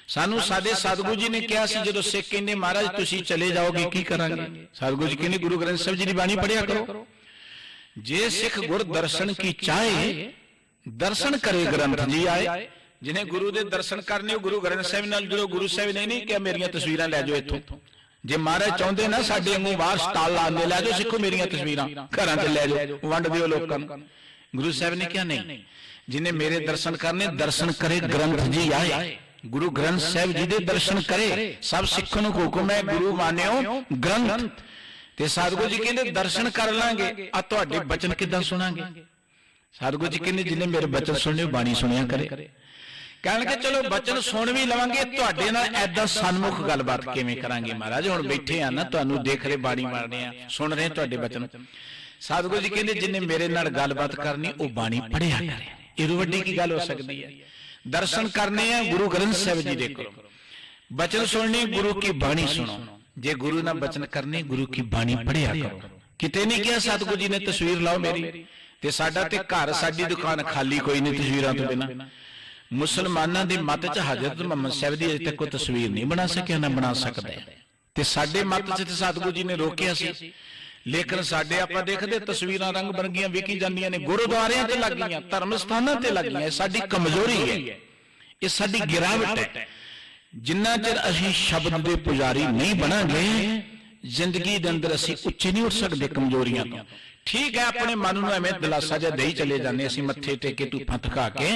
[SPEAKER 1] सानू साडे सतगुरु जी ने कहा सी, जदों सिख कहंदे महाराज तुसीं चले जाओगे की करांगे? सतगुरु जी कहंदे गुरु ग्रंथ साहिब जी दी बाणी पढ़िया करो। जे सिख गुर दर्शन की चाहे दर्शन करे ग्रंथ जी आए। जिन्हें गुरु दे दर्शन करने गुरु ग्रंथ साहिब नाल जुड़ो। गुरु साहिब ने नहीं क्या मेरियां तस्वीरां लै जाओ इत्थों, जे महाराज चाहुंदे ना साडे वांगू बाहर स्टाल लांदे लै जाओ, सिखो मेरियां तस्वीरां घरां ते लै जाओ, वंड दिओ लोकां नूं। गुरु साहिब ने क्या नहीं, जिन्हें मेरे दर्शन करने दर्शन करे ग्रंथ जी आए। गुरु ग्रंथ साहिब जी दे दर्शन करे। सब सिखां नूं हुक्म है गुरु मानियो ग्रंथ। ते सतगुरु जी कहंदे दर्शन कर लांगे, आ तुहाडे बचन किदां सुनांगे? सतगुरु जी कहंदे जिन्हें मेरे बचन सुने बाणी सुनिया करे। कहणगे चलो बचन सुन भी लवांगे, तुहाडे नाल ऐदां सन्मुख गलबात किवें करांगे? महाराज हुण बैठे आ ना, तुहानूं देख रहे बाणी मार रहे आ, सुन रहे तुहाडे बचन। सतगुरु जी कहंदे जिन्हें मेरे नाल गलबात करनी वो बाणी पढ़िया करे। इहदों वड्डी की गल हो सकदी है? दर्शन करने हैं गुरु ग्रंथ साहिब जी दे करो, बचन सुनने गुरु की बाणी सुनो। जे गुरु ना बचन करने गुरु की बाणी पढ़िया करो। किते नहीं किया सतगुरु जी ने तस्वीर लाओ मेरी, ते साडा ते घर साडी दुकान खाली कोई नहीं तस्वीरां तो बिना। मुसलमानां दी मत च हजरत मुहम्मद साहिब दी अजे तक कोई तस्वीर नहीं बना सकिया, ना बना सकदा है। ते साडे मत च ते सतगुरु जी ने रोकिया सी, लेकिन साडे आपां देखदे तस्वीरां रंग बरंगियां विकी जांदियां ने, गुरुद्वारियां ते लग गईयां, धर्म स्थानां ते लग गईयां। साडी कमजोरी है, ये साडी गिरावट है। जिन्ना चिर असीं शब्द दे पुजारी नहीं बनांगे, जिंदगी दे अंदर असीं उच्चे नहीं उठ सकदे कमजोरियां तो। ठीक है, अपने मन नूं एवें दिलासा जिहा देई चले जांदे असीं मत्थे टेके धूपां धका के।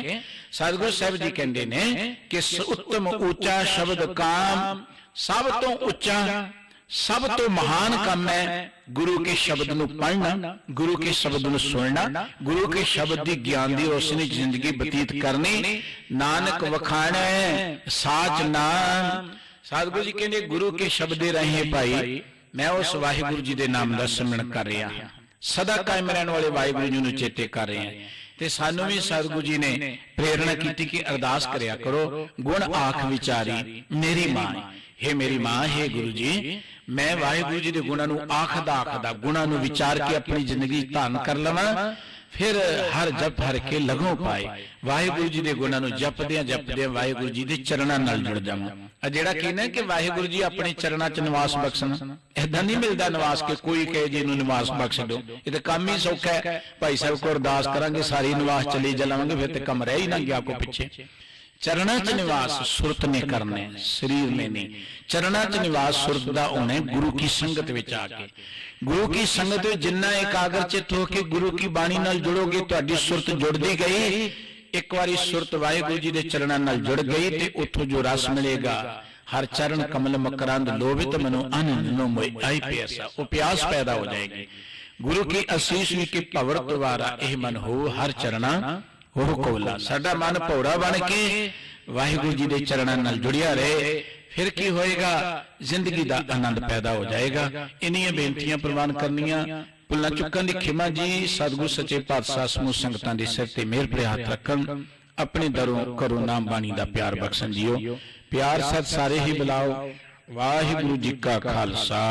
[SPEAKER 1] सतगुरु साहिब जी कहंदे ने कि उत्तम ऊंचा शब्द काम, सब तो उच्चा सब तो महान काम है गुरु के शब्द नूं पढ़ना, गुरु के शब्द नूं सुनना, गुरु के शब्द दी ज्ञान दी रोशनी जिंदगी बतीत करनी। नानक वखाणे साच नाम। सतगुरु जी कहंदे गुरु के शब्द दे रहे भाई मैं उस वाहिगुरु जी दे नाम दा सिमरन कर रहा हां, सदा कायम रहने वाले वाहिगुरु जी नूं चेते कर रहे हैं। ते सानू भी सतगुरु जी ने प्रेरणा की कि अरदास करया करो, गुण आख विचारी मेरी मां। हे मेरी मां, हे गुरु जी, मैं वाहिगुरु जी के गुणों नूं आखदा गुणों नूं विचार के अपनी जिंदगी धारण कर लवां, फिर हर जप हर के लगों पाए वाहिगुरु जी के गुणों नूं जपदियां वाहिगुरु जी के चरणों नाल जुड़ जावां। आ जिहड़ा कहना कि वाहिगुरु जी अपने चरणों च निवास बख्शण, ऐदां नहीं मिलता निवास के कोई कहे जी इहनूं निवास बख्श दो। ये तो काम ही सौखा है, भाई साहब को अरदास करांगे सारी निवास चली जावांगे, फिर तो कम रह ही ना गया को पिछे। चरणा च निवास सुरत ने करने, शरीर ने नहीं। चरणा च निवास सुरत दा होना है गुरु की संगत विच आके। गुरु की संगत विच जिन्ना एकाग्र चित हो के गुरु की बाणी नाल जुड़ोगे, तुहाडी सुरत जुड़दी गई। एक बारी सुरत वाहिगुरु जी दे चरणा नाल जुड़ गई ते उत्थों जो रस मिलेगा, हर चरण कमल मकरंद लोभित मनो आनंद नो मोय आई प्यासा, वो प्यास पैदा हो जाएगी। गुरु की आशीष भी कि भवर द्वारा एह मन हो हर चरणा हो कोला। साडा मन भौड़ा बन के वाहिगुरु जी के चरणों नाल जुड़िया रहे, फिर की होएगा, जिंदगी का आनंद पैदा हो जाएगा। इन्नियां बेनतियां प्रवान करनियां, भुल्लां चुकां दी खिमा जी सतगुरु सच्चे पातशाह समूह संगतां दे सिर ते मेहर भरे हाथ रखन, अपने दरों करो नाम बाणी दा प्यार बख्शन जियो। प्यार सत सारे ही बुलाओ। वाहिगुरु जी का खालसा।